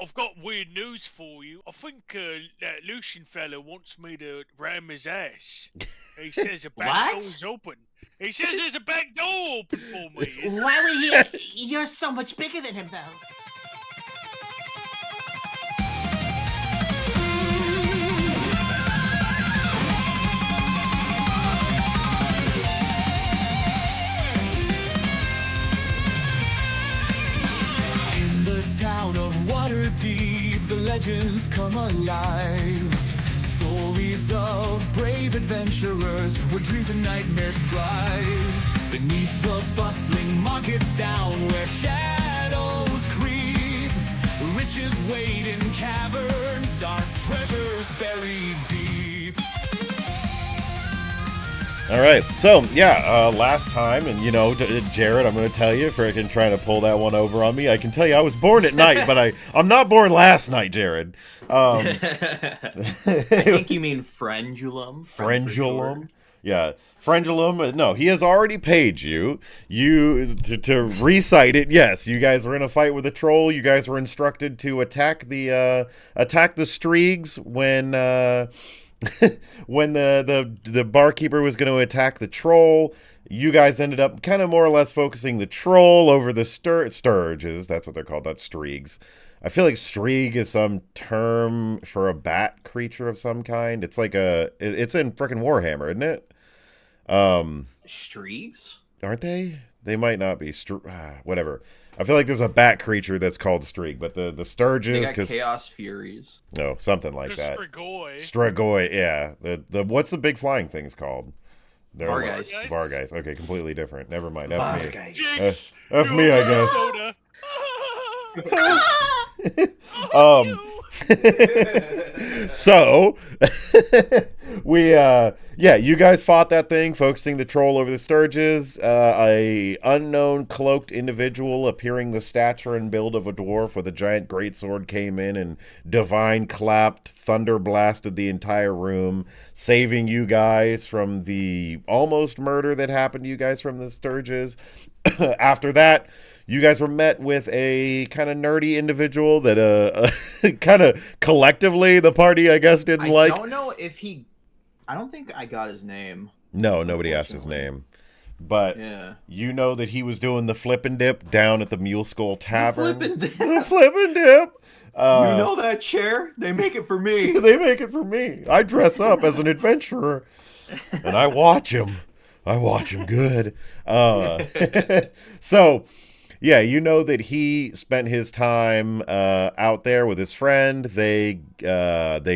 I've got weird news for you. I think that Lucian fella wants me to ram his ass. He says a back What? door's open. He says there's a back door open for me. Why would he? You're so much bigger than him, though. In the town of Waterdeep, the legends come alive. Stories of brave adventurers where dreams and nightmares strive. Beneath the bustling markets down where shadows creep, riches wait in caverns, dark treasures buried deep. All right, so yeah, last time, and Jared, I'm going to tell you, freaking trying to pull that one over on me. I can tell you, I was born at night, but I'm not born last night, Jared. I think you mean Frendulum. Frendulum, yeah, Frendulum. No, he has already paid you. To recite it. Yes, you guys were in a fight with a troll. You guys were instructed to attack the Streegs when. When the barkeeper was going to attack the troll, you guys ended up kind of more or less focusing the troll over the sturges. That's what they're called, not streegs. I feel like streeg is some term for a bat creature of some kind. It's like it's in frickin' Warhammer, isn't it? Streaks? Aren't they? They might not be. Whatever. I feel like there's a bat creature that's called Streak, but the Sturges... They got Chaos Furies. No, something like that. Strigoi. Strigoi, yeah. The what's the big flying things called? Vargeist. Vargeist. Okay, completely different. Never mind. Vargeist. Jinx! F me, I guess. Soda. So you guys fought that thing, focusing the troll over the Sturges. A unknown cloaked individual appearing the stature and build of a dwarf with a giant greatsword came in and divine clapped, thunder blasted the entire room, saving you guys from the almost murder that happened to you guys from the Sturges. After that, you guys were met with a kind of nerdy individual that kind of collectively the party, I guess, didn't like. I don't know if I don't think I got his name. No, nobody asked his name. But you know that he was doing the flip and dip down at the Mule Skull Tavern. The flip and dip. You know that chair? They make it for me. They make it for me. I dress up as an adventurer, and I watch him. I watch him good. So... yeah, you know that he spent his time out there with his friend. They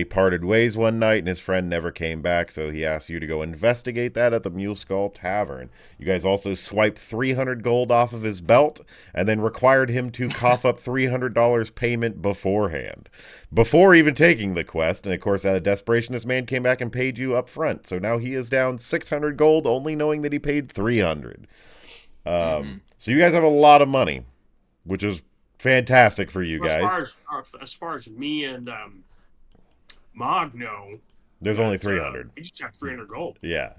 parted ways one night, and his friend never came back, so he asked you to go investigate that at the Mule Skull Tavern. You guys also swiped 300 gold off of his belt, and then required him to cough up $300 payment beforehand, before even taking the quest. And of course, out of desperation, this man came back and paid you up front. So now he is down 600 gold, only knowing that he paid 300. So you guys have a lot of money, which is fantastic for you guys. As far as me and Mog know, there's only 300. We just have 300 gold. Yeah.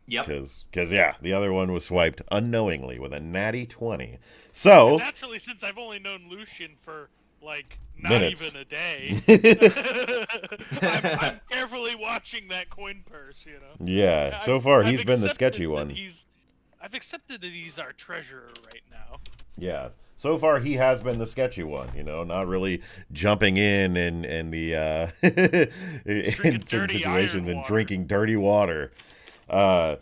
Yep. Because the other one was swiped unknowingly with a natty 20. So And naturally, since I've only known Lucian for like not minutes. even a day, I'm carefully watching that coin purse. Yeah. So far, I've he's been the sketchy accepted one. that I've accepted that he's our treasurer right now. Yeah. So far, he has been the sketchy one, not really jumping in the in situations and drinking dirty water. But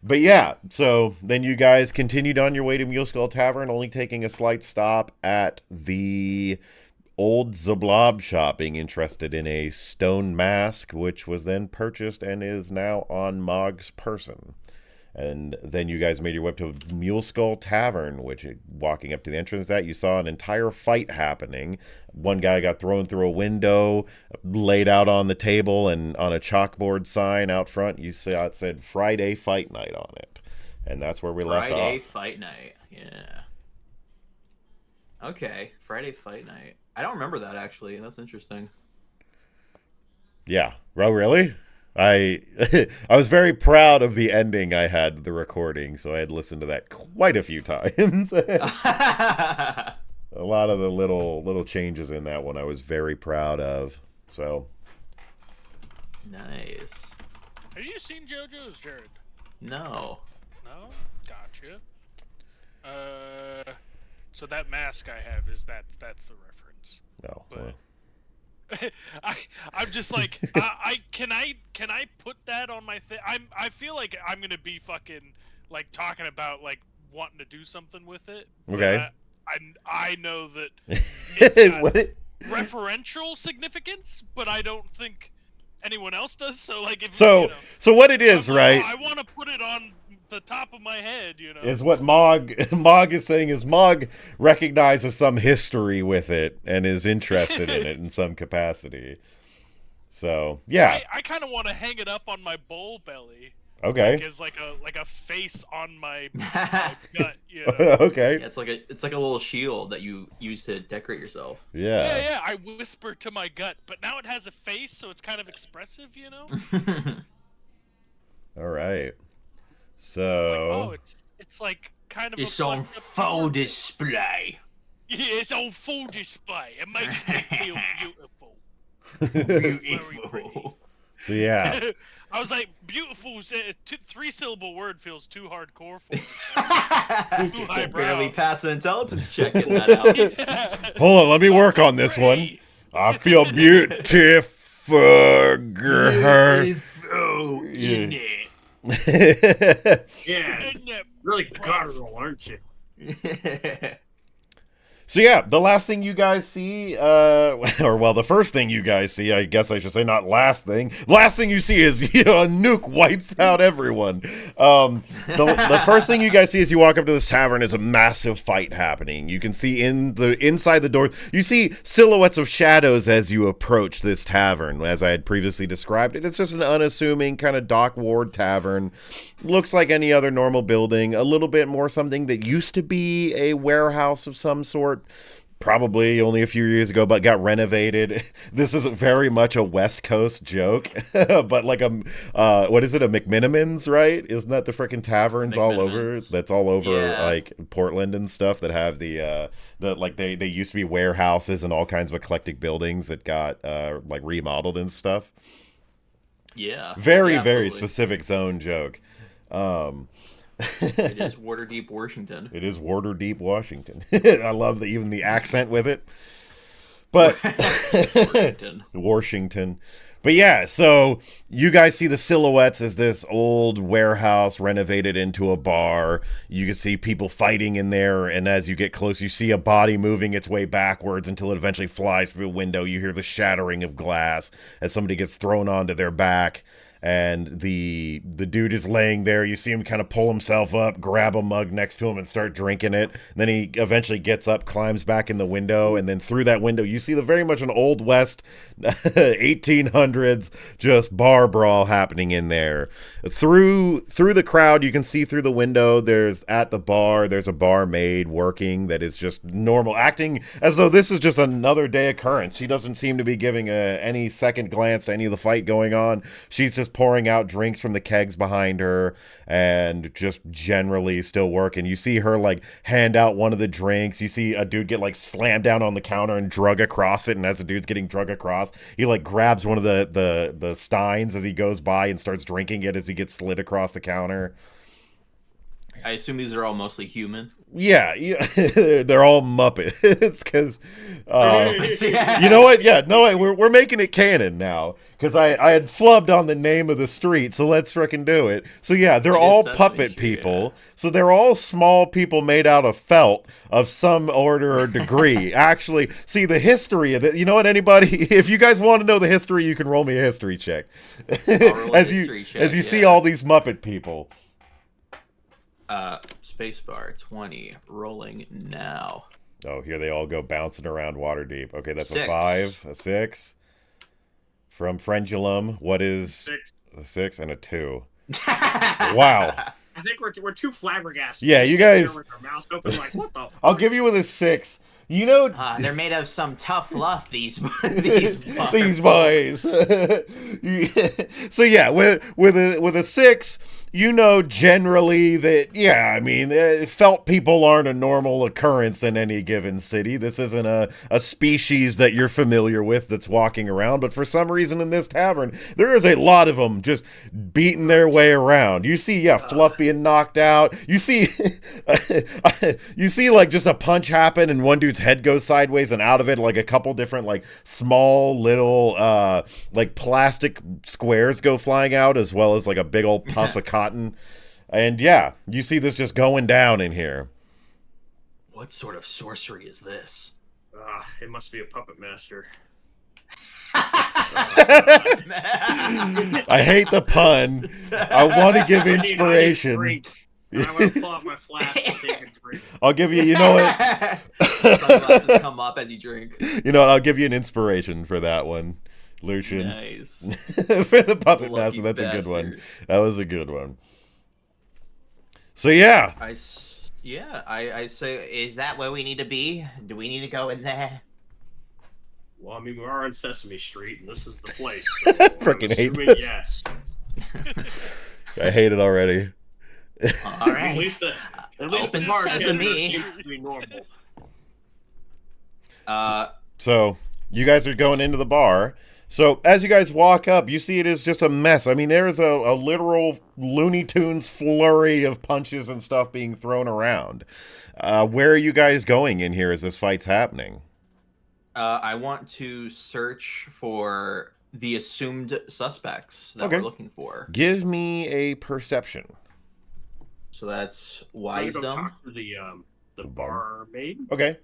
yeah, so then you guys continued on your way to Mule Skull Tavern, only taking a slight stop at the old Zablob shop, being interested in a stone mask, which was then purchased and is now on Mog's person. And then you guys made your way up to Mule Skull Tavern, which, walking up to the entrance of that, you saw an entire fight happening. One guy got thrown through a window, laid out on the table, and on a chalkboard sign out front, you saw it said Friday Fight Night on it. And that's where we left off. Friday Fight Night, yeah. Okay, Friday Fight Night. I don't remember that, actually. That's interesting. Yeah. Well, really? I was very proud of the ending I had the recording, so I had listened to that quite a few times. A lot of the little changes in that one I was very proud of. So Nice. Have you seen JoJo's, Jared? No. No? Gotcha. So that mask I have that's the reference. no. But I'm just like can I put that on my thing? I feel like I'm gonna be fucking like talking about like wanting to do something with it. Okay. I know that it's got What? referential significance, but I don't think anyone else does. So like if So what it is, right? I want to put it on the top of my head, Is what Mog is saying is Mog recognizes some history with it and is interested in it in some capacity. So yeah, I kind of want to hang it up on my bowl belly. okay, Like as like a face on my gut. You know? okay, Yeah, it's like a little shield that you use to decorate yourself. yeah. Yeah. I whisper to my gut, but now it has a face, so it's kind of expressive, you know. All right. Like, So oh, it's like kind of. It's a on fucked up full portrait. display. Yeah, it's on full display. It makes me feel beautiful. Beautiful. so yeah. I was like, beautiful. 3-syllable word feels too hardcore for me. Too highbrow. Barely pass an intelligence check in that out. Hold on, let me work on this one. Great. I feel beautiful. Beautiful, isn't it? Yeah, Isn't that really guttural, aren't you? So yeah, the last thing you guys see, or well, the first thing you guys see, I guess I should say, not last thing. Last thing you see is a nuke wipes out everyone. The first thing you guys see as you walk up to this tavern is a massive fight happening. You can see inside the door, you see silhouettes of shadows as you approach this tavern. As I had previously described it, it's just an unassuming kind of dock ward tavern. Looks like any other normal building. A little bit more something that used to be a warehouse of some sort. Probably only a few years ago, but got renovated. This is very much a West Coast joke, but like what is it, a McMinimans, right? Isn't that the freaking taverns all over? That's all over like Portland and stuff that have the like they used to be warehouses and all kinds of eclectic buildings that got like remodeled and stuff. Yeah. Very specific zone joke. It is Waterdeep, Washington. It is Waterdeep, Washington. I love even the accent with it. But Washington. But yeah, so you guys see the silhouettes as this old warehouse renovated into a bar. You can see people fighting in there, and as you get close, you see a body moving its way backwards until it eventually flies through the window. You hear the shattering of glass as somebody gets thrown onto their back. And the dude is laying there. You see him kind of pull himself up, grab a mug next to him, and start drinking it. And then he eventually gets up, climbs back in the window, and then through that window, you see the very much an Old West 1800s just bar brawl happening in there. Through the crowd, you can see through the window. There's a barmaid working that is just normal, acting as though this is just another day occurrence. She doesn't seem to be giving any second glance to any of the fight going on. She's just pouring out drinks from the kegs behind her and just generally still working. You see her like hand out one of the drinks. You see a dude get like slammed down on the counter and drug across it. And as the dude's getting drug across, he like grabs one of the steins as he goes by and starts drinking it as he gets slid across the counter. I assume these are all mostly human. Yeah, they're all Muppets because you know what? Yeah, no, we're making it canon now because I had flubbed on the name of the street, so let's frickin' do it. So yeah, they're all puppet people. Yeah. So they're all small people made out of felt of some order or degree. Actually, see the history of it. You know what? Anybody, if you guys want to know the history, you can roll me a history check. As you see all these Muppet people. Spacebar 20 rolling now. Oh, here they all go bouncing around Waterdeep. Okay, that's 6. A 5, a 6. From Frendulum, what is 6. A 6 and a 2? Wow. I think we're too flabbergasted. Yeah, you guys. With our mouths open, like, what the fuck? I'll give you with a 6. You know, they're made of some tough fluff. These boys. So yeah, with a 6, you know generally that, yeah, I mean, felt people aren't a normal occurrence in any given city. This isn't a species that you're familiar with that's walking around, but for some reason in this tavern, there is a lot of them just beating their way around. You see, yeah, Fluff being knocked out. You see, you see like just a punch happen and one dude's head goes sideways and out of it, like a couple different like small little like plastic squares go flying out, as well as like a big old puff of cotton. And yeah, you see this just going down in here. What sort of sorcery is this? It must be a puppet master. I hate the pun. I want to give inspiration. I want to pull out my flask and take a drink. I'll give you, you know what? Sunglasses come up as you drink. You know what? I'll give you an inspiration for that one, Lucian. Nice. For the puppet Lucky master, that's bastard. a good one. That was a good one. So yeah. I say, is that where we need to be? Do we need to go in there? Well, I mean, we are on Sesame Street, and this is the place. Frickin' I'm hate assuming this. Yes. I hate it already. All right. At least the Open bartender sesame. seems to be normal. So you guys are going into the bar. So as you guys walk up, you see it is just a mess. I mean, there is a literal Looney Tunes flurry of punches and stuff being thrown around. Where are you guys going in here as this fight's happening? I want to search for the assumed suspects that Okay. we're looking for. Give me a perception. So that's I'm gonna go wisdom. talk to the barmaid. Okay.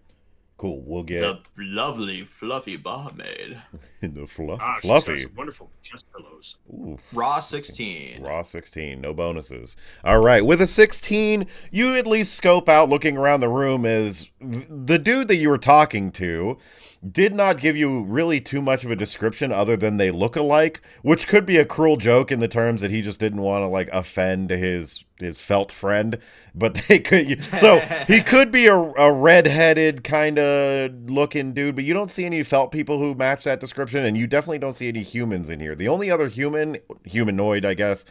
Cool. We'll get The lovely, fluffy barmaid. the fluffy. She's got some wonderful chest pillows. Ooh. Raw 16. Raw 16, no bonuses. All right, with a 16, you at least scope out looking around the room as the dude that you were talking to did not give you really too much of a description other than they look alike, which could be a cruel joke in the terms that he just didn't want to like offend his felt friend, but they could, so he could be a red-headed kind of looking dude, but you don't see any felt people who match that description, and you definitely don't see any humans in here. The only other humanoid, I guess,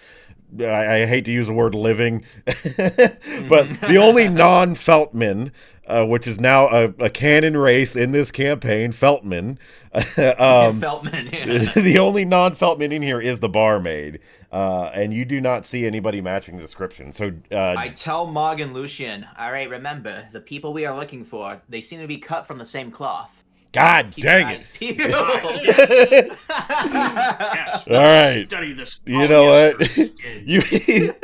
I hate to use the word living, but the only non-Feltman, which is now a canon race in this campaign, Feltman. Feltman, yeah. The only non-Feltman in here is the barmaid, and you do not see anybody matching the description. So I tell Mog and Lucian, all right, remember, the people we are looking for, they seem to be cut from the same cloth. God Keep dang your it! eyes peeled. Yes. All right. Study this. You know what? polyester You skin.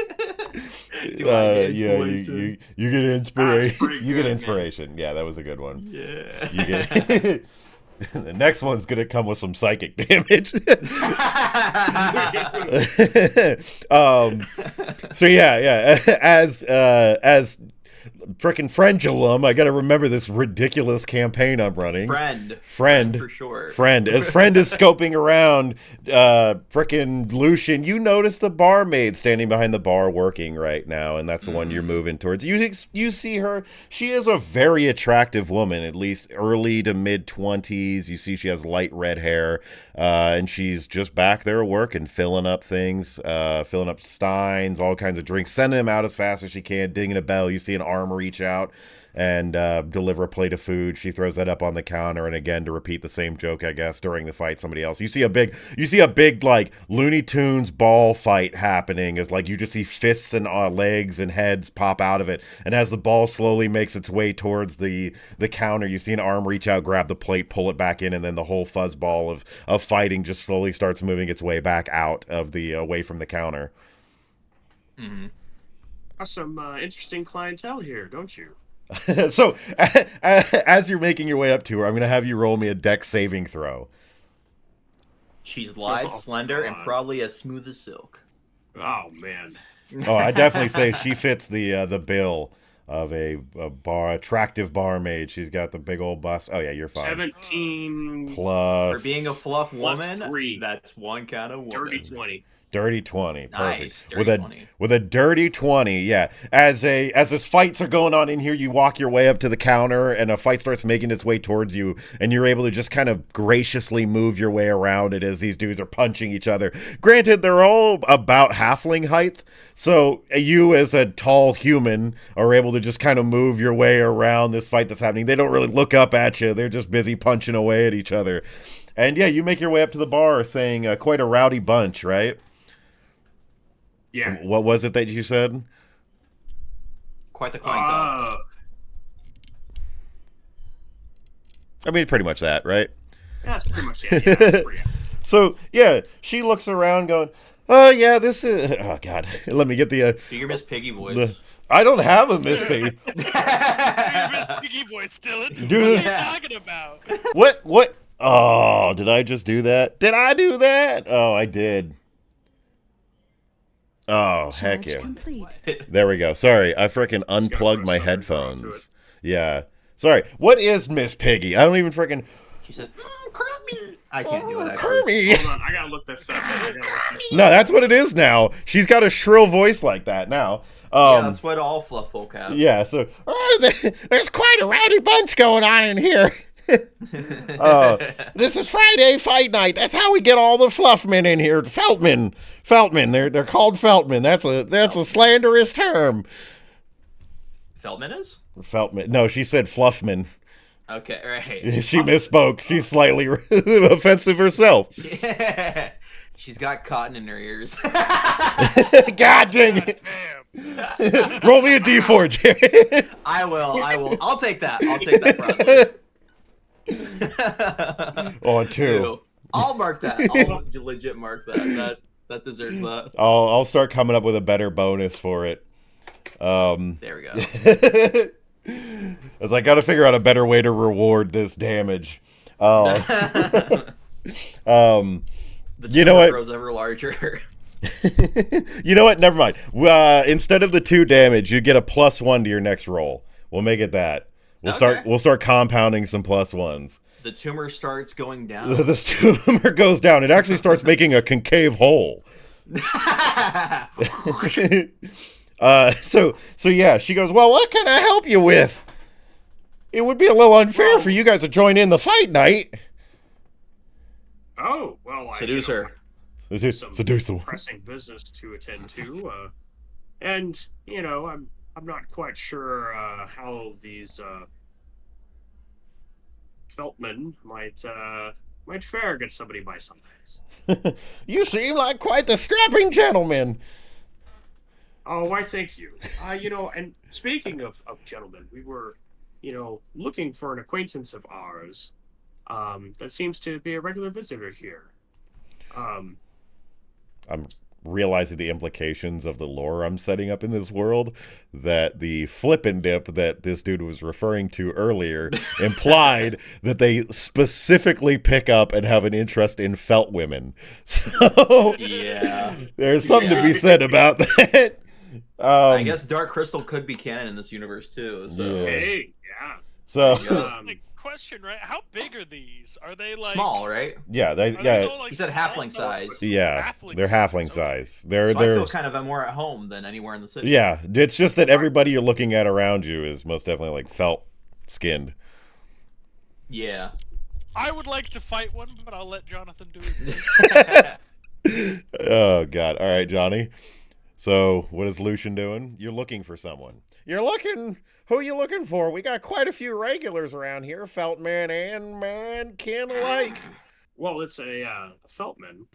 Do I get yeah, inspiration? you get That's inspiration. pretty You get good, inspiration. Yeah, that was a good one. Yeah. You get. The next one's gonna come with some psychic damage. So yeah. As frickin' Friendulum, I gotta remember this ridiculous campaign I'm running. Friend for sure. Friend. As Friend is scoping around, frickin' Lucian, you notice the barmaid standing behind the bar working right now, and that's the one you're moving towards. You see her. She is a very attractive woman, at least early to mid-20s. You see she has light red hair, and she's just back there working, filling up things, filling up steins, all kinds of drinks, sending them out as fast as she can, dinging a bell. You see an arm reach out and deliver a plate of food. She throws that up on the counter, and again, to repeat the same joke, I guess, during the fight, somebody else. You see a big like Looney Tunes ball fight happening. It's like you just see fists and legs and heads pop out of it, and as the ball slowly makes its way towards the counter, you see an arm reach out, grab the plate, pull it back in, and then the whole fuzzball of fighting just slowly starts moving its way back out of the away from the counter. Mm-hmm. Got some interesting clientele here, don't you? So, as you're making your way up to her, I'm going to have you roll me a dex saving throw. She's lithe, Oh, slender, and God. probably as smooth as silk. Oh man. Oh, I definitely say she fits the bill of a attractive barmaid. She's got the big old bust. Oh yeah, you're fine. 17 Plus For being a fluff Plus woman, 3. that's one kind of woman. dirty 20. Dirty 20. Perfect. Nice. Dirty with a 20. with a dirty 20. Yeah. As this fights are going on in here, you walk your way up to the counter and a fight starts making its way towards you, and you're able to just kind of graciously move your way around it as these dudes are punching each other. Granted, they're all about halfling height, so you as a tall human are able to just kind of move your way around this fight that's happening. They don't really look up at you. They're just busy punching away at each other. And yeah, you make your way up to the bar saying quite a rowdy bunch, right? Yeah. What was it that you said? Quite the clientele. I mean, pretty much that, right? That's pretty much it. Yeah, that's pretty it. So, yeah, she looks around going, oh, yeah, this is... Oh, God. Let me get the... Do your Miss Piggy voice. I don't have a Miss Piggy. Miss Piggy voice, Dylan. Dude. What are you talking about? What? Oh, did I just do that? Did I do that? Oh, I did. Oh, heck Charge yeah. complete. There we go. Sorry, I frickin' unplugged my headphones. Yeah. Sorry. What is Miss Piggy? I don't even frickin'... She said, Kirby. I can't do it, actually. Kirby! Hold on, I gotta look this up. No, that's what it is now. She's got a shrill voice like that now. Yeah, that's what all fluff folk have. Yeah, so... there's quite a rowdy bunch going on in here. This is Friday fight night. That's how we get all the fluffmen in here. Feltmen. They're called Feltmen. That's a slanderous term. Feldman is? Feltman. No, she said fluffman. Okay, right. She misspoke. She's slightly offensive herself. Yeah. She's got cotton in her ears. God dang it. Damn. Roll me a d4, Jared. I will. I'll take that. I'll take that proudly. Oh, a 2. 2. I'll mark that. I'll legit mark that. That deserves that. I'll start coming up with a better bonus for it. There we go. As I got to figure out a better way to reward this damage. The You know what? grows ever larger. You know what? Never mind. Instead of the 2 damage, you get a +1 to your next roll. We'll make it that. We'll start compounding some +1s. The tumor starts going down. The tumor goes down. It actually starts making a concave hole. So yeah, she goes, well, what can I help you with? It would be a little unfair for you guys to join in the fight night. Oh, well, Seduce her. Some Seduce them. pressing business to attend to, and I'm not quite sure how these Feltmen might fare against somebody my size. You seem like quite the strapping gentleman. Oh, why, thank you. And speaking of gentlemen, we were, looking for an acquaintance of ours that seems to be a regular visitor here. I'm realizing the implications of the lore I'm setting up in this world, that the flip and dip that this dude was referring to earlier implied that they specifically pick up and have an interest in felt women. So Yeah. there's something to be said about that. I guess Dark Crystal could be canon in this universe too. So Yeah. Hey, yeah. So Like, question, right? How big are these? Are they like small, right? yeah, Are these all, like, He said small? halfling size. yeah, Halfling they're size, halfling okay. size. So They're I feel kind of more at home than anywhere in the city. yeah. It's just that everybody you're looking at around you is most definitely like felt skinned. Yeah. I would like to fight one, but I'll let Jonathan do his thing. Oh God! All right, Johnny. So what is Lucian doing? You're looking for someone. You're looking. Who you looking for? We got quite a few regulars around here, felt man and mankin alike. Well, it's a Feltman.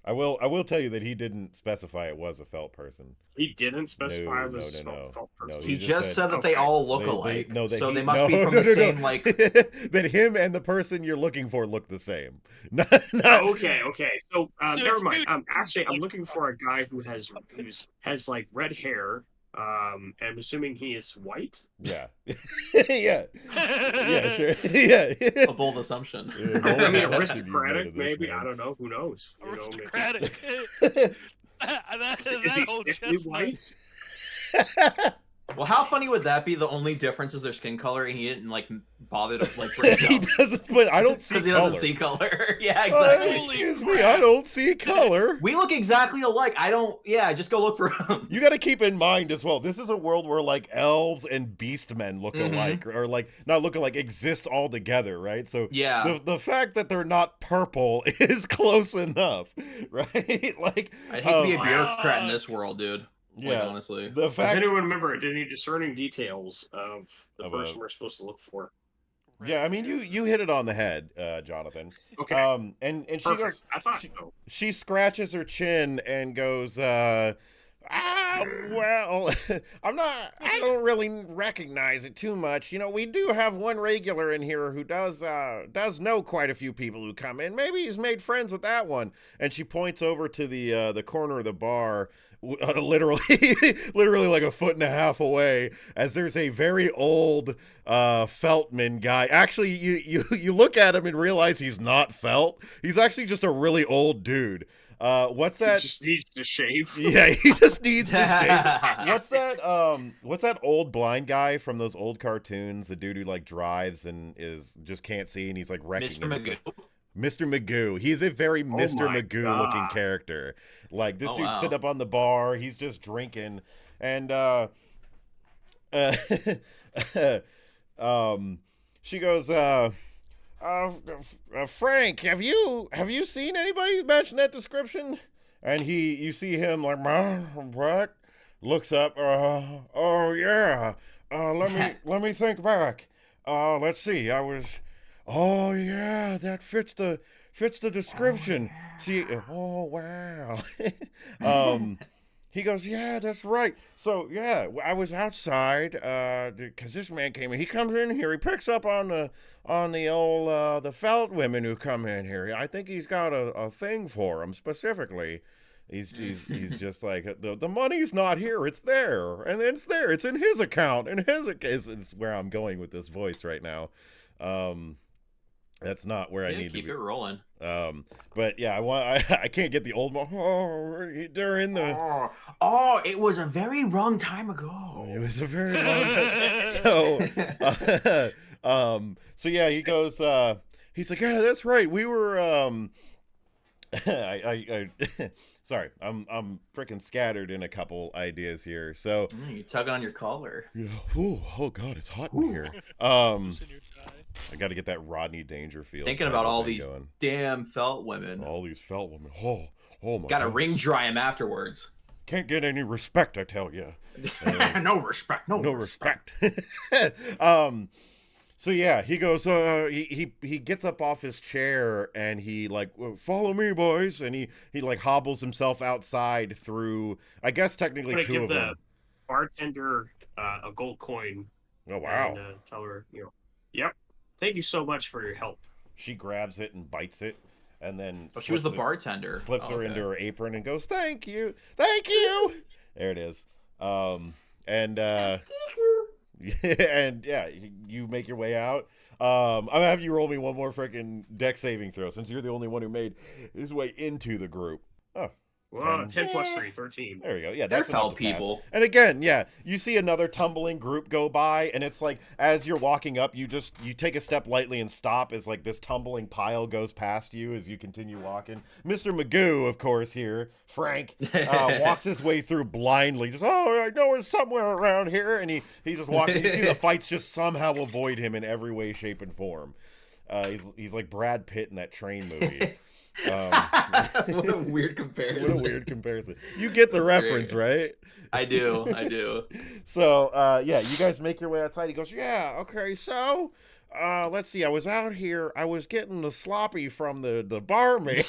I will tell you that he didn't specify it was a felt person. He didn't specify No, this no. Felt person. No, He just just said- said that they all look They- alike. no, that so he- they must no, be from no, the no, no. same like. That him and the person you're looking for look the same. Not, Oh, okay. So, So never it's mind. two- Actually, I'm looking for a guy who has like red hair. And I'm assuming he is white. yeah. Yeah. Yeah, sure. Yeah. A bold assumption. Yeah, I mean, bold assumption aristocratic, you've made of this, maybe. man. I don't know. Who knows? You know, maybe- Aristocratic. that Is he old strictly chestnut. white? Well, how funny would that be? The only difference is their skin color, and he didn't like bother to like break He it up doesn't, but I don't see because he color. doesn't see color. Yeah, exactly. Excuse me, I don't see color. We look exactly alike. I don't. Yeah, just go look for him. You got to keep in mind as well, this is a world where like elves and beast men look alike, or like not look alike, exist all together, right? So Yeah, the fact that they're not purple is close enough, right? Like I'd hate to be a bureaucrat in this world, dude. yeah, Like, honestly. the Does fact, anyone remember any discerning details of the Of person we're supposed to look for? yeah, I mean you hit it on the head, Jonathan. Okay, And she perfect. goes, I thought so. she scratches her chin and goes, well, I don't really recognize it too much. You know, we do have one regular in here who does know quite a few people who come in. Maybe he's made friends with that one. And she points over to the corner of the bar, literally, literally like a foot and a half away, as there's a very old Feltman guy. Actually, you look at him and realize he's not Felt. He's actually just a really old dude. What's that? He just needs to shave. Yeah, he just needs to shave. What's that old blind guy from those old cartoons? The dude who like drives and just can't see, and he's like wrecking. Mr. Magoo. Mr. Magoo. He's a very Mr. my Magoo God. looking character. Like this Oh, dude's wow. sitting up on the bar. He's just drinking, and she goes, Frank, have you seen anybody matching that description? And you see him like, what? Looks up, oh yeah, let me think back. Let's see, oh yeah, that fits the description. See, oh wow. He goes, yeah, that's right. So, yeah, I was outside because this man came in. He comes in here. He picks up on the old the Felt women who come in here. I think he's got a thing for them specifically. He's just like, the money's not here. It's there, and it's there. It's in his account. And is where I'm going with this voice right now. That's not where I need to be. Keep it rolling. But yeah, I can't get the old one. Oh, they're in the. Oh, it was a very wrong time ago. It was a very long time. So yeah, he goes. He's like, yeah, that's right. We were. Sorry, I'm freaking scattered in a couple ideas here. So You're tugging on your collar. yeah, oh god, it's hot in here. What's in your tie? I got to get that Rodney Dangerfield. Thinking type about of all thing these going. damn Felt women. All these Felt women. Oh my. Gotta gosh. ring dry him afterwards. Can't get any respect, I tell you. No respect. No respect. So yeah, he goes. He gets up off his chair and he like, follow me, boys, and he like hobbles himself outside through. I guess technically I'm gonna two give of the them. bartender a gold coin. Oh wow! And, tell her, yep. Thank you so much for your help. She grabs it and bites it, and then Oh, she was the slips it- bartender. Slips Oh, her okay. into her apron and goes, "Thank you." There it is. And and yeah, you make your way out. I'm gonna have you roll me one more freaking deck saving throw since you're the only one who made his way into the group. Oh, Well, 10 plus 3, 13. there we go. Yeah, They're that's enough Felt to pass. people. And again, yeah, you see another tumbling group go by, and it's like as you're walking up, you take a step lightly and stop as like this tumbling pile goes past you as you continue walking. Mr. Magoo, of course, here, Frank, walks his way through blindly, just I know it's somewhere around here, and he's just walking. You see the fights just somehow avoid him in every way, shape, and form. He's like Brad Pitt in that train movie. What a weird comparison. What a weird comparison. You get the That's reference, great. right? I do. So, yeah, you guys make your way outside. He goes, yeah, okay, so, let's see. I was out here. I was getting the sloppy from the barmaid.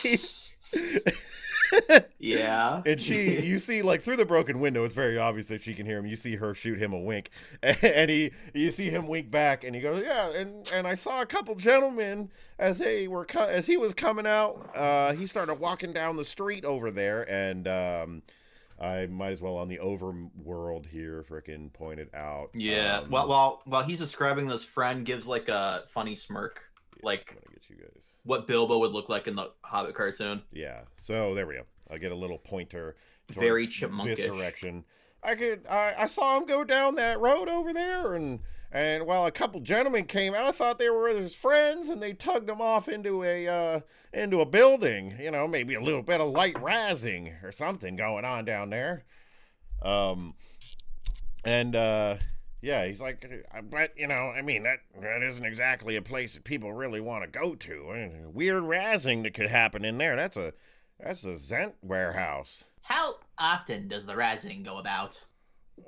Yeah. And you see, like, through the broken window, it's very obvious that she can hear him. You see her shoot him a wink. And you see him wink back, and he goes, yeah, and I saw a couple gentlemen as he was coming out. He started walking down the street over there, and I might as well on the overworld here frickin' point it out. Yeah. While he's describing this, friend gives like a funny smirk, like I'm gonna get you guys. what Bilbo would look like in the Hobbit cartoon. Yeah. So there we go. I get a little pointer. Very towards chipmunkish. this direction. I saw him go down that road over there, and while a couple gentlemen came out, I thought they were his friends, and they tugged him off into a building. You know, maybe a little bit of light razzing or something going on down there. Yeah, he's like, but you know, I mean, that isn't exactly a place that people really want to go to. I mean, weird razzing that could happen in there. That's a Zent warehouse. How often does the razzing go about?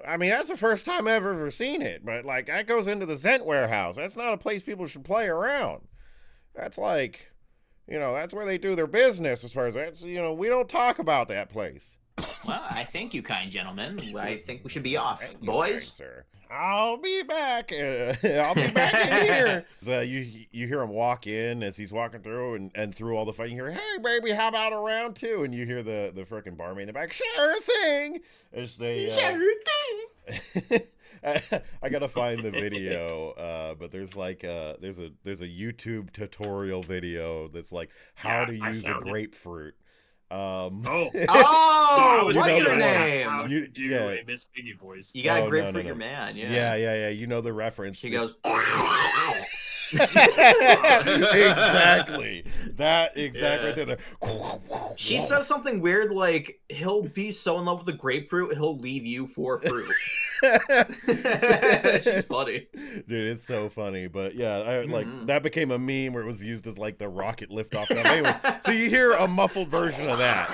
I mean, that's the first time I've ever seen it, but like that goes into the Zent warehouse. That's not a place people should play around. That's like, you know, that's where they do their business as far as that's, you know, we don't talk about that place. Well, I thank you, kind gentlemen. I think we should be off, Thank you, boys. kind sir. I'll be back. I'll be back in here. So you hear him walk in as he's walking through, and through all the fighting, you hear, "Hey, baby, how about a round two?" And you hear the frickin' barmaid in the back, "Sure thing." As they Sure thing. I gotta find the video, but there's like there's a YouTube tutorial video that's like how to use a grapefruit. Oh, what's your name? How you do a Miss Piggy voice. You got a grapefruit, your man. Yeah. You know the reference. She goes. Exactly. That exact right there. She says something weird like he'll be so in love with the grapefruit he'll leave you for fruit. She's funny, dude. It's so funny, but yeah, like that became a meme where it was used as like the rocket liftoff. Anyway, so you hear a muffled version of that,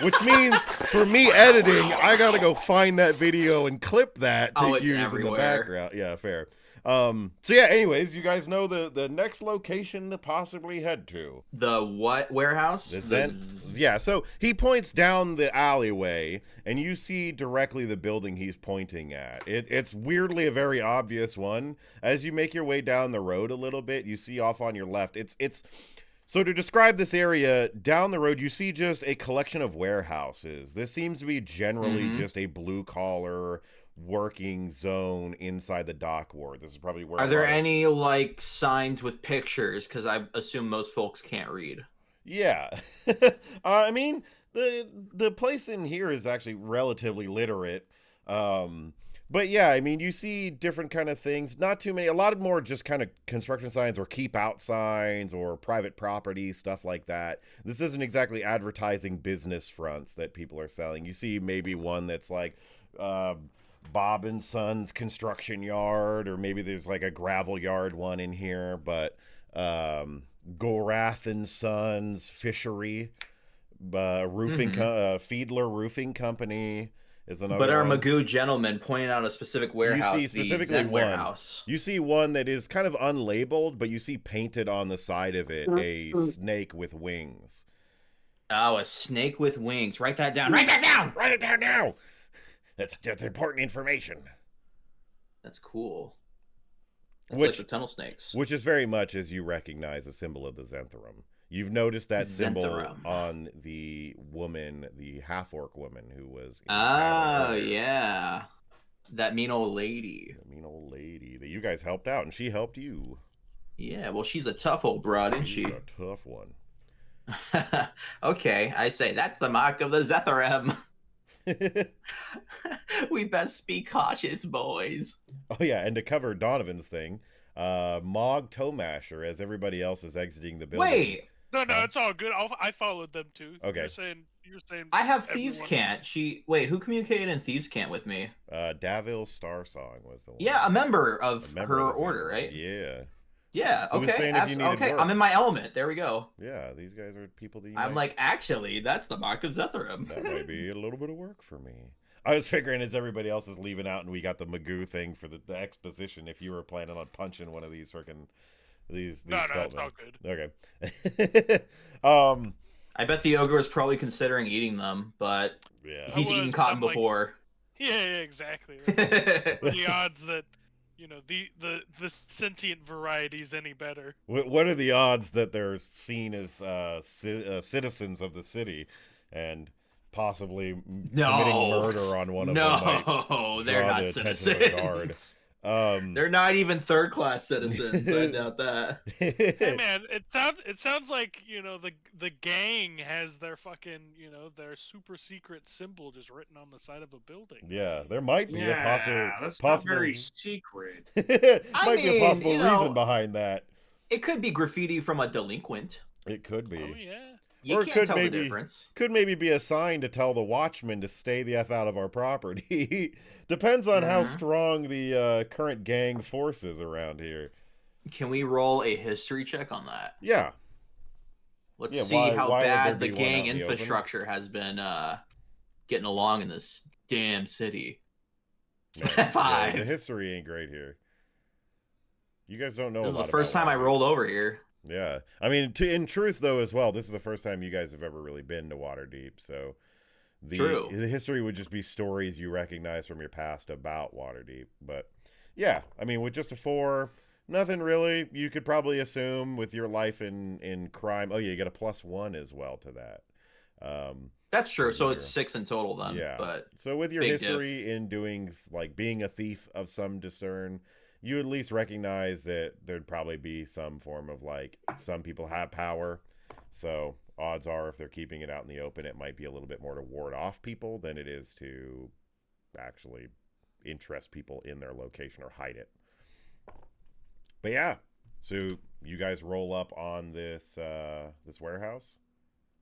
which means for me editing, I gotta go find that video and clip that to use in the background. Yeah, fair. So yeah, anyways, you guys know the next location to possibly head to. The what warehouse? Yeah, so he points down the alleyway, and you see directly the building he's pointing at. It's weirdly a very obvious one. As you make your way down the road a little bit, you see off on your left, it's so to describe this area, down the road, you see just a collection of warehouses. This seems to be generally just a blue-collar working zone inside the dock ward. This is probably where. Are there any like signs with pictures? Because I assume most folks can't read. Yeah, I mean the place in here is actually relatively literate. But yeah, I mean you see different kind of things. Not too many. A lot of more just kind of construction signs or keep out signs or private property stuff like that. This isn't exactly advertising business fronts that people are selling. You see maybe one that's like. Bob and Sons construction yard, or maybe there's like a gravel yard one in here, but Gorath and Sons fishery, roofing Fiedler Roofing Company is another. But our one. Magoo gentleman pointed out a specific warehouse. You see specifically one warehouse. You see one that is kind of unlabeled, but you see painted on the side of it a snake with wings. Oh, a snake with wings. Write that down. Write that down. Write it down now. That's important information. That's cool. That's which like the tunnel snakes. Which is very much as you recognize a symbol of the Zentharum. You've noticed that symbol on the woman, the half-orc woman who was in the yeah. That mean old lady. The mean old lady that you guys helped out, and she helped you. Yeah, well, she's a tough old broad, isn't she? She's a tough one. Okay, I say that's the mark of the Zentharum. We best be cautious, boys. Oh yeah, and to cover Donovan's thing, Mog Tomasher, as everybody else is exiting the building. Wait. No, it's all good. I followed them too. Okay. You're saying. I have Thieves' Cant. Wait, who communicated in Thieves' Cant with me? Davil Starsong was the one. Yeah, a member of her order, right? Yeah. Yeah, okay. Okay, I'm in my element. There we go. Yeah, these guys are people that I'm like, actually, that's the mark of Zentharum. That might be a little bit of work for me. I was figuring as everybody else is leaving out and we got the Magoo thing for the exposition, if you were planning on punching one of these freaking these No, it's all good. Okay. I bet the ogre was probably considering eating them, but he's eaten cotton before. Yeah, exactly. The odds that the sentient variety's any better. What are the odds that they're seen as citizens of the city and possibly committing murder on one of them? No, they're not citizens. They're not even third-class citizens. I doubt that. Hey man, it sounds like the gang has their fucking their super secret symbol just written on the side of a building. Yeah, there might be a that's possible not very secret. might be a possible reason behind that. It could be graffiti from a delinquent. It could be. Oh yeah. You can't tell the difference. Could maybe be a sign to tell the watchman to stay the F out of our property. Depends on how strong the current gang force is around here. Can we roll a history check on that? Yeah. Let's see how bad the gang infrastructure has been getting along in this damn city. Man, 5. Yeah, the history ain't great here. You guys don't know. This is the first time I rolled over here. Yeah, I mean, in truth, though, as well, this is the first time you guys have ever really been to Waterdeep, so the history would just be stories you recognize from your past about Waterdeep. But yeah, I mean, with just a 4, nothing really. You could probably assume with your life in crime. Oh yeah, you get a +1 as well to that. That's true. So it's 6 in total then. Yeah. But so with your history in doing being a thief of some discern, you at least recognize that there'd probably be some form of some people have power. So odds are if they're keeping it out in the open, it might be a little bit more to ward off people than it is to actually interest people in their location or hide it. But yeah, so you guys roll up on this warehouse?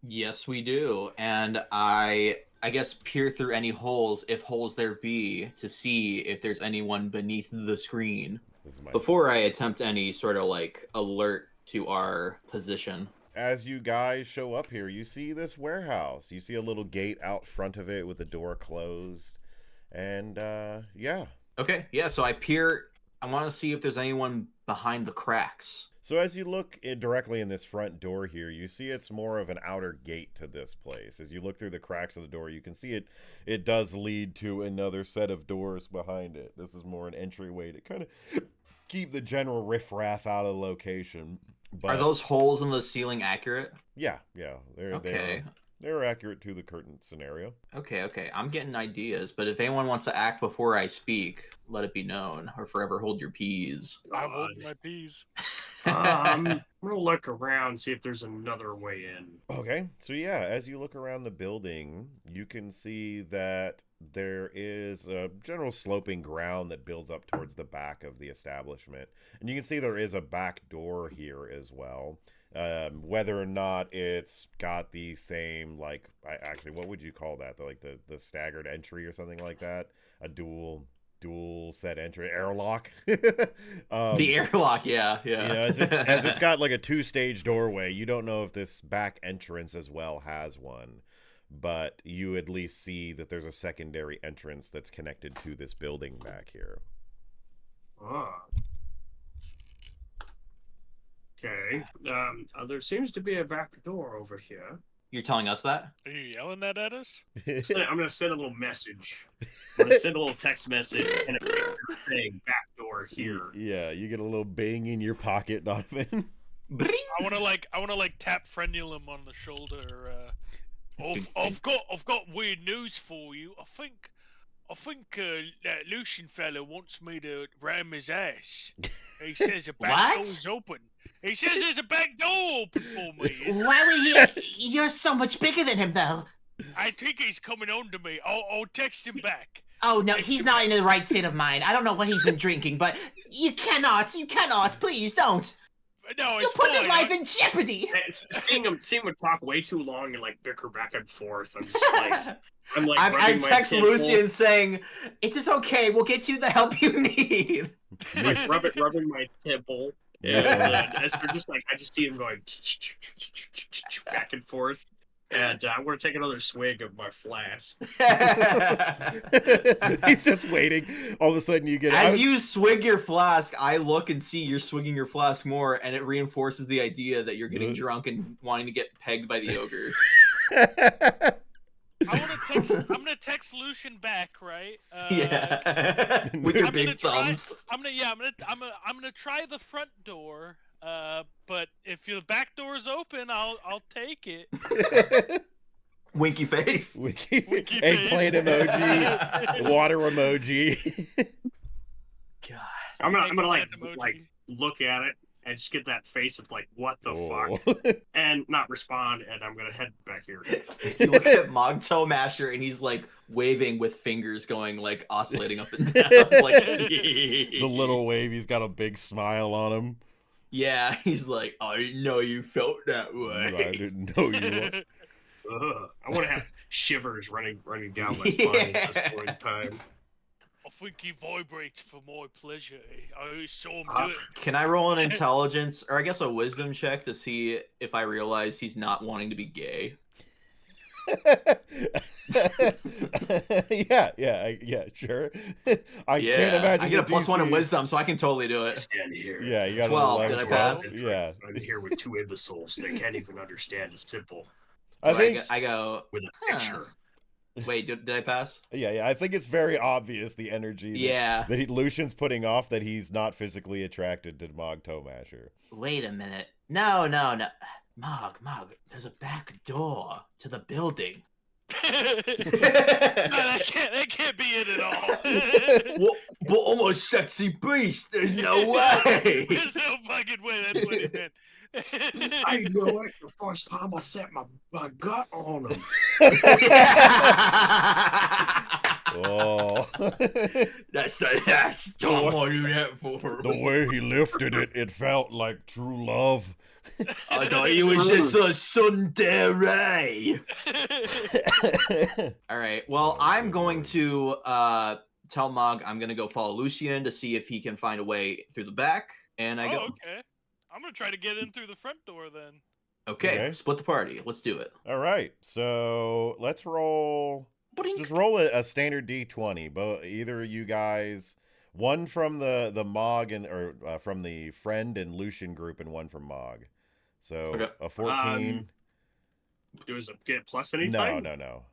Yes, we do. And I guess peer through any holes, if holes there be, to see if there's anyone beneath the screen before I attempt any sort of alert to our position. As you guys show up here, you see this warehouse. You see a little gate out front of it with the door closed. And yeah. Okay, yeah, so I want to see if there's anyone behind the cracks. So as you look directly in this front door here, you see it's more of an outer gate to this place. As you look through the cracks of the door, you can see it does lead to another set of doors behind it. This is more an entryway to kind of keep the general riffraff out of the location. But, are those holes in the ceiling accurate? Yeah. They're accurate to the current scenario. Okay. I'm getting ideas, but if anyone wants to act before I speak, let it be known, or forever hold your peas. I hold my peas. I'm gonna look around, see if there's another way in. Okay, so yeah, as you look around the building, you can see that there is a general sloping ground that builds up towards the back of the establishment. And you can see there is a back door here as well. Whether or not it's got the same, actually, what would you call that? The staggered entry or something like that? A dual set entry, airlock. The airlock, yeah. As it's got a 2-stage doorway, you don't know if this back entrance as well has one, but you at least see that there's a secondary entrance that's connected to this building back here. Okay. There seems to be a back door over here. You're telling us that? Are you yelling that at us? I'm gonna send a little message. I'm gonna send a little text message and a picture saying back door here. Yeah, you get a little bing in your pocket, Donovan. I wanna tap Frenulum on the shoulder. I've got weird news for you. I think that Lucian fellow wants me to ram his ass. He says a back door's open. He says there's a back door open for me. Why would he? You're so much bigger than him, though. I think he's coming on to me. I'll text him back. Oh, no, he's not in the right state of mind. I don't know what he's been drinking, but you cannot, please don't. No, you'll put his life in jeopardy. Seeing him talk way too long and bicker back and forth. I'm just I text Lucian saying, "It is okay. We'll get you the help you need." rubbing my temple. And as we're just I just see him going back and forth. And I'm going to take another swig of my flask. He's just waiting. All of a sudden you get... As you swig your flask, I look and see you're swigging your flask more, and it reinforces the idea that you're getting drunk and wanting to get pegged by the ogre. I'm gonna text Lucian back, right? Yeah. With your big thumbs. I'm gonna try the front door. But if the back door's open, I'll take it. Winky face. Winky face. Eggplant emoji. Water emoji. God. I'm gonna Eggplant emoji. like look at it and just get that face of like what the Oh. fuck, and not respond, and I'm gonna head back here. You look at Mogto Masher, and he's like waving with fingers going like oscillating up and down. Like, The little wave, he's got a big smile on him. yeah, he's like, I didn't know you felt that I way. didn't know you were. I want to have shivers running down my spine at this point in time. I think he vibrates for my pleasure. I saw him do it. Can I roll an intelligence, or I guess a wisdom check to see if I realize he's not wanting to be gay? yeah, sure. I can't imagine. I get a the +1 in DC. wisdom, so I can totally do it. Stand here. Yeah, you got 12. an Did I 11, pass? 12. Yeah. I'm here with two imbeciles. They can't even understand a simple I So think. I go, with a huh. picture. Wait, did I pass? Yeah. I think it's very obvious the energy. Yeah. That Lucian's putting off that he's not physically attracted to Mog Tomasher. Wait a minute. No. Mog, there's a back door to the building. No, that can't be it at all. What? But almost sexy beast. There's no way. There's no fucking way that's what he meant. I know it the first time I set my gut on him. Oh. That's Tom I do that for. The way he lifted it, it felt like true love. I thought he was just a tsundere. All right. Well, I'm going to tell Mog I'm going to go follow Lucian to see if he can find a way through the back. And I go, okay. I'm gonna try to get in through the front door then. okay, split the party. Let's do it. All right, so let's roll. Boink. Just roll a standard D20. But either you guys, one from the Mog or from the friend and Lucian group, and one from Mog. So Okay. a 14. Does it get plus anything? No.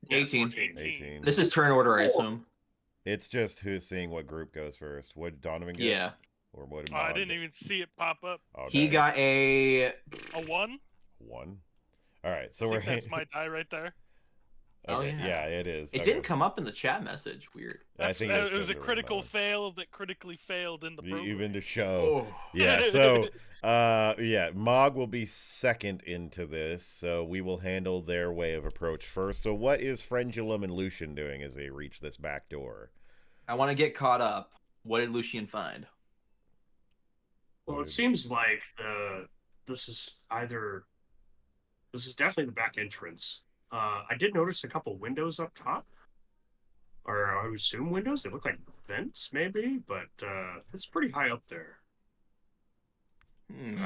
Yeah, 18. 18. This is turn order, I assume. It's just who's seeing what group goes first. What Donovan get? Yeah. Or what did I Mog didn't get? even see it pop up. Okay. He got a. A 1? 1. All right, so I we're think that's my die right there. Oh, okay, yeah. it is. It Okay. didn't come up in the chat message. Weird. I think it was a because critical remote. fail that critically failed in the program. Even to show. Oh. Yeah, so Mog will be second into this, so we will handle their way of approach first. So what is Frengulum and Lucian doing as they reach this back door? I want to get caught up. What did Lucian find? Well, it seems like this is definitely the back entrance. I did notice a couple windows up top, or I would assume windows. They look like vents, maybe, but it's pretty high up there. And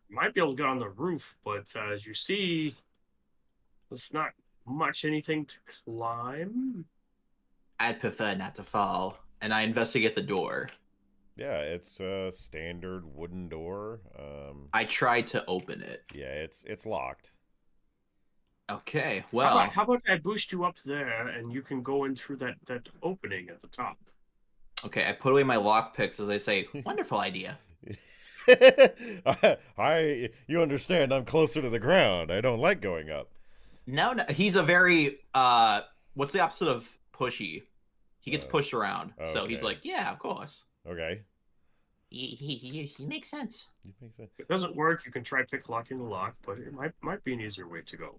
might be able to get on the roof, but as you see, there's not much anything to climb. I'd prefer not to fall. And I investigate the door. Yeah, it's a standard wooden door. I try to open it. Yeah, it's locked. Okay, well. How about I boost you up there, and you can go in through that opening at the top. Okay, I put away my lockpicks as I say, wonderful idea. You understand, I'm closer to the ground. I don't like going up. No, he's a very, what's the opposite of pushy? He gets pushed around. So he's okay. like, yeah, of course. Okay. He makes sense. You think so? If it doesn't work, you can try pick locking the lock, but it might be an easier way to go.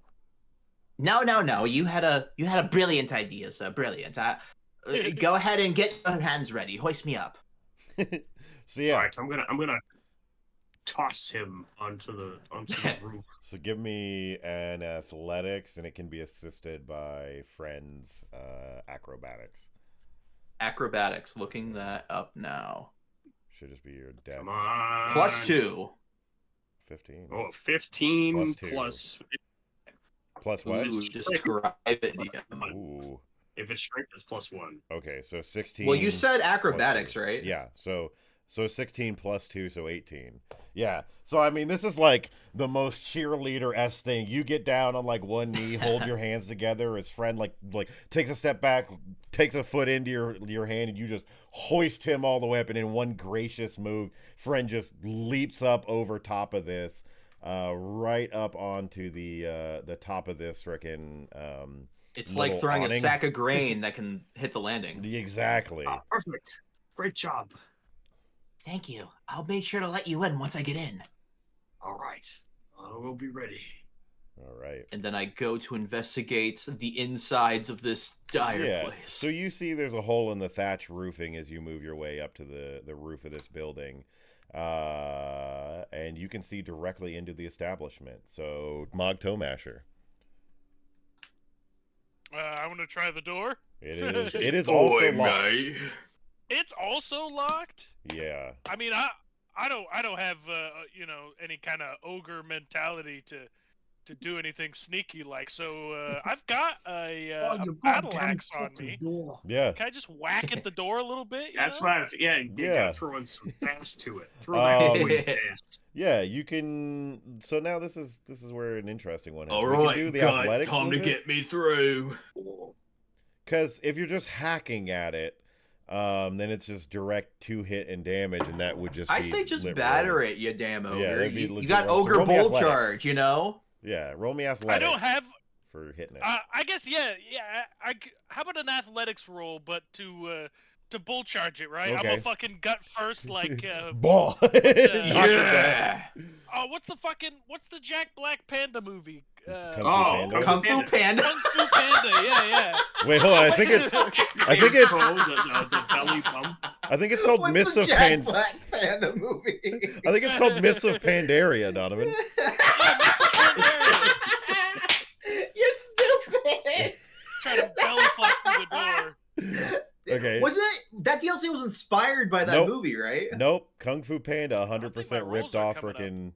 No. You had a brilliant idea, sir. Brilliant. Go ahead and get your hands ready. Hoist me up. So yeah. All right, I'm gonna toss him onto the roof. So give me an athletics, and it can be assisted by friends acrobatics. Acrobatics. Looking that up now. Should just be your dex. Come on. +2. 15. Oh, 15 Plus 2. plus. Plus what? Ooh, describe it, DM. Ooh. If it's strength, it's +1. Okay, so 16. Well, you said plus acrobatics, 2. right? Yeah, so 16 plus 2, so 18. Yeah, so I mean, this is like the most cheerleader-esque thing. You get down on like one knee, hold your hands together. His friend like takes a step back, takes a foot into your hand, and you just hoist him all the way up. And in one gracious move, friend just leaps up over top of this, right up onto the top of this frickin' It's like throwing awning. a sack of grain that can hit the landing. Exactly. Perfect. Great job. Thank you. I'll make sure to let you in once I get in. All right. We'll be ready. All right. And then I go to investigate the insides of this dire place. So you see there's a hole in the thatch roofing as you move your way up to the roof of this building. And you can see directly into the establishment. So, Mog Toemasher. I want to try the door. It is also locked. Mate. It's also locked? Yeah. I mean, I don't have any kind of ogre mentality to do anything sneaky like. So I've got a battle axe on me. Yeah. Can I just whack at the door a little bit? That's why I was, you gotta throw in some fast to it. Throw that voice fast. Yeah, you can. So now this is where an interesting one is. All We can right, do the God, athletics time with to it. get me through. Because if you're just hacking at it, then it's just direct 2-hit and damage, and that would just I be say just lit batter roll. it, you damn ogre. Yeah, that'd be you legit got roll. So ogre roll me bolt athletics. charge, you know? Yeah, roll me I athletics don't have. for hitting it. I guess how about an athletics roll, but to bull charge it, right? I'm Okay. a fucking gut first, like Ball. Knock it down. Yeah. oh, what's the Jack Black Panda movie? Kung Fu Panda. Kung Fu Panda. Kung Fu Panda, yeah. Wait, hold on. I think it's the belly bump. I think it's called What's Miss the of Jack Black Panda movie? I think it's called Miss of Pandaria, Donovan. You stupid. Trying to belly fuck through the door. Okay. Wasn't it that DLC was inspired by that Nope. movie, right? Nope. Kung Fu Panda, I think 100% my ripped rolls are off coming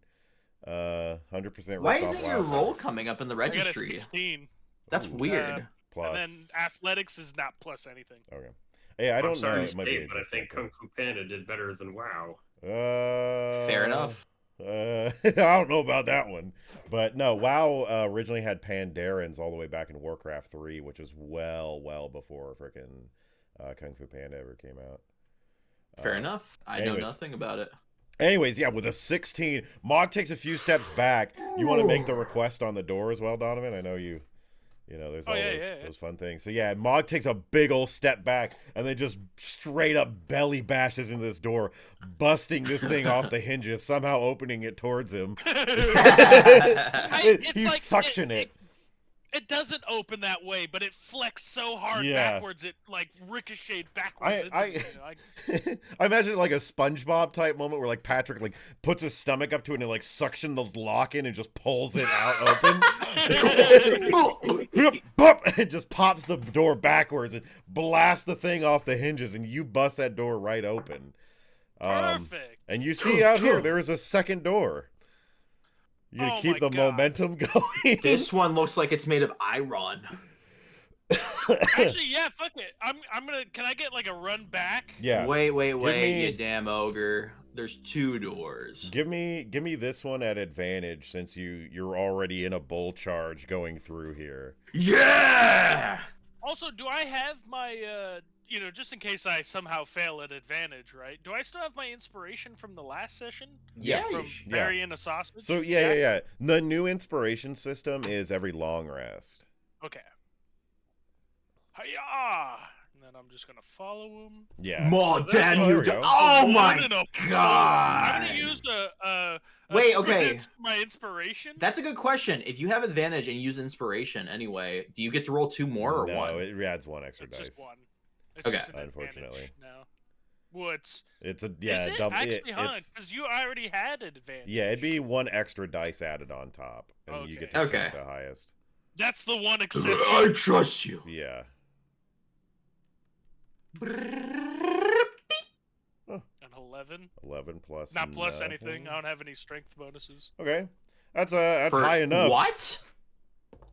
freaking 100% ripped Why off isn't your Wild roll Card. coming up in the I got a registry? 16. That's Ooh. weird. Plus. And then athletics is not plus anything. Okay. Hey, I I'm don't know. sorry It to might say be it, but I think Kung Fu Panda did better than WoW. Fair enough. I don't know about that one, but no. WoW originally had Pandarans all the way back in Warcraft 3, which is well before frickin' Kung Fu Panda ever came out. Fair enough. I know anyways. nothing about it. Anyways, yeah, with a 16, Mog takes a few steps back. You want to make the request on the door as well, Donovan? I know you know, there's all those fun things. So yeah, Mog takes a big old step back and then just straight up belly bashes into this door, busting this thing off the hinges, somehow opening it towards him. He's suction it. It doesn't open that way, but it flexed so hard Yeah. backwards, it like ricocheted backwards. I imagine like a SpongeBob type moment where like Patrick like puts his stomach up to it and like suction the lock in and just pulls it out open. It just pops the door backwards and blasts the thing off the hinges, and you bust that door right open. Perfect. And you see out here there is a second door. You Oh keep my the God. momentum going. This one looks like it's made of iron. Actually, yeah, fuck it. I'm gonna. Can I get like a run back? Yeah. Wait, me- you damn ogre. There's 2 doors. Give me this one at advantage since you're already in a bull charge going through here. Yeah! Also, do I have my just in case I somehow fail at advantage, right? Do I still have my inspiration from the last session? Yeah, From you should. burying a sausage? So yeah. The new inspiration system is every long rest. Okay. Hiya! And then I'm just gonna follow him. Yeah. More So damn there you! we go. Oh One my and a four. god! I'm gonna use Wait, okay. my inspiration. That's a good question. If you have advantage and use inspiration anyway, do you get to roll 2 more or no, 1? it adds 1 extra It's dice. just one. It's Okay. just an Unfortunately. advantage now. Well, it's It's a is it? double. Actually, It's because you already had advantage. yeah, it'd be 1 extra dice added on top, and you get to Okay. choose the highest. That's the one exception. I trust you. Yeah. An 11. 11 plus. Not plus nothing. anything. I don't have any strength bonuses. Okay, that's For high enough. What?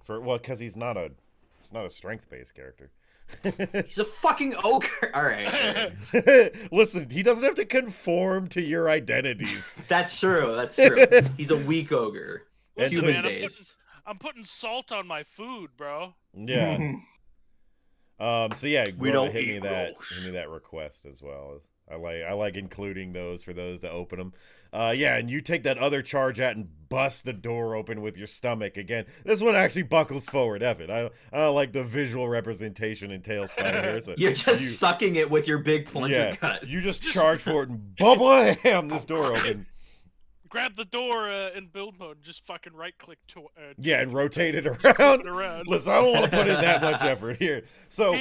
Because he's not a strength based character. He's a fucking ogre. All right. Listen, he doesn't have to conform to your identities. That's true. That's true. He's a weak ogre. And so- Human man, based. I'm putting salt on my food, bro. Yeah. So yeah, We go ahead, don't hit me eat that rolls. hit me that request as well. I like including those for those to open them. Yeah, and you take that other charge at and bust the door open with your stomach again. This one actually buckles forward, Evan. I don't like the visual representation in Tailspire here. So You're just sucking it with your big plunger cut. You just charge for it and bam, this door open. Grab the door in build mode and just fucking right click to and rotate it around. Listen, I don't want to put in that much effort here. So,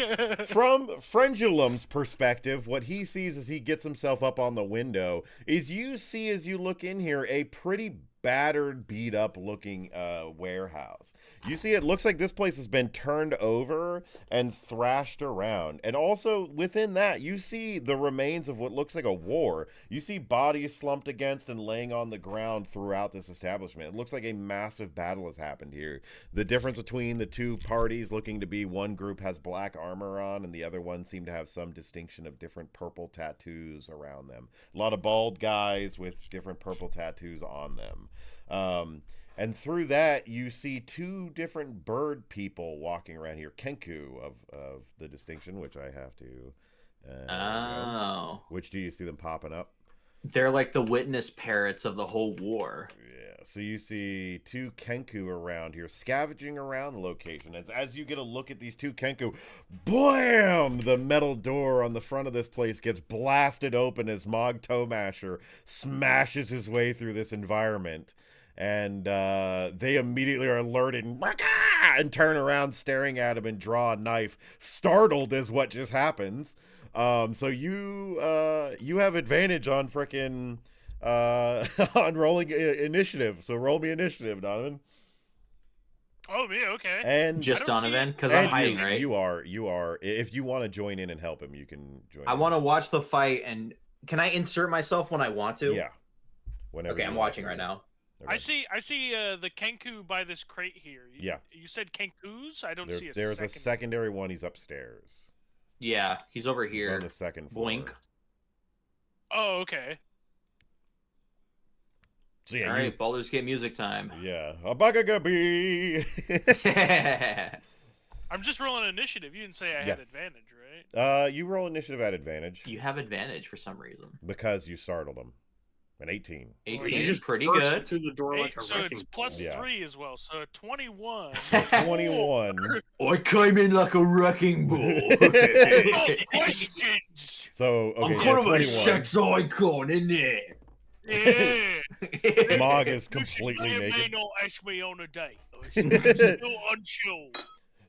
from Frendulum's perspective, what he sees as he gets himself up on the window is you see as you look in here a pretty battered, beat up looking warehouse. You see it looks like this place has been turned over and thrashed around. And also within that, you see the remains of what looks like a war. You see bodies slumped against and laying on the ground throughout this establishment. It looks like a massive battle has happened here. The difference between the two parties looking to be one group has black armor on and the other one seem to have some distinction of different purple tattoos around them. A lot of bald guys with different purple tattoos on them. And through that, you see two different bird people walking around here. Kenku of the distinction, which I have to... Which do you see them popping up? They're like the witness parrots of the whole war. Yeah, so you see two Kenku around here, scavenging around the location. As you get a look at these two Kenku, blam! The metal door on the front of this place gets blasted open as Mog Toemasher smashes his way through this environment. And they immediately are alerted and turn around staring at him and draw a knife, startled as what just happens. So you have advantage on frickin' on rolling initiative. So roll me initiative, Donovan. Oh, me, okay. And just Donovan, because I'm hiding, right? You are. If you want to join in and help him, you can join. I want to watch the fight, and can I insert myself when I want to? Yeah. Whenever. Okay, I'm watching right now. Okay. I see the Kenku by this crate here. You said Kenkus? I don't see a There's a secondary one. He's upstairs. Yeah, he's over here. He's on the second floor. Blink. Oh, okay. So yeah, all right, Baldur's Gate music time. Yeah. Abagagabi. I'm just rolling initiative. You didn't say I had advantage, right? You roll initiative at advantage. You have advantage for some reason. Because you startled him. An 18. 18 is pretty good. Through the door like so it's plus 3 as well. So 21. 21. I came in like a wrecking ball. Questions. So okay, I'm kind of a sex icon, isn't it? Yeah. Mog is completely naked. May not ask me on a date. I'm still unsure.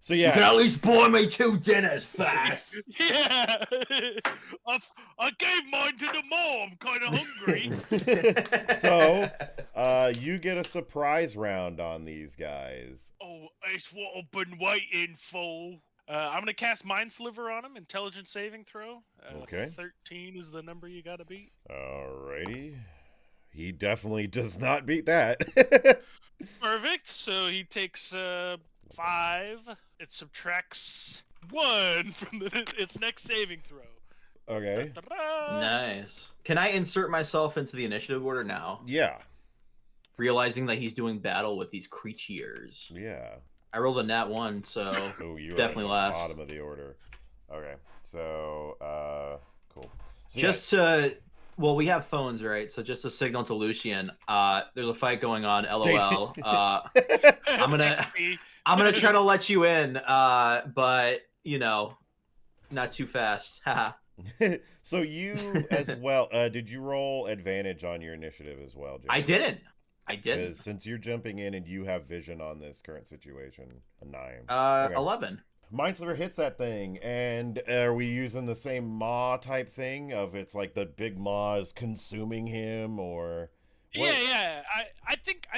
So yeah, you can at least buy me 2 dinners fast. Yeah, I gave mine to the mall. I'm kind of hungry. So, you get a surprise round on these guys. Oh, it's what I've been waiting for. I'm gonna cast Mind Sliver on him. Intelligence saving throw. Okay. 13 is the number you gotta beat. Alrighty. He definitely does not beat that. Perfect. So he takes 5. It subtracts 1 from its next saving throw. Okay. Da-da-da. Nice. Can I insert myself into the initiative order now? Yeah. Realizing that he's doing battle with these creatures. Yeah. I rolled a nat 1, so you definitely are at last. the bottom of the order. Okay. So, cool. So, just to... Well, we have phones, right? So just a signal to Lucian. There's a fight going on. LOL. I'm gonna try to let you in, but you know, not too fast. So you as well. Did you roll advantage on your initiative as well, Jim? I didn't. Since you're jumping in and you have vision on this current situation, a 9. Okay. 11. Mindsliver hits that thing, and are we using the same maw type thing of it's like the big maw is consuming him, or what? Yeah. I think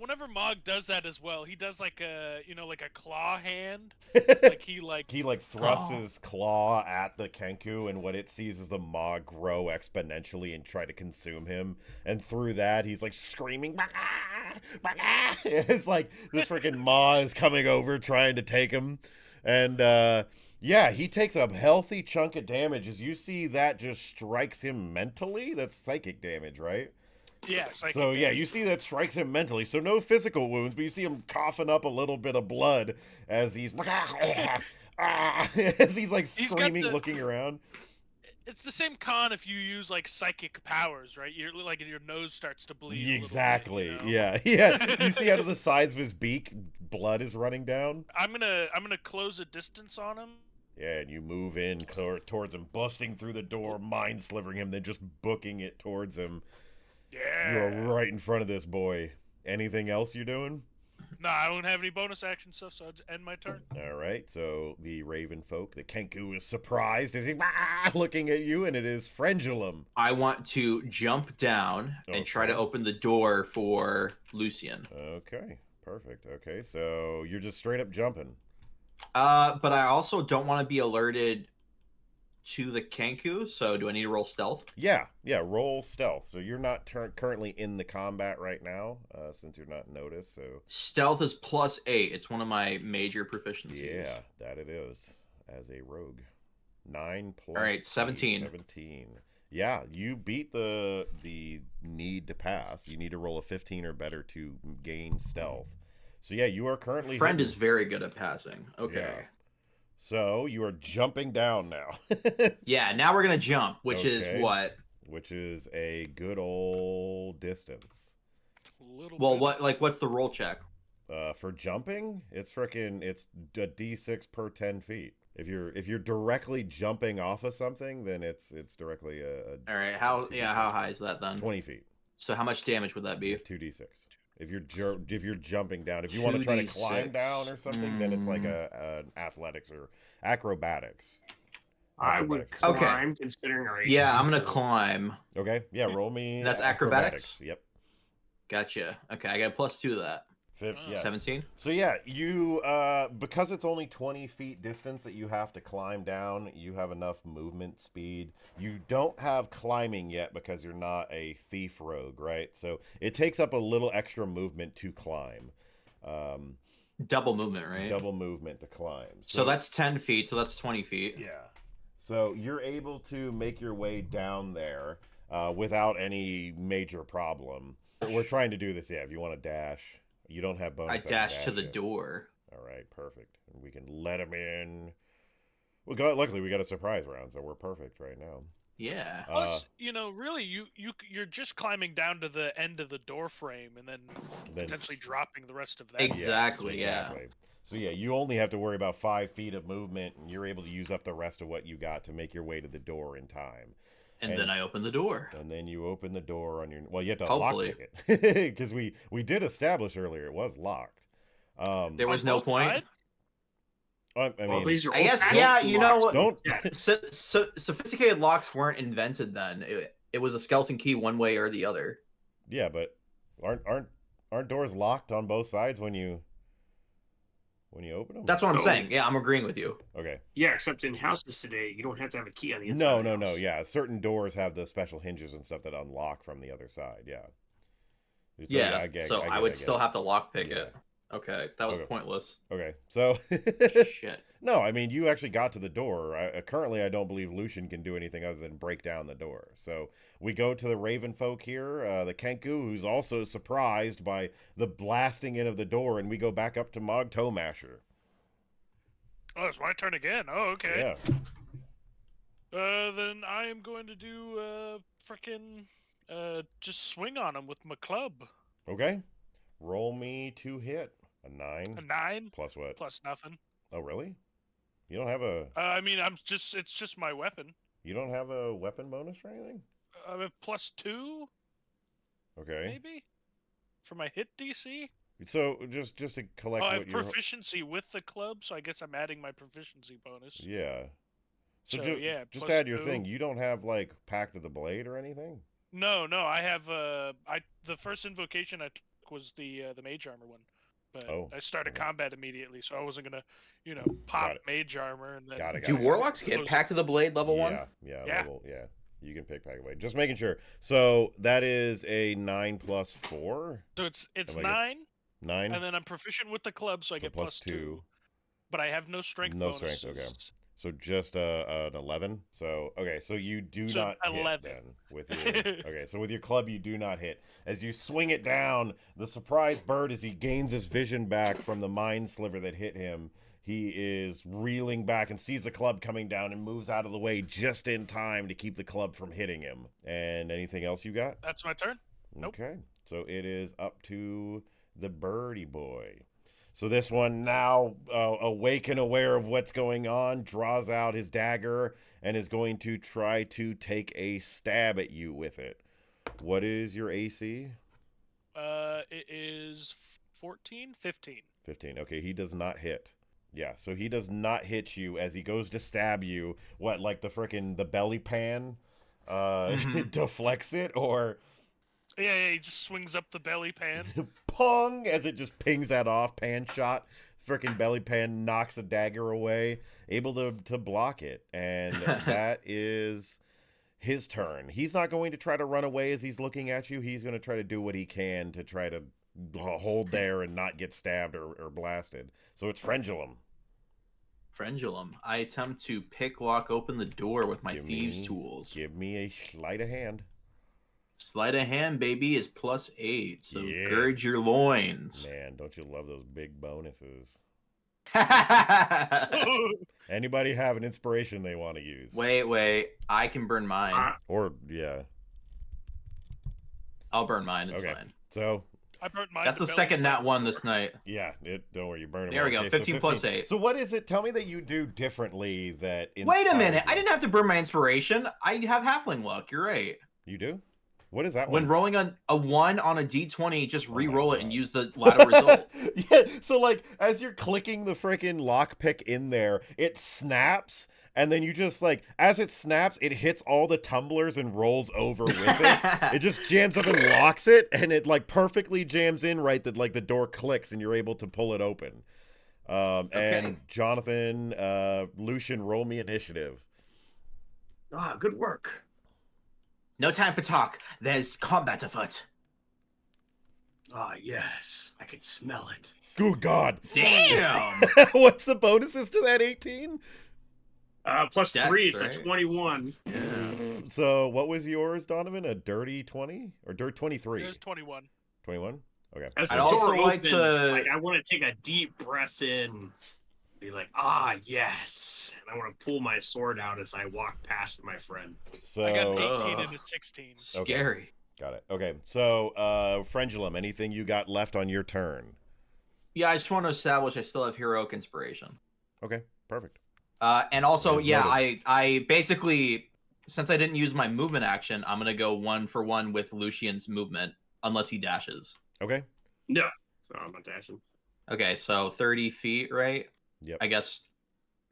whenever Mog does that as well, he does like a like a claw hand. he thrusts his claw at the Kenku, and what it sees is the maw grow exponentially and try to consume him, and through that he's like screaming. It's like this freaking maw is coming over trying to take him. And, yeah, he takes a healthy chunk of damage. As you see, that just strikes him mentally. That's psychic damage, right? Yeah, psychic So, yeah, damage. you see that strikes him mentally. So, no physical wounds, but you see him coughing up a little bit of blood as he's... as he's, like, screaming, looking around. It's the same con if you use like psychic powers, right? You're like your nose starts to bleed. Exactly. A little bit, Yeah. Yeah. You see out of the sides of his beak, blood is running down. I'm gonna close a distance on him. Yeah, and you move in towards him, busting through the door, mind slivering him, then just booking it towards him. Yeah. You are right in front of this boy. Anything else you doing? No, I don't have any bonus action stuff, so I'll just end my turn. All right, so the Raven folk, the Kenku is surprised as he looking at you, and it is Frangulum. I want to jump down and try to open the door for Lucian. Okay, perfect. Okay, so you're just straight up jumping. But I also don't want to be alerted to the Kenku, so do I need to roll stealth? Yeah, roll stealth. So you're not currently in the combat right now, since you're not noticed, so... Stealth is +8. It's one of my major proficiencies. Yeah, that it is, as a rogue. 9 plus... All right, 17. 17. Yeah, you beat the need to pass. You need to roll a 15 or better to gain stealth. So yeah, you are currently... Friend is very good at passing. Okay. Yeah. So you are jumping down now. Yeah, now we're gonna jump, which is what? Which is a good old distance. Well, what's the roll check? For jumping, it's a D6 per 10 feet. If you're directly jumping off of something, then it's directly a All right, how high is that then? 20 feet. So how much damage would that be? 2d6. If you're jumping down, if you want to try to climb down or something, then it's like an athletics or acrobatics. I would climb, considering our... Yeah, I'm gonna climb. Okay, yeah, roll me. That's acrobatics? Yep. Gotcha. Okay, I got a +2 to that. Yeah. 17. So yeah, you because it's only 20 feet distance that you have to climb down, you have enough movement speed. You don't have climbing yet because you're not a thief rogue, right? So it takes up a little extra movement to climb. Double movement, right? Double movement to climb. So that's 10 feet, so that's 20 feet. Yeah. So you're able to make your way down there without any major problem. We're trying to do this, yeah, if you want to dash. You don't have bonus. I dash to the door. All right, perfect. And we can let him in. Luckily, we got a surprise round, so we're perfect right now. Yeah. Plus, really, you're just climbing down to the end of the door frame and then potentially dropping the rest of that. Exactly. Yeah. So yeah, you only have to worry about 5 feet of movement, and you're able to use up the rest of what you got to make your way to the door in time. And then I open the door. And then you open the door on your... Well, you have to Hopefully. lockpick it. Because we did establish earlier it was locked. There was no point. I mean... these are I guess, yeah, you know what? Don't... Sophisticated locks weren't invented then. It was a skeleton key one way or the other. Yeah, but aren't doors locked on both sides when you open them? That's what I'm saying. Yeah, I'm agreeing with you. Okay. Yeah, except in houses today, you don't have to have a key on the inside. No. Yeah, certain doors have the special hinges and stuff that unlock from the other side. Yeah. So I would still have to lockpick it. Okay, that was pointless. Okay, so... Shit. No, I mean, you actually got to the door. Currently, I don't believe Lucian can do anything other than break down the door. So we go to the Raven folk here, the Kenku, who's also surprised by the blasting in of the door, and we go back up to Mog Toemasher. Oh, it's my turn again. Oh, okay. Yeah. Then I am going to do just swing on him with my club. Okay. Roll me to hit. A 9. A 9? Plus what? Plus nothing. Oh, really? You don't have a... it's just my weapon. You don't have a weapon bonus or anything? I have +2. Okay. Maybe? For my hit DC? So, just to collect I have proficiency with the club, so I guess I'm adding my proficiency bonus. Yeah. So just +2. add your thing. You don't have, like, Pact of the Blade or anything? No, I have, the first invocation I took was the mage armor one. But I started combat immediately, so I wasn't gonna, pop mage armor and then... Do warlocks get Pact of the Blade level 1? Yeah. You can pick Pact of the Blade. Just making sure. So that is a 9 plus 4. So it's 9. 9. And then I'm proficient with the club, so I get +2. But I have no strength bonuses. No strength, okay. So just an 11. So you do not 11. hit then with your so with your club you do not hit. As you swing it down, the surprised bird, as he gains his vision back from the mind sliver that hit him, He is reeling back and sees the club coming down and moves out of the way just in time to keep the club from hitting him. And anything else you got? That's my turn. Nope. Okay, so it is up to the birdie boy. So this one now awake and aware of what's going on, draws out his dagger and is going to try to take a stab at you with it. What is your AC? It is 14, 15. 15. Okay, he does not hit. Yeah, so he does not hit you as he goes to stab you. What, like the belly pan deflects it, or Yeah, he just swings up the belly pan. pong as it just pings that off. Pan shot. Frickin' belly pan knocks the dagger away, able to block it, and that is his turn. He's not going to try to run away as he's looking at you. He's going to try to do what he can to try to hold there and not get stabbed or blasted. So it's Frengulum. Frengulum. I attempt to pick lock open the door with my thieves' tools. Give me a sleight of hand. Sleight of hand, baby, is +8. So Yeah. gird your loins. Man, don't you love those big bonuses? Anybody have an inspiration they want to use? Wait. I can burn mine. Or, yeah. I'll burn mine. It's Okay. fine. So, I burnt mine. That's the second nat one this night. yeah, don't worry, you burn them. There we go, Okay, 15 plus 8. So what is it? Tell me that you do differently that Wait a minute. inspires I you. didn't have to burn my inspiration. I have halfling luck. You're right. You do? What is that When one? rolling a 1 on a d20, just my re-roll it God. and use the latter result. Yeah, so like as you're clicking the freaking lockpick in there, it snaps, and then you just like as it snaps, it hits all the tumblers and rolls over with it. It just jams up and locks it, and it like perfectly jams in right that like the door clicks and you're able to pull it open. And Jonathan, Lucian, roll me initiative. Good work. No time for talk. There's combat afoot. Yes. I can smell it. Good God. Damn. What's the bonuses to that 18? Plus Dex, 3, it's right? a 21. So what was yours, Donovan? A dirty 20? Or dirt 23? There's 21. 21? Okay. As the I'd door also opens, like to- I want to take a deep breath in. Be like, yes. And I want to pull my sword out as I walk past my friend. So I got an 18 and a 16. Scary. got it. Okay. So Frengulum, anything you got left on your turn? Yeah, I just want to establish I still have heroic inspiration. Okay, perfect. And also, Nice yeah, noted. I basically, since I didn't use my movement action, I'm going to go 1-for-1 with Lucian's movement, unless he dashes. Okay. No. So I'm not dashing. Okay, so 30 feet, right? Yep. I guess.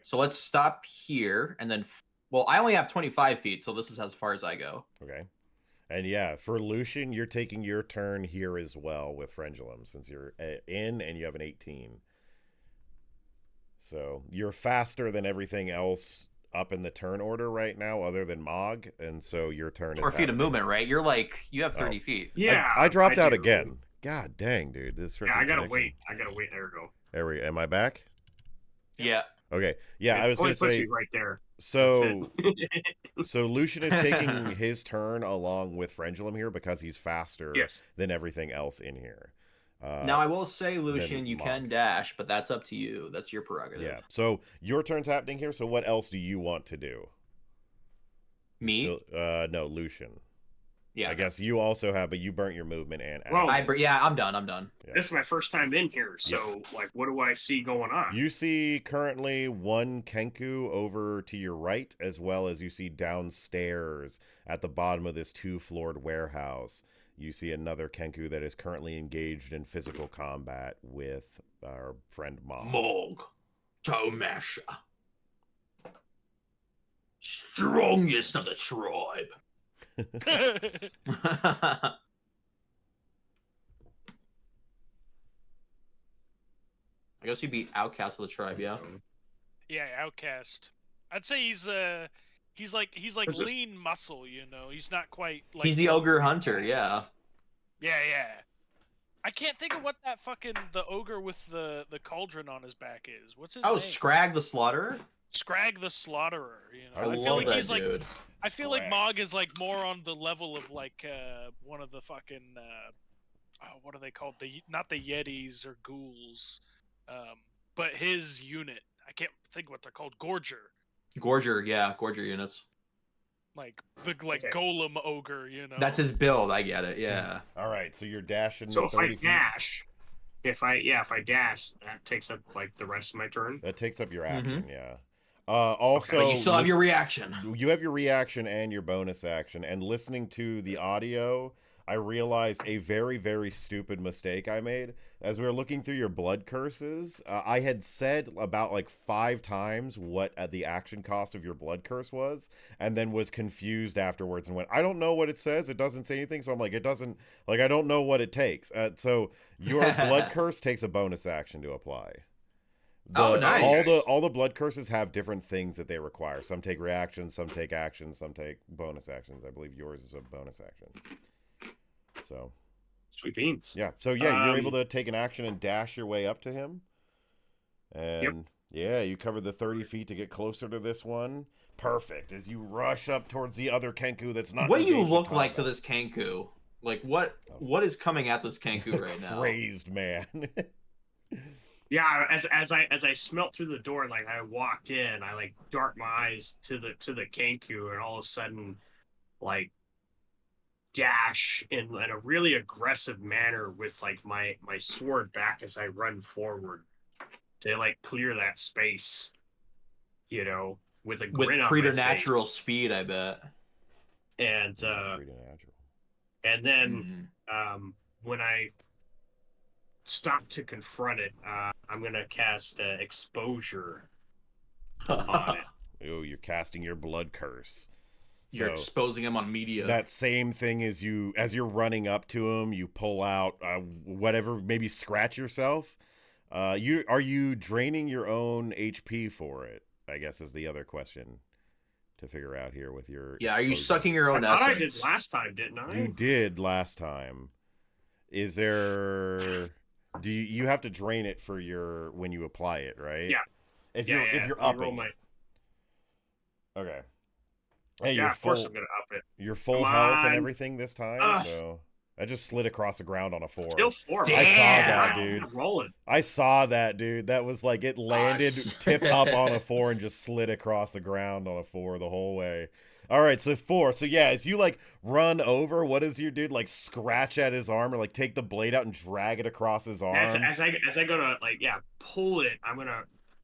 So let's stop here, and then, well, I only have 25 feet, so this is as far as I go. Okay. And yeah, for Lucian, you're taking your turn here as well with Frengulum, since you're in and you have an 18. So you're faster than everything else up in the turn order right now, other than Mog, and so your turn is 4 feet of happening. movement, right? You're like, you have 30 feet. Yeah. I dropped out do. again. God dang, dude. This Yeah, I freaking gotta connection. wait. There we go. There we am I back? Yeah. Okay. Yeah, I was only gonna puts say you right there. so That's it. so Lucian is taking his turn along with Frengulum here because he's faster Yes. than everything else in here. Now, I will say, Lucian, you Mog. can dash, but that's up to you. That's your prerogative. Yeah. So your turn's happening here. So what else do you want to do? Me? No, Lucian. Yeah. I guess you also have, but you burnt your movement and Well, action. Yeah, I'm done. This is my first time in here, so like, what do I see going on? You see currently one Kenku over to your right, as well as you see downstairs at the bottom of this 2-floored warehouse. You see another Kenku that is currently engaged in physical combat with our friend Mog. Mog. Tomesha. Strongest of the tribe. I guess he'd be outcast of the tribe, yeah. Yeah, outcast. I'd say he's like What's this? lean muscle, you know. He's not quite like He's the ogre hunter, yeah. Yeah. I can't think of what that the ogre with the cauldron on his back is. What's his Oh, name? Scrag the Slaughterer? Scrag the Slaughterer, you know. I I feel love like that he's like dude. I feel like Scrag. Mog is like more on the level of like one of the fucking what are they called? Not the Yetis or ghouls. but his unit, I can't think what they're called, Gorger. Gorger units. Like the Okay. golem ogre, you know. That's his build. I get it. Yeah. All right, so you're dashing So the if 30 I feet. dash, if I dash, that takes up like the rest of my turn. That takes up your Mm-hmm. action, yeah. Also, But you still have your reaction. You have your reaction and your bonus action. And listening to the audio, I realized a very, very stupid mistake I made. As we were looking through your blood curses, I had said about like 5 times what the action cost of your blood curse was, and then was confused afterwards and went, I don't know what it says. It doesn't say anything. So I'm like, it doesn't, like, I don't know what it takes. So your blood curse takes a bonus action to apply. Oh, nice. All the blood curses have different things that they require. Some take reactions, some take actions, some take bonus actions. I believe yours is a bonus action. So, Sweet beans. yeah. So yeah, you're able to take an action and dash your way up to him. And yeah, you cover the 30 feet to get closer to this one. Perfect. As you rush up towards the other Kenku that's not. What do you engaged in look like to combat. this Kenku? Like what is coming at this Kenku right now? Crazed man. Yeah, as I smelt through the door, like I walked in, I like dart my eyes to the Kenku, and all of a sudden, like dash in a really aggressive manner with like my sword back as I run forward to like clear that space, you know, with a With grin on my preternatural face. speed, I bet. And Preternatural. and then when I stop to confront it, I'm gonna cast exposure on it. Oh, you're casting your blood curse. You're So, exposing him on media. that same thing as you're running up to him, you pull out whatever, maybe scratch yourself. Are you draining your own HP for it? I guess is the other question to figure out here with your. Yeah, are you exposure. sucking your own I thought I essence? did last time, didn't I? You did last time. Is there? Do you have to drain it for your when you apply it, right? Yeah. If Yeah, you're if you're I'll roll upping. my. Okay. Hey, Yeah, you're of course full. I'm gonna up it. You're full Come health and on. everything this time, Ugh. so I just slid across the ground on a 4. Still 4. Damn. I saw that, Wow, dude. I'm rolling. I saw that, dude. That was like it landed tip up on a 4 and just slid across the ground on a 4 the whole way. All right, so 4. So yeah, as you like run over, what does your dude like scratch at his arm or like take the blade out and drag it across his arm? As I go to like pull it, I'm gonna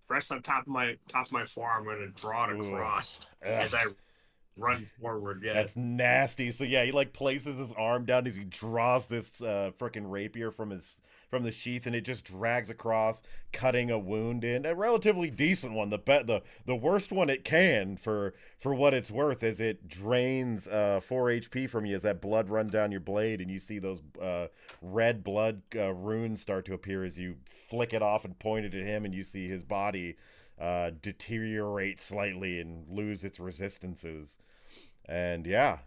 rest on top of my forearm. I'm gonna draw it across as I run forward. Yeah, That's nasty. So yeah, he like places his arm down as he draws this freaking rapier from the sheath, and it just drags across, cutting a wound in a relatively decent one. The worst one it can for what it's worth, as it drains 4 HP from you as that blood runs down your blade, and you see those red blood runes start to appear as you flick it off and point it at him, and you see his body deteriorate slightly and lose its resistances. And yeah,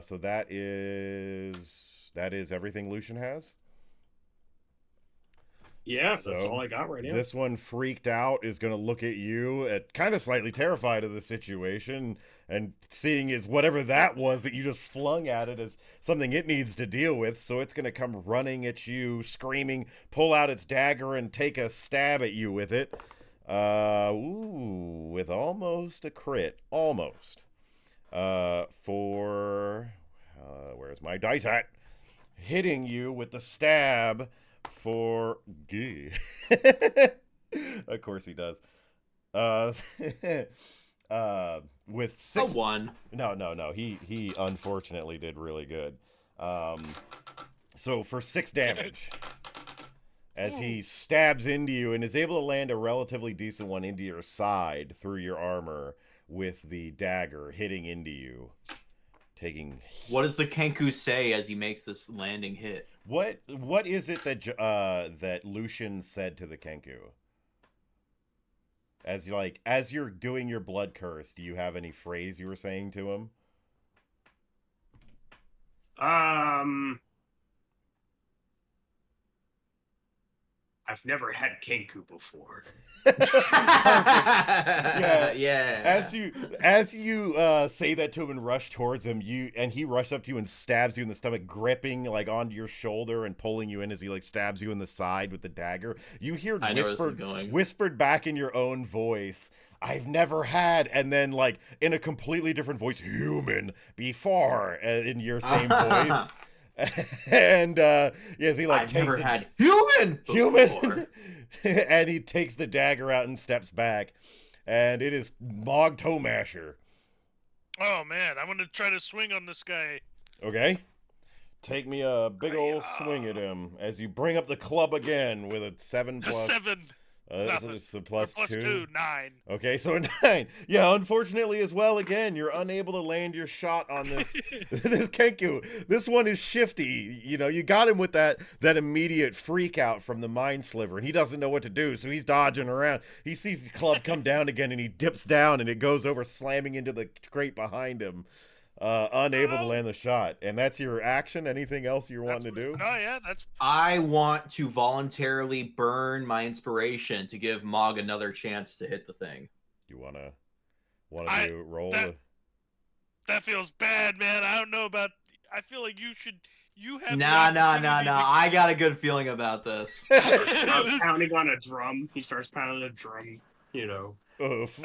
so that is everything Lucian has. yeah, that's So, all I got right now. This one freaked out is going to look at you, at kind of slightly terrified of the situation, and seeing is whatever that was that you just flung at it as something it needs to deal with. So it's going to come running at you, screaming, pull out its dagger, and take a stab at you with it. With almost a crit, almost. Where's my dice at? Hitting you with the stab for of course he does. With 6 1. No. He unfortunately did really good. So for 6 damage. As he stabs into you and is able to land a relatively decent one into your side through your armor with the dagger hitting into you. What does the Kenku say as he makes this landing hit? What is it that that Lucian said to the Kenku? As you're doing your blood curse, do you have any phrase you were saying to him? I've never had Kenku before. Yeah. As you say that to him and rush towards him, he rushes up to you and stabs you in the stomach, gripping like onto your shoulder and pulling you in as he like stabs you in the side with the dagger. You hear whispered back in your own voice, "I've never had," and then like in a completely different voice, "human before," in your same voice. And yes, he like I've takes never had human before. and he takes the dagger out and steps back, and it is Mog Toe Masher. Oh man, I'm gonna try to swing on this guy. Okay, take me a big old swing at him as you bring up the club again with a 7 plus. 7. It's a plus 2. 9. Okay, so a 9. Yeah, unfortunately as well, again, you're unable to land your shot on this this Kenku. This one is shifty. You know, you got him with that immediate freak out from the mind sliver, and he doesn't know what to do, so he's dodging around. He sees the club come down again, and he dips down, and it goes over, slamming into the crate behind him. Unable to land the shot. And that's your action? Anything else you're wanting to do? Oh, yeah, that's... I want to voluntarily burn my inspiration to give Mog another chance to hit the thing. You wanna do roll? That feels bad, man. I don't know about... I feel like you have... Nah. I got a good feeling about this. I'm pounding on a drum. He starts pounding a drum, you know. Oof.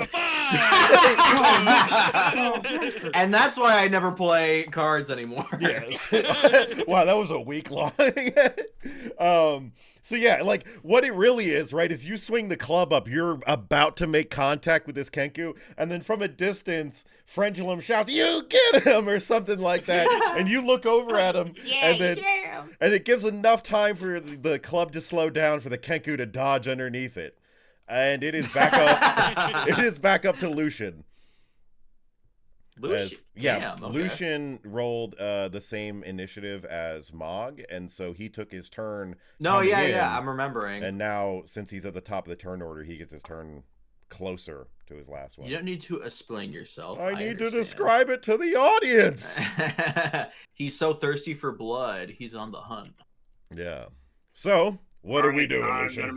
And that's why I never play cards anymore. Yes. Wow, that was a week long. So yeah, like what it really is, right, is you swing the club up, you're about to make contact with this Kenku, and then from a distance, Frengulum shouts, "You get him!" or something like that, and you look over at him, and it gives enough time for the club to slow down for the Kenku to dodge underneath it. And it is back up. It is back up to Lucian. Lucian? Damn, okay. Lucian rolled the same initiative as Mog, and so he took his turn. Yeah, I'm remembering. And now, since he's at the top of the turn order, he gets his turn closer to his last one. You don't need to explain yourself. I need to describe it to the audience. He's so thirsty for blood. He's on the hunt. Yeah. So, what do we do, Lucian? I'm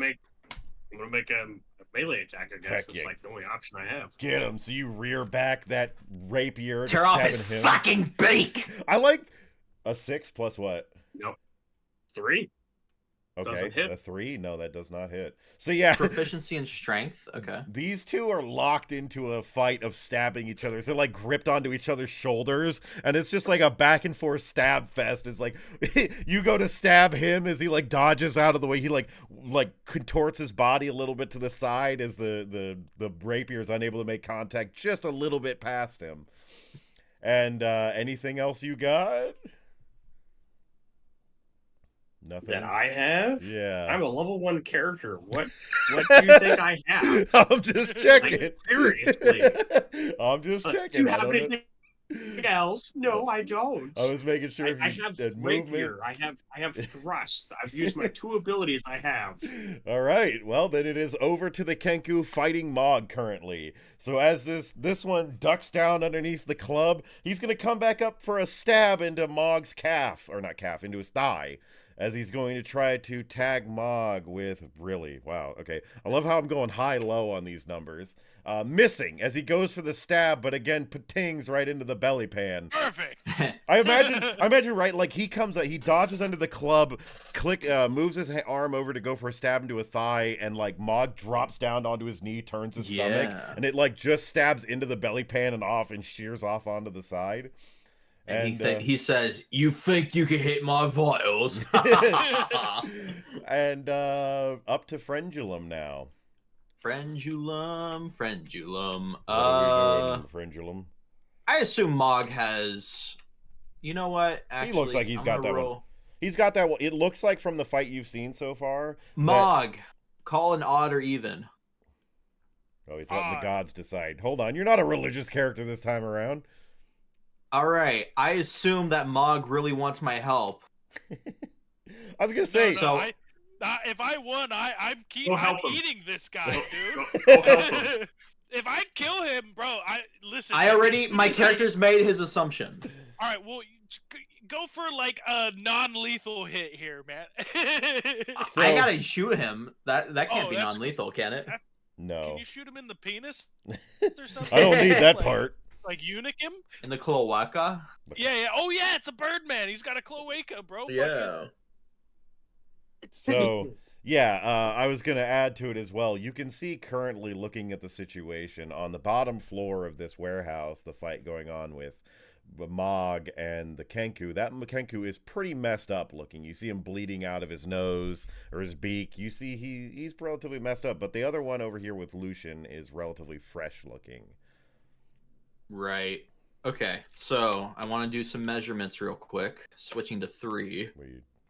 gonna make a melee attack, I guess. It's like the only option I have. Get him. So you rear back that rapier. Tear off his fucking beak! I like a 6 plus what? Nope. 3. Okay, doesn't hit. A 3? No, that does not hit. So yeah. Proficiency and strength, okay. These two are locked into a fight of stabbing each other. So they're like gripped onto each other's shoulders, and it's just like a back and forth stab fest. It's like, you go to stab him as he like dodges out of the way. He like contorts his body a little bit to the side as the rapier is unable to make contact just a little bit past him. And anything else you got? Nothing that I have. Yeah, I'm a level 1 character. What do you think I have? I'm just checking. Like, seriously, I'm just checking. Do you have anything else? No, I don't. I was making sure. I have rapier. I have thrust. I've used my 2 abilities I have. All right. Well, then it is over to the Kenku fighting Mog currently. So as this one ducks down underneath the club, he's going to come back up for a stab into Mog's calf, or not calf, into his thigh, as he's going to try to tag Mog with, really, wow, okay. I love how I'm going high-low on these numbers. Missing as he goes for the stab, but again, patings right into the belly pan. Perfect! I imagine, right, like he comes up, he dodges under the club, moves his arm over to go for a stab into a thigh, and like Mog drops down onto his knee, turns his stomach, and it like just stabs into the belly pan and off and shears off onto the side. And he says, "You think you can hit my vitals?" And up to Frengulum now. Frengulum. What are we doing, Frengulum? I assume Mog has. You know what? Actually, he looks like he's got that one. He's got that one. It looks like from the fight you've seen so far. Mog, call an odd or even. Oh, he's letting the gods decide. Hold on, you're not a religious character this time around. All right, I assume that Mog really wants my help. I was gonna say, if I won, I'm eating this guy, dude. Go help him. If I kill him, bro, listen. My character's made his assumption. All right, well, go for like a non-lethal hit here, man. So- I gotta shoot him. That can't Oh, be that's- non-lethal, can it? Can No. you shoot him in the penis or something? I don't need that Like- part. Like eunuch him? In the cloaca? Yeah. Oh yeah, it's a Birdman. He's got a cloaca, bro. Fucking- So, yeah, I was going to add to it as well. You can see currently looking at the situation on the bottom floor of this warehouse, the fight going on with Mog and the Kenku. That Kenku is pretty messed up looking. You see him bleeding out of his nose or his beak. You see he's relatively messed up, but the other one over here with Lucian is relatively fresh looking. Right. Okay, so I want to do some measurements real quick. Switching to 3. What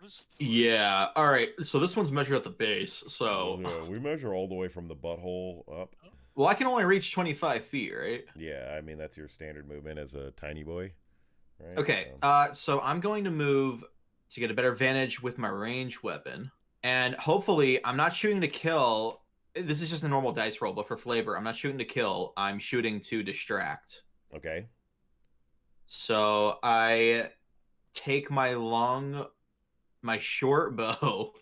is- Yeah, alright. So this one's measured at the base, so... Yeah, we measure all the way from the butthole up. Well, I can only reach 25 feet, right? Yeah, I mean, that's your standard movement as a tiny boy. Right? Okay, So- so I'm going to move to get a better vantage with my ranged weapon. And hopefully, I'm not shooting to kill. This is just a normal dice roll, but for flavor, I'm not shooting to kill. I'm shooting to distract. Okay. So I take my short bow,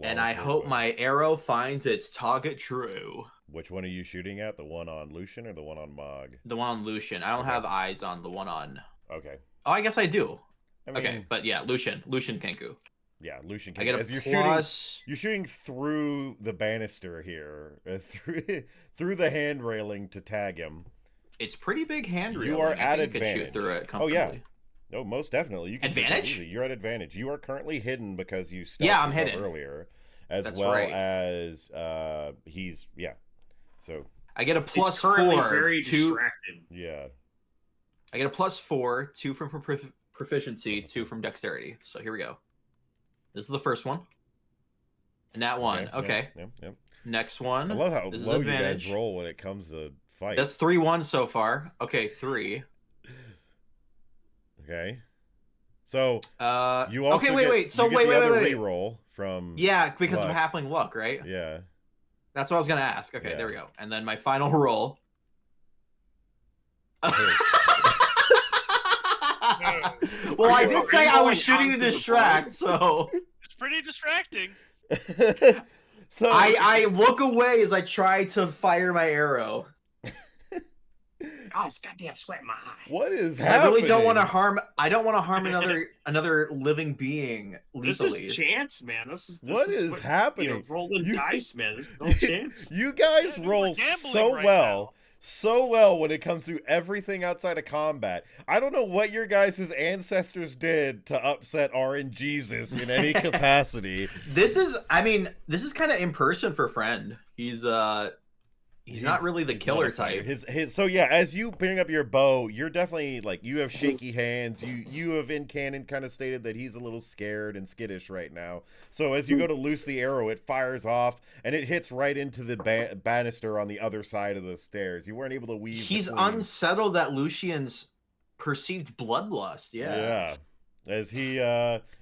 and I hope my arrow finds its target true. Which one are you shooting at? The one on Lucian or the one on Mog? The one on Lucian. I don't Okay. have eyes on the one on... Okay. Oh, I guess I do. I mean, Okay, but yeah, Lucian Kenku. yeah, Lucian. I get a as you're plus... you're shooting through the banister here, through the hand railing to tag him. It's pretty big hand You railing. are I at think you could advantage. shoot through it Oh, yeah. comfortably. No, most definitely. You can do that Advantage? easily. You're at advantage. You are currently hidden because you stealthed Yeah, I'm yourself hidden. earlier, as That's well right. as he's So I get a He's plus currently 4. very 2. distracted. yeah, I get a plus 4, 2 from proficiency, 2 from dexterity. So here we go. This is the first one. And that one. Okay. Yep. Next one. I love how This is low you advantage. guys roll when it comes to fight. That's 3-1 so far. Okay, 3. Okay. So You you also okay, wait. get, So you get wait, the wait, other wait. reroll from Yeah, because luck. of halfling luck, right? Yeah. That's what I was gonna ask. Okay, Yeah. there we go. And then my final roll. Well, Are I you- did are say you I was going shooting to onto the distract, so It's pretty distracting. So I look away as I try to fire my arrow. Oh, it's goddamn sweat in my eye. what is 'Cause happening? I really don't want to harm. I don't want to harm another living being This lethally. is chance, man. This is What is happening? You know, rolling You- dice, man. This is no chance. You guys Yeah, dude, roll we're gambling so right well. now. So well when it comes to everything outside of combat. I don't know what your guys' ancestors did to upset RNGesus in any capacity. This is kind of in person for friend. He's not really the he's killer not a fighter. type. So yeah, as you bring up your bow, you're definitely like you have shaky hands. You have in canon kind of stated that he's a little scared and skittish right now. So as you go to loose the arrow, it fires off and it hits right into the banister on the other side of the stairs. You weren't able to weave. He's between. unsettled at Lucian's perceived bloodlust. Yeah. As he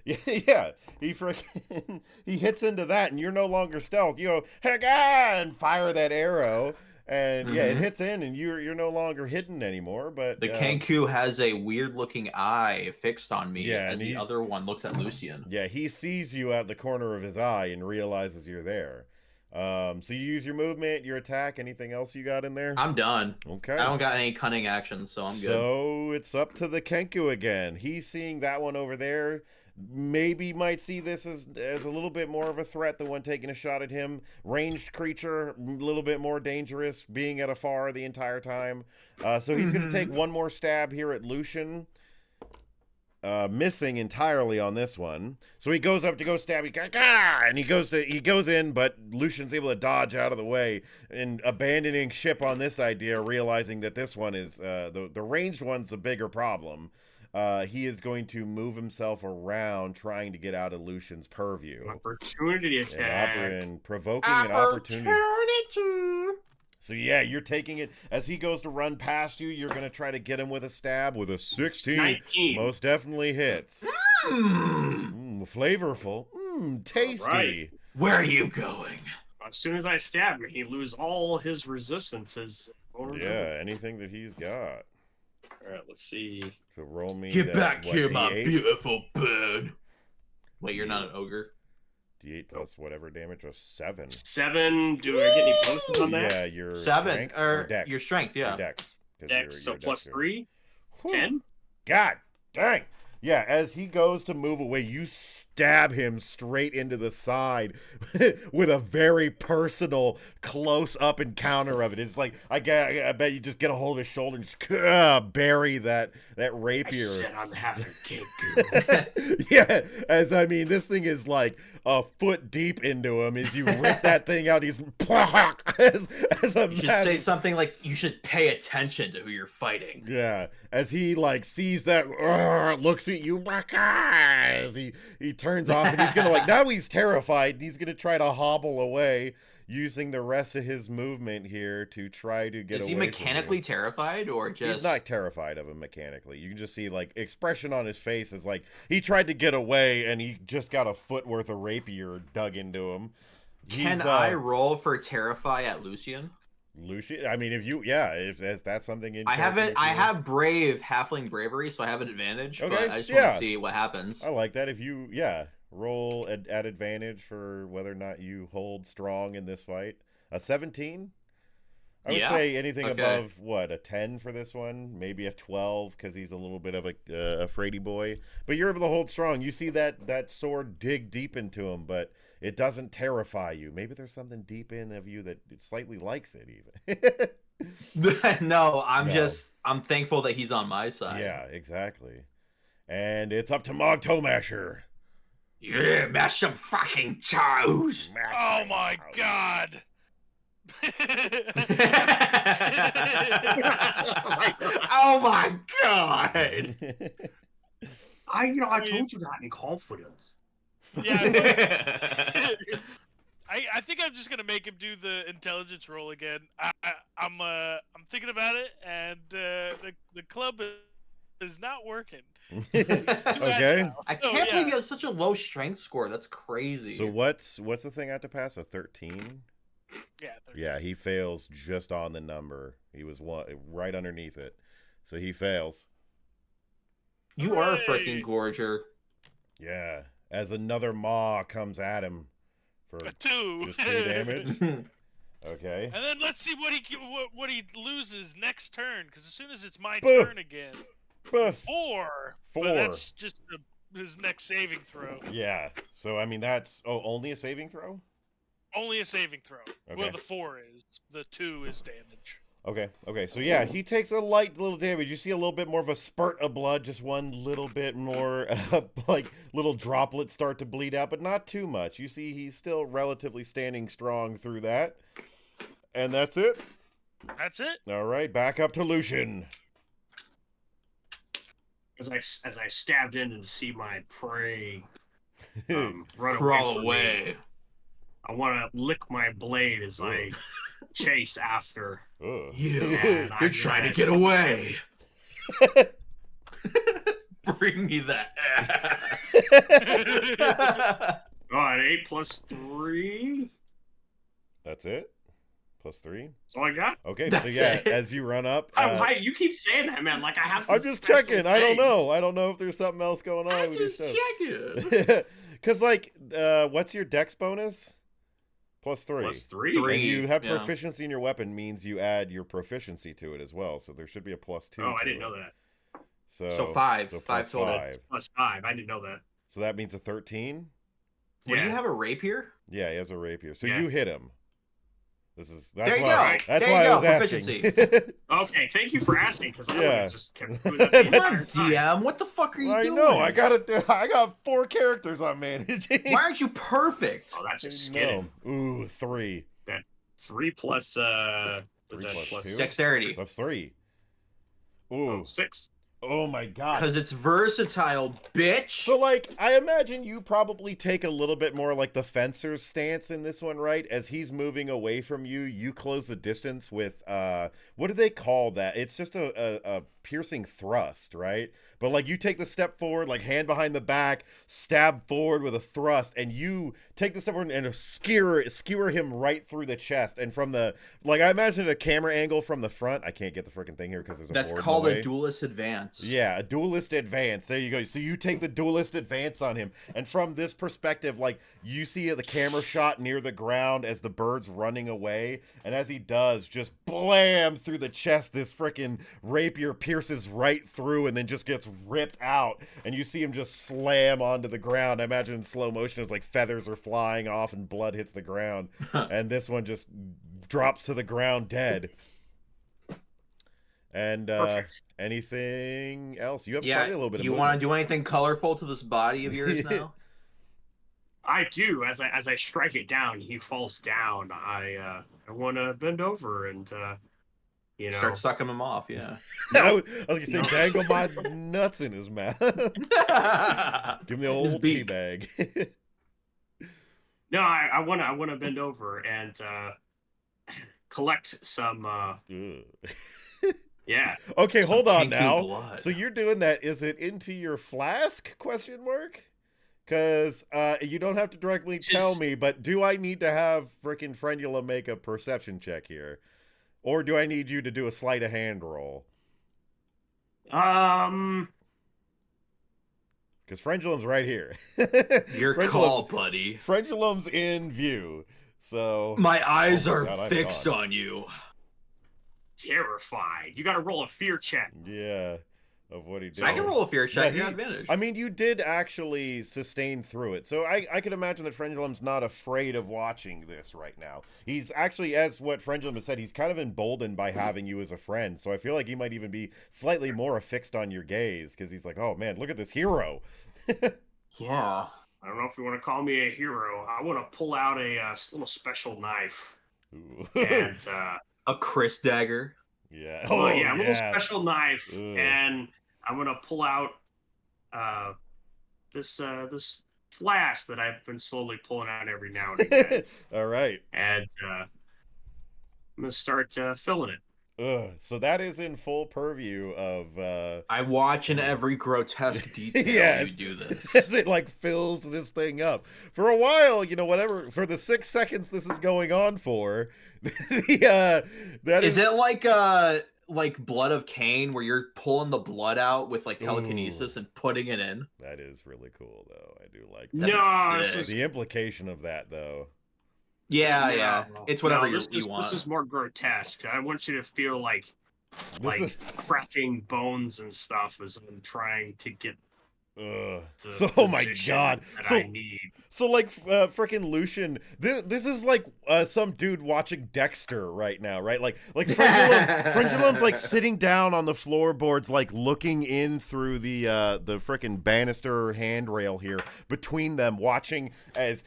he freaking he hits into that and you're no longer stealth. You go, heck and fire that arrow. And yeah, it Mhm. hits in and you're no longer hidden anymore. But The Kenku has a weird looking eye fixed on me Yeah, as and the he's- other one looks at Lucian. yeah, he sees you out the corner of his eye and realizes you're there. So you use your movement, your attack, anything else you got in there? I'm done. Okay. I don't got any cunning actions, so I'm good. So it's up to the Kenku again. He's seeing that one over there. Maybe might see this as a little bit more of a threat, the one taking a shot at him. Ranged creature, a little bit more dangerous, being at afar the entire time. So he's going to take one more stab here at Lucian. Missing entirely on this one. So he goes up to go stab, and he goes in, but Lucian's able to dodge out of the way and abandoning ship on this idea, realizing that this one is the ranged one's a bigger problem. He is going to move himself around, trying to get out of Lucian's purview. Opportunity attack. And provoking an opportunity. Opportunity. So yeah, you're taking it as he goes to run past you. You're gonna try to get him with a stab with a 16. 19. Most definitely hits. Flavorful. Tasty. Alright. Where are you going? As soon as I stab him, he lose all his resistances. Yeah, anything that he's got. All right, let's see. So roll me. Get back here, my D8? beautiful bird. Wait, you're not an ogre. D8 plus whatever damage, or 7. 7. Do I get any bonuses on that? Yeah, your 7 strength or dex. your strength, yeah. Your dex. 'Cause Dex, so your plus dex 3. Whew. 10. God dang. Yeah, as he goes to move away, you stab him straight into the side with a very personal, close-up encounter of it. It's like, I bet you just get a hold of his shoulder and just bury that rapier. I said I'm having cake. Yeah, this thing is like a foot deep into him as you rip that thing out. He's as a You should say something like, you should pay attention to who you're fighting. Yeah, as he like sees that, looks at you, as he turns off, and he's gonna now he's terrified, and he's gonna try to hobble away using the rest of his movement here to try to get away. Is he mechanically terrified, or just... He's not terrified of him mechanically. You can just see expression on his face is like he tried to get away and he just got a foot worth of rapier dug into him. Can I roll for terrify at Lucian? Lucian, if that's something in I have brave halfling bravery, so I have an advantage. Okay, but I just want to see what happens. I like that. If you roll at advantage for whether or not you hold strong in this fight. A 17. I would say anything above a 10 for this one, maybe a 12 because he's a little bit of a fraidy boy. But you're able to hold strong. You see that sword dig deep into him, but it doesn't terrify you. Maybe there's something deep in of you that slightly likes it even. No, I'm thankful that he's on my side. Yeah, exactly. And it's up to Mog Toemasher. Yeah, mash some fucking toes. Oh my god. Oh my god. I told you that in confidence. Yeah. I think I'm just gonna make him do the intelligence roll again. I'm thinking about it, and the club is not working. It's too Okay. agile. I can't believe he has such a low strength score. That's crazy. So what's the thing I have to pass? A 13? Yeah. Yeah, he fails just on the number. He was right underneath it. So he fails. You are a freaking gorger. Yeah. As another maw comes at him for A 2. just 2 damage. Okay. And then let's see what he loses next turn, because as soon as it's my Buh. turn again, Buh. 4. 4. But that's just his next saving throw. Yeah. So that's only a saving throw? Only a saving throw. Okay. Well, the 4 is. The 2 is damage. Okay. So yeah, he takes a light little damage. You see a little bit more of a spurt of blood, just one little bit more, little droplets start to bleed out, but not too much. You see he's still relatively standing strong through that. And that's it. That's it. All right, back up to Lucian. As I stabbed in and see my prey run Crawl away. away. I want to lick my blade as I chase after. Ugh. You're trying to get away. Bring me that ass. Oh, an 8 plus 3. That's it? Plus 3? That's all I got. Okay, That's so yeah, it. as you run up... Why you keep saying that, man? Like I have some I'm just special checking. I don't things. know. I don't know if there's something else going on I'm with your just stuff. checking. Because, what's your dex bonus? Plus 3. Plus 3. And you have Yeah. proficiency in your weapon means you add your proficiency to it as well. So there should be a plus 2. Oh, I to didn't it. know that. So 5. So 5 plus total. 5. Plus 5. I didn't know that. So that means a 13? What, do you Yeah. have a rapier? Yeah, he has a rapier. So Yeah. you hit him. That's There you why, go. That's There why you I was go. asking. Okay, thank you for asking, because I Yeah. would have just kept doing that the Come entire on, time. DM. What the fuck are you I doing? know. I got 4 characters I'm managing. Why aren't you perfect? Oh, that's just No. skidding. Ooh, 3. 3 plus, was 3 that plus plus 2? Dexterity. That's 3. Oh, Ooh. 6. Oh my god. Because it's versatile, bitch. So, I imagine you probably take a little bit more like the fencer's stance in this one, right? As he's moving away from you, you close the distance with, what do they call that? It's just a piercing thrust, right? But, you take the step forward, hand behind the back, stab forward with a thrust, and you take the step forward and skewer him right through the chest. And from the, I imagine a camera angle from the front. I can't get the freaking thing here because there's a That's board in called the way. a duelist advance. advance. Yeah, a duelist advance. There you go. So you take the duelist advance on him, and from this perspective, like, you see the camera shot near the ground as the bird's running away, and as he does, just blam through the chest, this freaking rapier pierces right through and then just gets ripped out, and you see him just slam onto the ground. I imagine in slow motion as like feathers are flying off and blood hits the ground, and this one just drops to the ground dead. And anything else? You have probably a little bit of movement. You want to do anything colorful to this body of yours now? I do. As I strike it down, he falls down. I want to bend over and start sucking him off. Yeah. I was gonna say, dangle my nuts in his mouth. Give him the old tea bag. No, I want to bend over and collect some. Yeah. Okay, some hold on now. Blood. So you're doing that? Is it into your flask? Question mark. Because you don't have to directly tell me, but do I need to have frickin' Frendula make a perception check here? Or do I need you to do a sleight of hand roll? Because Frendulum's right here. Your call, buddy. Frendulum's in view. So my eyes are fixed on you. Terrified. You got to roll a fear check. Yeah. Of what he did. I can roll a fear check. Yeah, You got advantage. I mean, you did actually sustain through it. So I can imagine that Frendulum's not afraid of watching this right now. He's actually, as what Frendulum has said, he's kind of emboldened by having you as a friend. So I feel like he might even be slightly more affixed on your gaze, because he's like, oh man, look at this hero. Yeah. I don't know if you want to call me a hero. I want to pull out a little special knife. Ooh. And a Chris dagger. Yeah. Oh, yeah, a little special knife. Ugh. And I'm going to pull out this flask that I've been slowly pulling out every now and again. All right. And I'm going to start filling it. So that is in full purview of... I watch in every grotesque detail you do this. As it, like, fills this thing up. For a while, whatever, for the 6 seconds this is going on for, that is it like Blood of Cain, where you're pulling the blood out with, like, telekinesis and putting it in? That is really cool, though. I do like that. No, the implication of that, though. Yeah. It's whatever you want. This is more grotesque. I want you to feel like cracking bones and stuff as I'm trying to get oh my god. I need. So like freaking Lucian, this is like some dude watching Dexter right now, right? Like Frendulum's like sitting down on the floorboards, like looking in through the freaking banister handrail here between them, watching as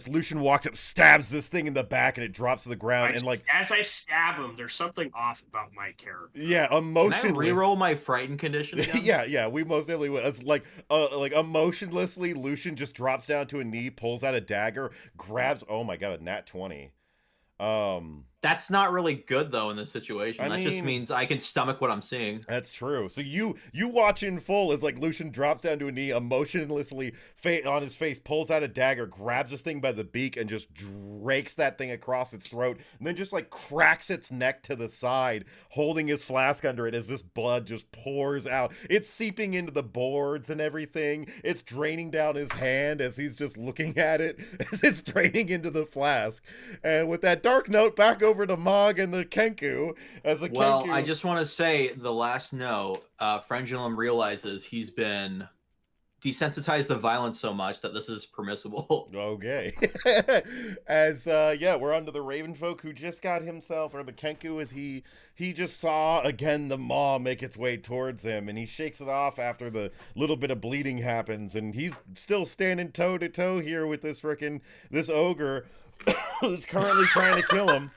Lucian walks up, stabs this thing in the back, and it drops to the ground. And like as I stab him, there's something off about my character. Yeah, emotionless. Can I reroll my frightened condition again? yeah, we most definitely will. It's like emotionlessly, Lucian just drops down to a knee, pulls out a dagger, grabs. Oh my god, a nat 20. That's not really good though in this situation. That just means I can stomach what I'm seeing. That's true. So you watch in full as like Lucian drops down to a knee, emotionlessly on his face, pulls out a dagger, grabs this thing by the beak, and just drakes that thing across its throat, and then just like cracks its neck to the side, holding his flask under it as this blood just pours out. It's seeping into the boards and everything. It's draining down his hand as he's just looking at it as it's draining into the flask. And with that dark note, back over to Mog and the Kenku as the Kenku. I just want to say the last note. Frendulum realizes he's been desensitized to violence so much that this is permissible. Okay. As we're on to the Raven folk who just got himself, or the Kenku, as he just saw again the maw make its way towards him, and he shakes it off after the little bit of bleeding happens, and he's still standing toe to toe here with this ogre who's currently trying to kill him.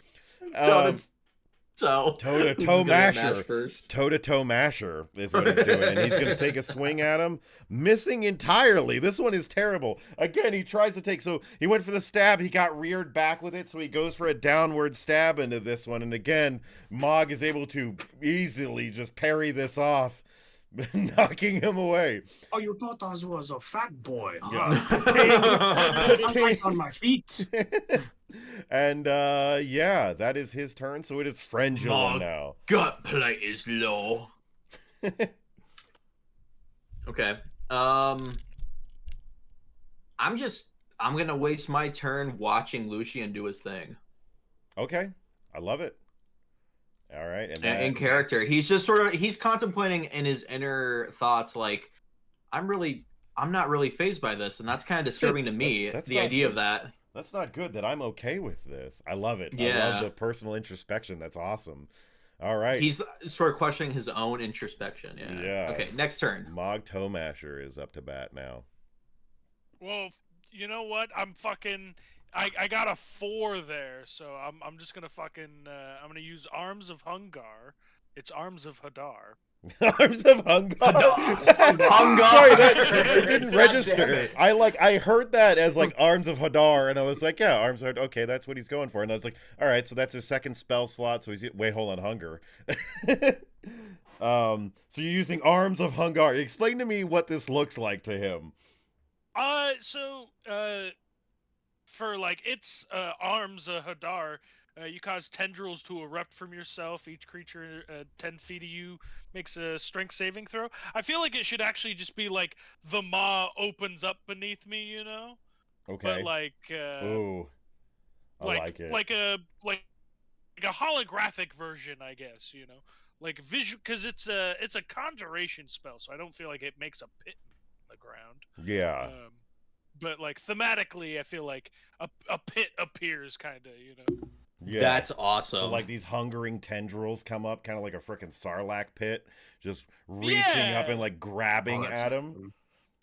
Toe-to-toe masher. Toe-to-toe masher is what he's doing. And he's going to take a swing at him. Missing entirely. This one is terrible. Again, he tries to take... So he went for the stab. He got reared back with it. So he goes for a downward stab into this one. And again, Mog is able to easily just parry this off, knocking him away. Oh, you thought I was a fat boy. Yeah. I'm on my feet. And that is his turn. So it is Frendulum now. Gut plate is low. Okay. I'm gonna waste my turn watching Lucian do his thing. Okay, I love it. All right, and In character, he's just he's contemplating in his inner thoughts, like, I'm not really fazed by this, and that's kind of disturbing to me. that's The idea of that. That's not good. That I'm okay with this. I love it. I love Yeah. the personal introspection. That's awesome. All right. He's sort of questioning his own introspection. Yeah. Yeah. Okay, next turn. Mog Toemasher is up to bat now. Well, you know what? I got a 4 there, so I'm just gonna fucking I'm gonna use Arms of Hungar. It's Arms of Hadar. Arms of Hungar. Hungar. Sorry, that didn't register. I heard that as like Arms of Hadar, and I was like, yeah, Arms of Hadar. Okay, that's what he's going for. And I was like, all right, so that's his second spell slot. So he's wait, hold on, Hunger. So you're using Arms of Hungar. Explain to me what this looks like to him. For like its Arms Hadar, you cause tendrils to erupt from yourself. Each creature 10 feet of you makes a strength saving throw. I feel like it should actually just be like the maw opens up beneath me, you know? Okay. But like, ooh, I like it. Like a holographic version, I guess. You know, like visual, because it's a conjuration spell, so I don't feel like it makes a pit in the ground. Yeah. But like thematically, I feel like a pit appears, kind of, you know. Yeah. That's awesome. So like these hungering tendrils come up, kind of like a freaking Sarlacc pit, just reaching up and like grabbing at him.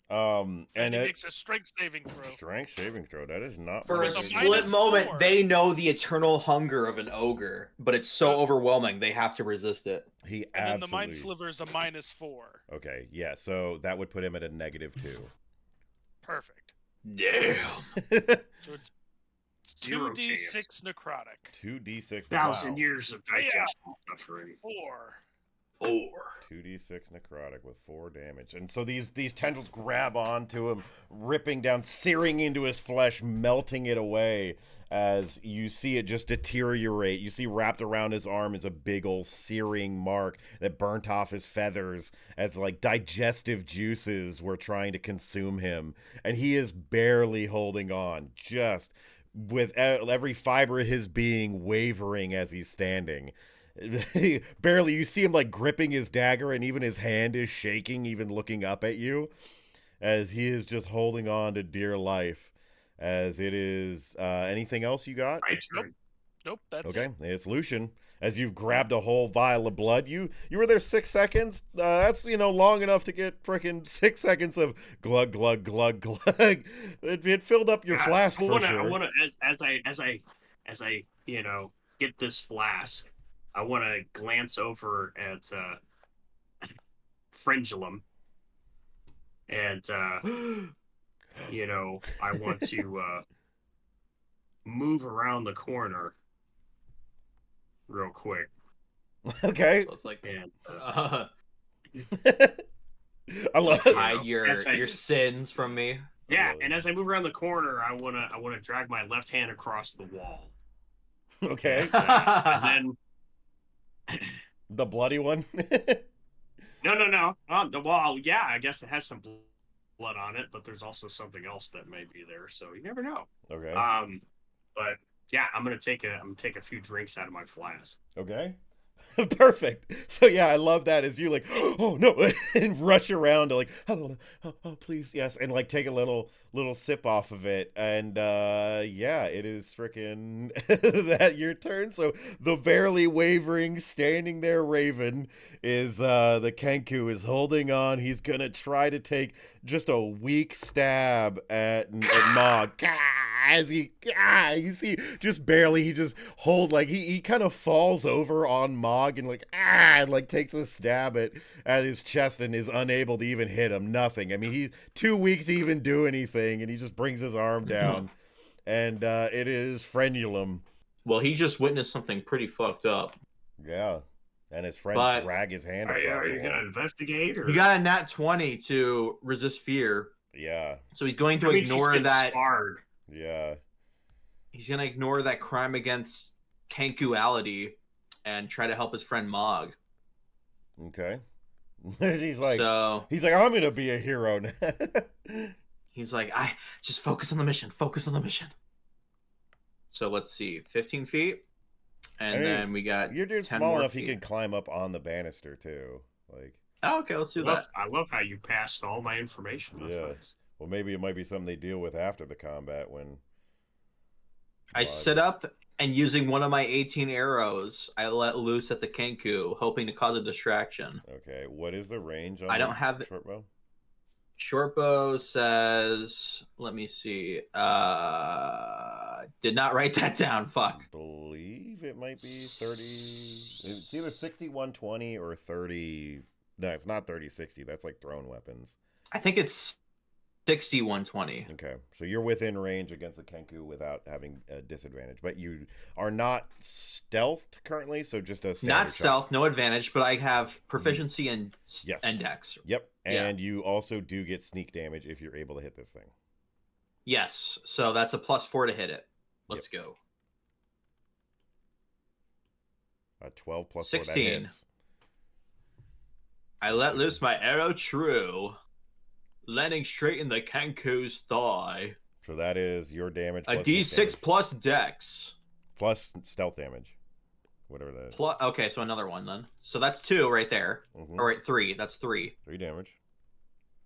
And it makes a strength saving throw. Strength saving throw. That is not for a split moment. 4. They know the eternal hunger of an ogre, but it's so overwhelming they have to resist it. He and absolutely. then the mind sliver is a -4. Okay, yeah. So that would put him at a -2. Perfect. Damn. So it's 2d6 necrotic. 2d6. 1,000 years of digestion suffering. 4. 2d6 necrotic with 4 damage. And so these tendrils grab onto him, ripping down, searing into his flesh, melting it away as you see it just deteriorate. You see wrapped around his arm is a big old searing mark that burnt off his feathers as like digestive juices were trying to consume him. And he is barely holding on, just with every fiber of his being wavering as he's standing. Barely, you see him like gripping his dagger, and even his hand is shaking, even looking up at you, as he is just holding on to dear life. As it is, anything else you got? Nope, that's okay. It's Lucian. As you've grabbed a whole vial of blood, you were there 6 seconds. That's long enough to get frickin' 6 seconds of glug glug glug glug. It filled up your flask for sure. I wanna as I get this flask, I want to glance over at Fringulum, and I want to move around the corner real quick. Okay. So it's like, I love hide your sins from me. Yeah, and as I move around the corner, I wanna drag my left hand across the wall. Okay. And then. The bloody one? No. On the wall, yeah, I guess it has some blood on it, but there's also something else that may be there, so you never know. Okay. But yeah, I'm gonna take a few drinks out of my flask. Okay. Perfect. So yeah, I love that as you like, oh no, and rush around to like, oh, please, yes, and like take a little sip off of it, and yeah, it is freaking that your turn. So the barely wavering, standing there Raven is the Kenku is holding on. He's gonna try to take just a weak stab at Mog. As you see, just barely, he just hold like he kind of falls over on Mog and like takes a stab at his chest and is unable to even hit him. Nothing. I mean, he's too weak to even do anything, and he just brings his arm down, and it is Frenulum. Well, he just witnessed something pretty fucked up. Yeah, and his friend drag his hand. Are you gonna investigate? Or? He got a nat 20 to resist fear. Yeah. So he's going to ignore that. Scarred. Yeah. He's going to ignore that crime against Kenkuality and try to help his friend Mog. Okay. he's like, So I'm gonna be a hero now. he's like, I just focus on the mission. Focus on the mission. So let's see, 15 feet, and then we got your dude's 10 small more enough feet. he can climb up on the banister too. Like, oh, okay, let's do that. I love how you passed all my information. That's yeah. nice. Well, maybe it might be something they deal with after the combat when. I sit up and using one of my 18 arrows, I let loose at the Kenku, hoping to cause a distraction. Okay, what is the range on I don't have short bow? Short bow says, let me see. Did not write that down. Fuck. I believe it might be 30. It's either 6120 or 30. No, it's not 3060. That's like thrown weapons. I think it's 6120. Okay, so you're within range against the Kenku without having a disadvantage, but you are not stealthed currently, so just a standard Not stealth, shot. no advantage, but I have proficiency in Yes. and dex. Yep, and you also do get sneak damage if you're able to hit this thing. Yes, so that's a +4 to hit it. Let's go. A 12 plus 16. 4, that hits. I let loose my arrow true, landing straight in the Kenku's thigh. So that is your damage. A plus D6 damage. plus dex. Plus stealth damage. Whatever that is. Okay, so another one then. So that's 2 right there. Mm-hmm. All right, 3. That's 3. 3 damage.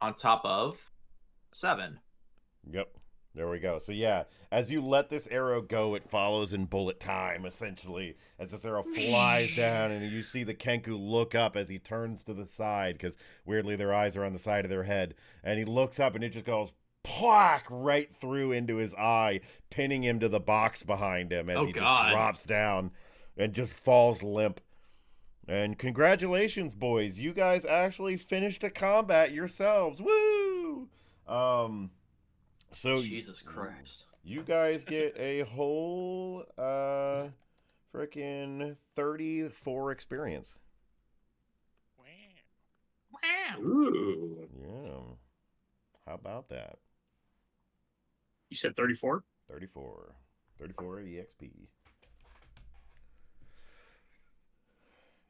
On top of 7. Yep. There we go. So yeah, as you let this arrow go, it follows in bullet time, essentially, as this arrow flies down, and you see the Kenku look up as he turns to the side, because weirdly their eyes are on the side of their head, and he looks up and it just goes plack right through into his eye, pinning him to the box behind him as he just drops down and just falls limp. And congratulations, boys. You guys actually finished a combat yourselves. Woo! So Jesus Christ. You guys get a whole freaking 34 experience. Wow. Ooh. Yeah. How about that? You said 34? 34. 34 EXP.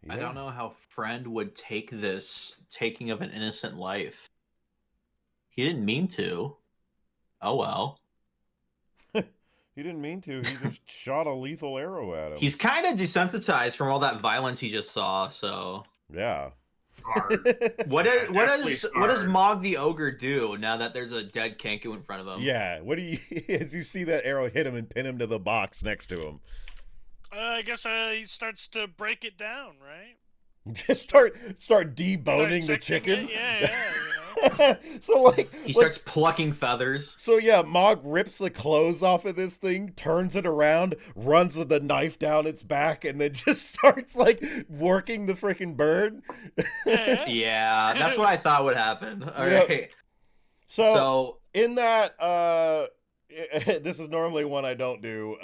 Yeah. I don't know how Friend would take this taking of an innocent life. He didn't mean to. Oh well. He didn't mean to. He just shot a lethal arrow at him. He's kind of desensitized from all that violence he just saw, so. Yeah. Hard. What does hard. Mog the Ogre do now that there's a dead Kenku in front of him? Yeah. What do you as you see that arrow hit him and pin him to the box next to him? I guess he starts to break it down, right? Just start deboning the chicken. Yeah, you know. So like He starts plucking feathers. So yeah, Mog rips the clothes off of this thing, turns it around, runs the knife down its back, and then just starts like working the freaking bird. Yeah, that's what I thought would happen. All Yep. right. So in that, this is normally one I don't do.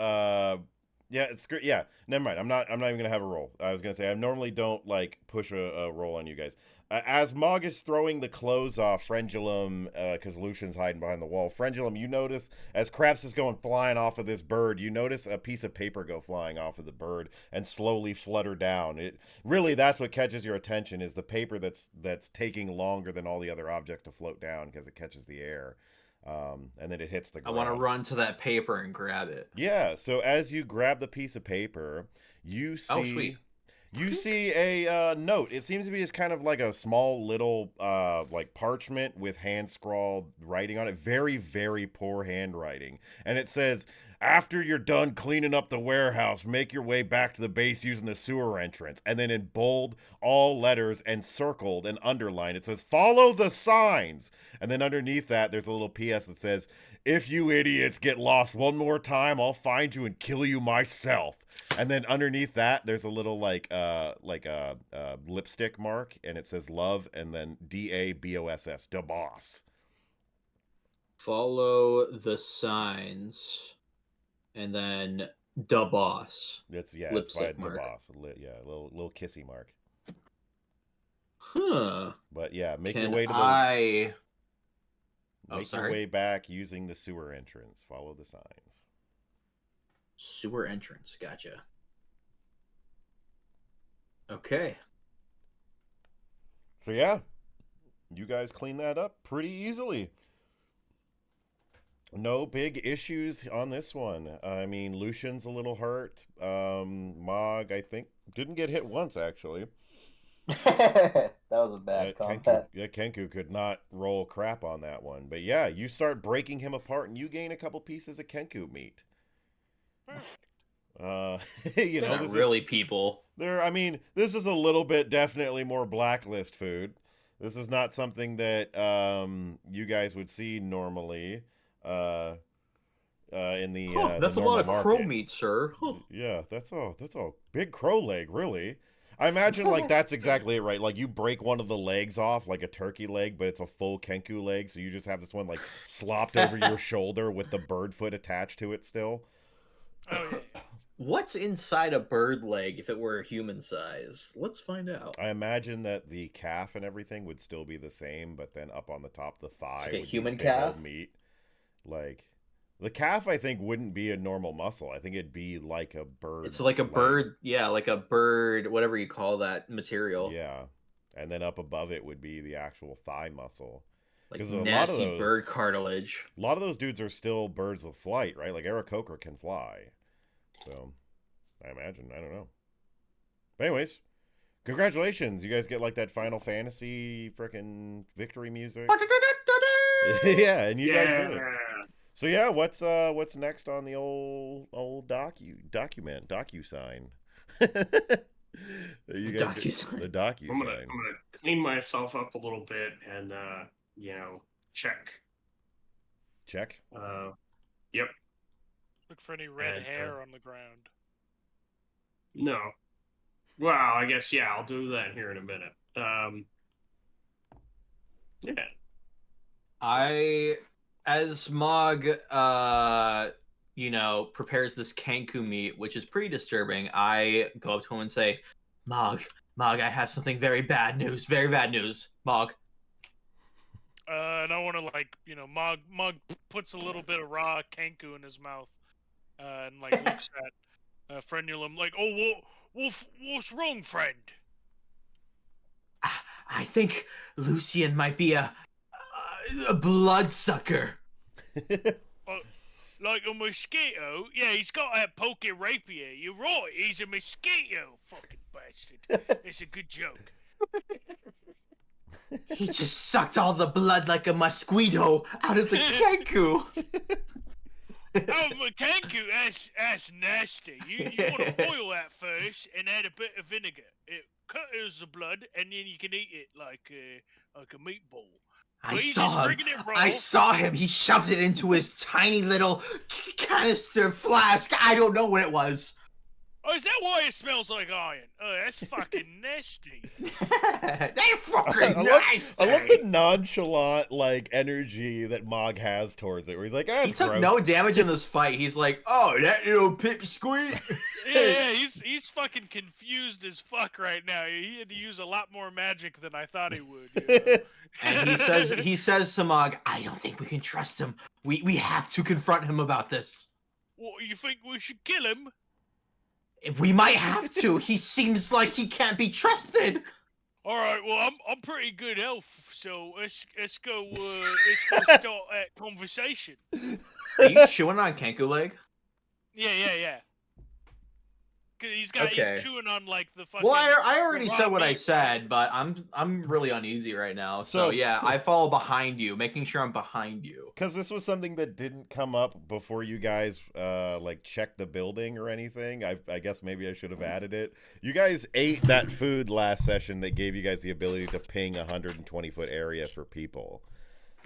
Yeah, it's great. Yeah, never mind. I'm not even gonna have a roll. I was gonna say I normally don't like push a roll on you guys. As Mog is throwing the clothes off, Frengulum, because Lucian's hiding behind the wall. Frengulum, you notice as Craps is going flying off of this bird, you notice a piece of paper go flying off of the bird and slowly flutter down. It really that's what catches your attention is the paper that's taking longer than all the other objects to float down because it catches the air. And then it hits the ground. I want to run to that paper and grab it. Yeah, so as you grab the piece of paper, you see... Oh, sweet. You see a note. It seems to be just kind of like a small little like parchment with hand-scrawled writing on it. Very, very poor handwriting. And it says, after you're done cleaning up the warehouse, make your way back to the base using the sewer entrance. And then in bold, all letters and circled and underlined, it says, follow the signs. And then underneath that, there's a little PS that says, if you idiots get lost one more time, I'll find you and kill you myself. And then underneath that, there's a little like a lipstick mark, and it says love, and then DABOSS, da boss. Follow the signs, and then da boss. That's it's by Lipstick mark. da boss. Yeah, little kissy mark. Huh. But yeah, make your Can way to the I? make your way back using the sewer entrance. Follow the signs. Sewer entrance. Gotcha. Okay. So yeah, you guys clean that up pretty easily. No big issues on this one. I mean, Lucian's a little hurt. Mog, I think, didn't get hit once, actually. That was a bad combat. Kenku could not roll crap on that one. But yeah, you start breaking him apart and you gain a couple pieces of Kenku meat. You know, this really people. I mean, this is a little bit definitely more blacklist food. This is not something that you guys would see normally. In the that's the a lot of market. crow meat, sir. Yeah, that's all big crow leg, really. I imagine like that's exactly it, right? Like you break one of the legs off, like a turkey leg, but it's a full Kenku leg, so you just have this one like slopped over your shoulder with the bird foot attached to it still. Oh yeah. What's inside a bird leg if it were human size? Let's find out. I imagine that the calf and everything would still be the same, but then up on the top, the thigh like a would human be big calf old meat. Like the calf, I think wouldn't be a normal muscle. I think it'd be like a bird. It's like a bird, yeah, like a bird, whatever you call that material. Yeah, and then up above it would be the actual thigh muscle. Like nasty bird cartilage. A lot of those dudes are still birds with flight, right? Like Aarakocra can fly. So, I imagine. I don't know. But anyways, congratulations. You guys get like that Final Fantasy frickin' victory music. Yeah, and you guys did it. So yeah, what's next on the old DocuSign? The DocuSign. I'm gonna clean myself up a little bit and check. Check. Yep. Look for any red hair on the ground. No. Well, I guess yeah, I'll do that here in a minute. Yeah. As Mog, prepares this Kenku meat, which is pretty disturbing, I go up to him and say, Mog, I have something very bad news, Mog. And I want to Mog puts a little bit of raw Kenku in his mouth, and looks at Frenulum like, oh, what's wrong, friend? I think Lucian might be a bloodsucker. Like a mosquito? Yeah, he's got that poking rapier. You're right, he's a mosquito, fucking bastard. It's a good joke. He just sucked all the blood like a mosquito out of the Kenku. Oh, Kenku, that's nasty. You want to boil that first and add a bit of vinegar. It cuts the blood, and then you can eat it like a meatball. I saw him. He shoved it into his tiny little canister flask. I don't know what it was. Oh, is that why it smells like iron? Oh, that's fucking nasty. That's fucking nasty. I love the nonchalant energy that Mog has towards it. Where he's like, he took no damage in this fight. He's like, oh, that little pipsqueak. Yeah, he's fucking confused as fuck right now. He had to use a lot more magic than I thought he would. And he says to Mog, I don't think we can trust him. We have to confront him about this. What, you think we should kill him? We might have to. He seems like he can't be trusted. All right. Well, I'm pretty good elf, so let's go start that conversation. Are you chewing on Kenku leg? Yeah. Cause he's chewing on the fucking. Well, I already said what I said, but I'm really uneasy right now. So yeah, I follow behind you, making sure I'm behind you. Because this was something that didn't come up before you guys checked the building or anything. I guess maybe I should have added it. You guys ate that food last session that gave you guys the ability to ping a 120-foot area for people.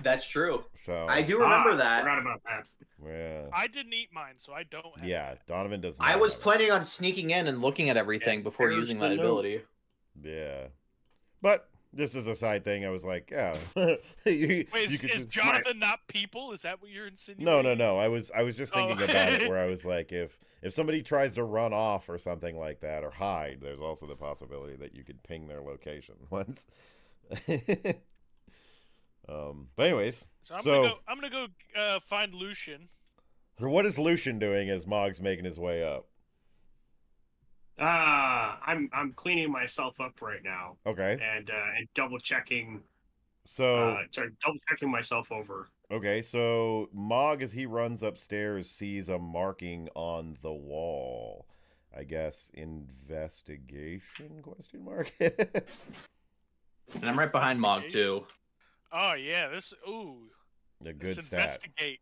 That's true. So I do remember that. I forgot about that. Yeah. I didn't eat mine, so I don't have that. Donovan does not. I was planning on sneaking in and looking at everything before using that ability. Yeah. But this is a side thing. I was like, yeah. Is Jonathan not people? Is that what you're insinuating? No. I was just thinking about it where I was like, if somebody tries to run off or something like that or hide, there's also the possibility that you could ping their location once. But anyways, so I'm gonna go find Lucian. What is Lucian doing as Mog's making his way up? I I'm cleaning myself up right now. Okay. And double checking. So double checking myself over. okay, so Mog, as he runs upstairs, sees a marking on the wall. I guess investigation? Question mark. And I'm right behind Mog too. Oh yeah, this A this good stat. Investigate.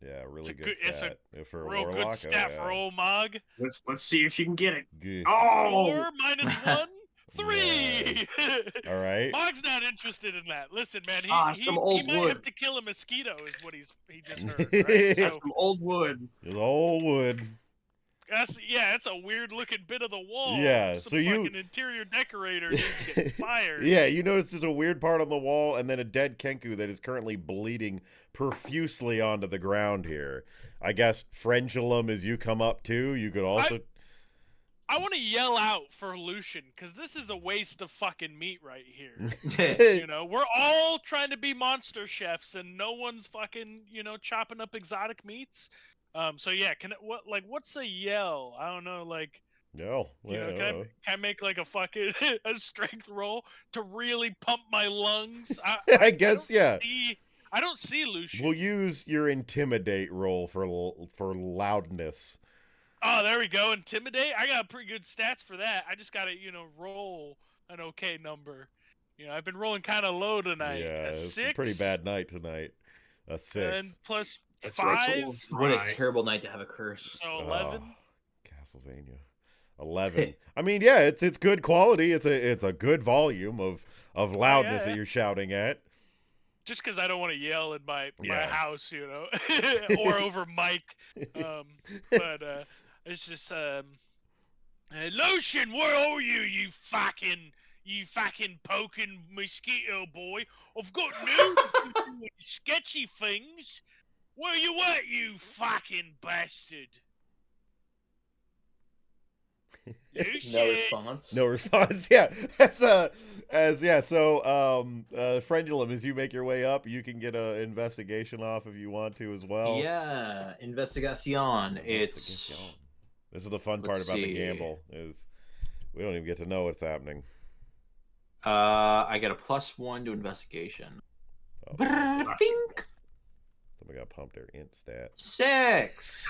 Yeah, really good It's stat. a real good stat for old Mog. Let's see if you can get it. Good. Oh, 4 minus 1, 3. All right. Mog's not interested in that. Listen, man, he some old might wood. have to kill a mosquito, is what he just heard. Right? That's some old wood. It's old wood. That's a weird looking bit of the wall. Yeah, Some so you fucking interior decorator needs to get fired. Yeah, you notice there's a weird part on the wall and then a dead Kenku that is currently bleeding profusely onto the ground here. I guess Frengulum, as you come up too, you could also I want to yell out for Lucian, because this is a waste of fucking meat right here. You know, we're all trying to be monster chefs, and no one's fucking, chopping up exotic meats. So yeah, what's a yell? I don't know, like, No. can I make like a fucking a strength roll to really pump my lungs? I guess yeah. I don't see Lucian. We'll use your intimidate roll for loudness. Oh, there we go. Intimidate. I got pretty good stats for that. I just got to, roll an okay number. I've been rolling kind of low tonight. Yeah, a it's 6. a pretty bad night tonight. A 6. And plus That's 5. What a terrible night to have a curse. So 11. Castlevania. 11. I mean, yeah, it's good quality. It's a good volume of loudness that you're shouting at. Just because I don't want to yell in my house, or over Mike. But it's just Lotion, where are you, you fucking poking mosquito boy? I've got news doing sketchy things. Where you at, you fucking bastard? No response. No response. Yeah. So Frengulum, as you make your way up, you can get an investigation off if you want to as well. Yeah, investigation. This is the fun part about the gamble, is we don't even get to know what's happening. I get a +1 to investigation. Bink. Somebody got pumped their int stat. 6.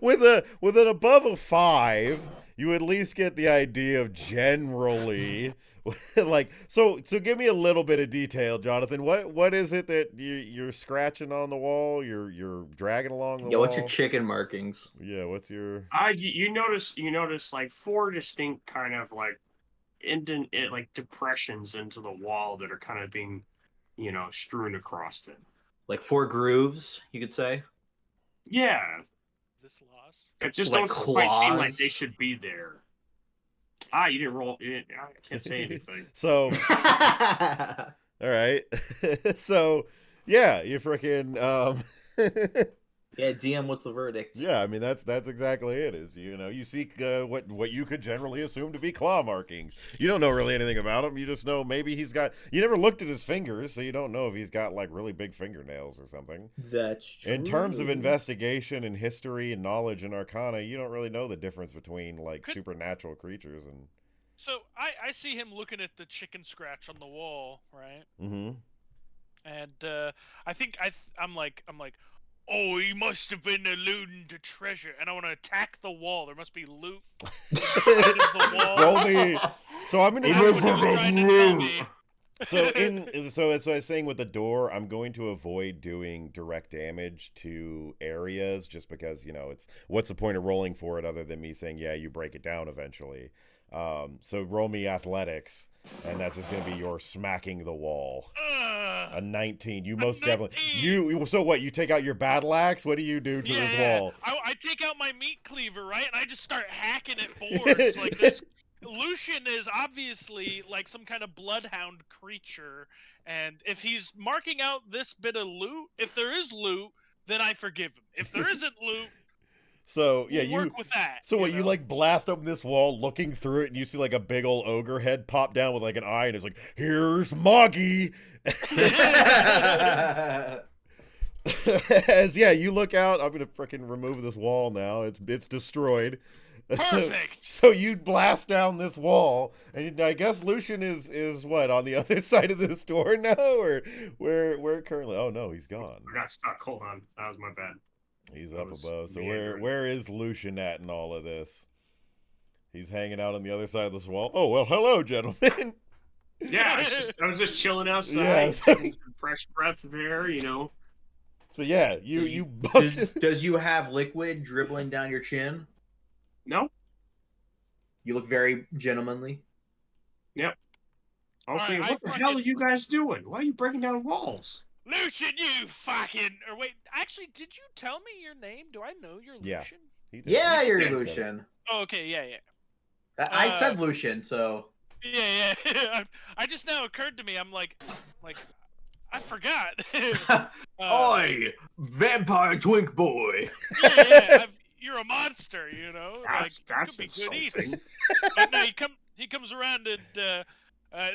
with an above a 5, you at least get the idea of generally like so give me a little bit of detail, Jonathan. What is it that you're scratching on the wall? You're dragging along the wall? Yeah, what's your chicken markings? Yeah, what's your you notice like 4 distinct kind of like like depressions into the wall that are kind of being, strewn across it. Like 4 grooves, you could say. Yeah. This loss. It just like don't quite seem claws. like they should be there. You didn't roll. I can't say anything. So all right. So yeah, you freaking Yeah, DM, what's the verdict? Yeah, I mean that's exactly it. Is you seek what you could generally assume to be claw markings. You don't know really anything about him. You just know maybe he's got. You never looked at his fingers, so you don't know if he's got like really big fingernails or something. That's true. In terms of investigation and history and knowledge and arcana, you don't really know the difference between like supernatural creatures and. So I see him looking at the chicken scratch on the wall, right? Mm-hmm. And I think I'm like. Oh, he must have been alluding to treasure, and I want to attack the wall. There must be loot inside of the wall. Roll me. So I'm gonna. That's what he was trying to tell me. So as I was saying with the door, I'm going to avoid doing direct damage to areas just because it's what's the point of rolling for it other than me saying you break it down eventually. So roll me athletics, and that's just gonna be your smacking the wall. A 19. You most 19. Definitely. So what? You take out your battle axe? What do you do to this wall? I take out my meat cleaver, right, and I just start hacking at boards. Like this. Lucian is obviously like some kind of bloodhound creature, and if he's marking out this bit of loot, if there is loot, then I forgive him. If there isn't loot. So yeah, we'll work with that. So what? You like blast open this wall, looking through it, and you see like a big old ogre head pop down with like an eye, and it's like, "Here's Moggy." As you look out, I'm gonna freaking remove this wall now. It's destroyed. Perfect. So you blast down this wall, and I guess Lucian is what, on the other side of this door now, or where currently? Oh no, he's gone. I got stuck. Hold on, that was my bad. He's That up was above. So meandering. where is Lucian at in all of this? He's hanging out on the other side of this wall. Oh well, hello, gentlemen. Yeah, I was just chilling outside, Yes. taking some fresh breath there, you know. So yeah, you busted. Does you have liquid dribbling down your chin? No. You look very gentlemanly. Yep. Okay, Alright, what the hell are you guys doing? Why are you breaking down walls? Lucian, you fucking... Or wait, actually, did you tell me your name? Do I know you're Yeah. Lucian? He did. Yeah, you're Yes. Lucian. Oh, okay, yeah. I said Lucian, so. Yeah. I just now occurred to me, I'm like, I forgot. Oi, vampire twink boy. yeah, you're a monster, you know. That's could be good eats. insulting. But no, he comes around and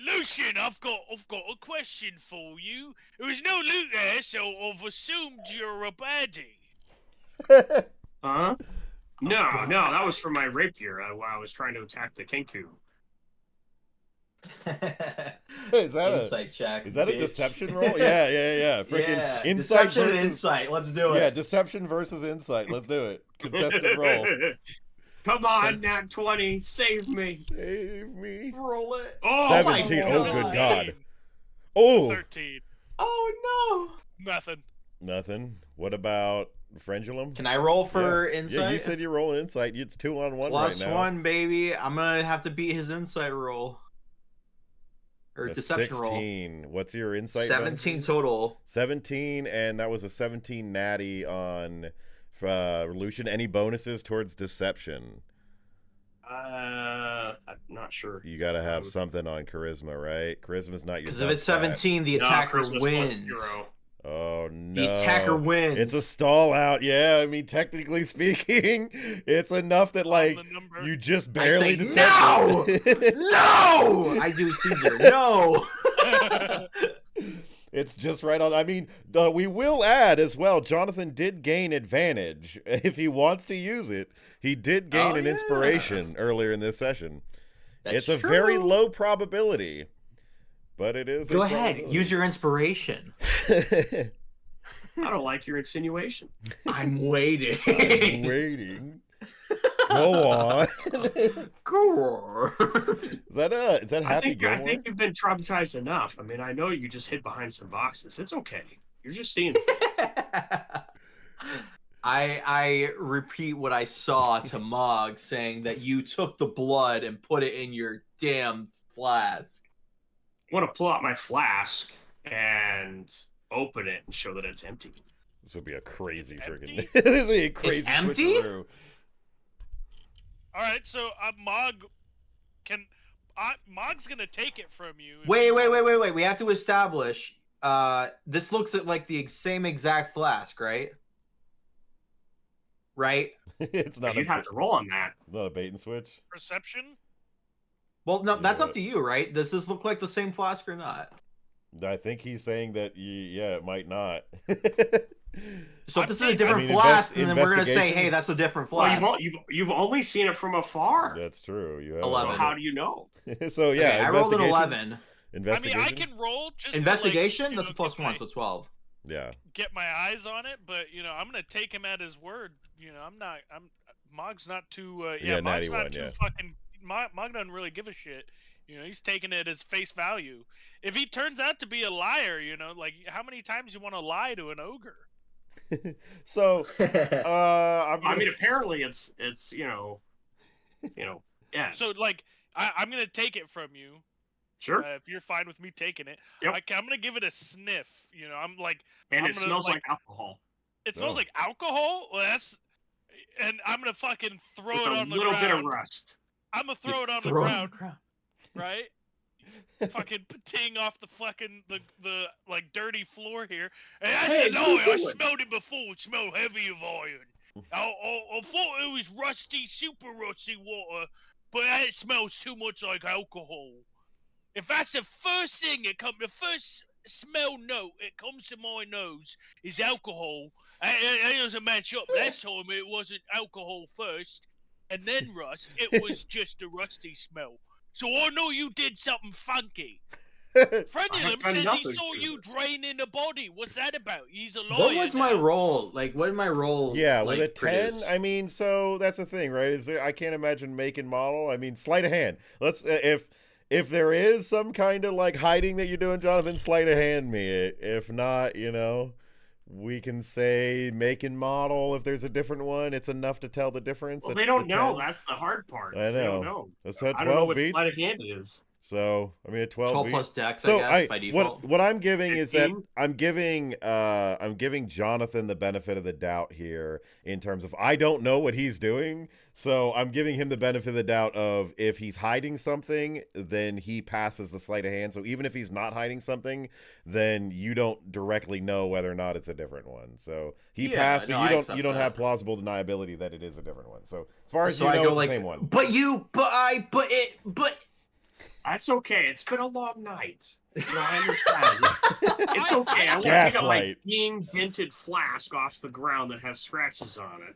Lucian, I've got a question for you. There was no loot there, so I've assumed you're a baddie. Huh? No, that was for my rapier while I was trying to attack the Kenku. Is that Insight check. Is that a bitch. deception roll? Yeah. Freaking Yeah, insight deception versus and insight. Let's do Yeah, it. deception versus insight. Let's do it. Contested roll. Come on, Nat 20, save me. Save me. Roll it. Oh, 17. my Oh, God. good God. Oh, 13. Oh Nothing. nothing. What about Frangulum? no. Can I roll for Yeah, insight? you said you roll insight. It's 2-on-1 Plus right now. 1, baby. I'm gonna have to beat his insight roll. Or That's deception 16. What's your insight? 17 bonus? total. 17, and that was a 17 natty on Lucian. Any bonuses towards deception? I'm not sure. You got to have something on charisma, right? Charisma's not your Because top if it's stat. 17, the No, attacker Christmas plus wins. 0. Oh no! The attacker wins. It's a stall out. Yeah, I mean, technically speaking, it's enough that like the number. you just I barely say, detect no! it. No! I do Caesar. No! It's just right on. I mean, we will add as well. Jonathan did gain advantage if he wants to use it. He did gain an yeah. inspiration earlier in this session. That's It's a true. very low probability, but it is. Go a ahead. probability. Use your inspiration. I don't like your insinuation. I'm waiting. I'm waiting. Go on. Go Is that I Happy think Gilmore? you've been traumatized enough. I mean, I know you just hid behind some boxes. It's okay. You're just seeing. I repeat what I saw to Mog, saying that you took the blood and put it in your damn flask. I want to pull out my flask and open it and show that it's empty. This would be a crazy It's freaking. empty? This would be a crazy empty? switcheroo. All right, so Mog can. Mog's gonna take it from you. if Wait. you want. We have to establish. This looks at like the same exact flask, right? Right. It's not You'd have to roll on that. not a bait and switch. Perception. Well, no, that's Yeah. up to you, right? Does this look like the same flask or not? I think he's saying that. Yeah, it might not. So if I'm this is a saying- different I mean, flask, then we're gonna say, investigation? hey, that's a different Well, flask. you've only seen it from afar. That's true. You have 11. So how do you know? So yeah, Okay, I rolled an investigation- 11. I Investigation. mean, I can roll just Investigation? To, like, That's a plus get 1, my- so 12. Yeah. Get my eyes on it, but I'm gonna take him at his word. Mog's not too. Yeah, Mog's natty not one, too yeah. fucking. Mog doesn't really give a shit. He's taking it as face value. If he turns out to be a liar, like how many times you want to lie to an ogre? So, I'm I gonna, mean, apparently it's yeah. So like, I'm gonna take it from you. Sure. If you're fine with me taking it, Yep. I'm gonna give it a sniff. I'm like, And I'm it gonna, smells like- like alcohol. it smells Oh. like alcohol. Well, and I'm gonna fucking throw With it a on the little bit of ground. rust. I'm gonna throw it on the Throw ground, right? Fucking pating off the fucking the like dirty floor here. And I Hey, said, no, what are you I doing?" smelled it before. It smelled heavy of iron. I thought it was rusty, super rusty water, but it smells too much like alcohol. If that's the first thing the first smell note it comes to my nose is alcohol. It doesn't match up. Last time it wasn't alcohol first. and then rust. It was just a rusty smell. So I know you did something funky. Frenulum done says he nothing saw to you this. draining the body. What's that about? He's a lawyer. What was my now. role? Like, what did my role? Yeah, like, with a 10, produce? I mean, so that's the thing, right? Is I can't imagine make and model. I mean, sleight of hand. Let's if there is some kind of like hiding that you're doing, Jonathan, sleight of hand me it. If not, we can say make and model. If there's a different one, it's enough to tell the difference. Well, at they don't the know. 10. That's the hard part. I They don't know. know. Let's have I don't know 12 what beats. sleight of hand is. So I mean, a 12 12 beat. plus dex, So I guess, by default. what I'm giving is that 15? I'm giving Jonathan the benefit of the doubt here in terms of I don't know what he's doing, so I'm giving him the benefit of the doubt of if he's hiding something, then he passes the sleight of hand. So even if he's not hiding something, then you don't directly know whether or not it's a different one. So he Yeah, passed. So no, you I don't accept have that. plausible deniability that it is a different one. So as far as So you I know, go it's like, the same one. but you, but I, but it, but. That's okay. It's been a long night. I understand. It's okay. I want to take a Gaslight. being dented flask off the ground that has scratches on it.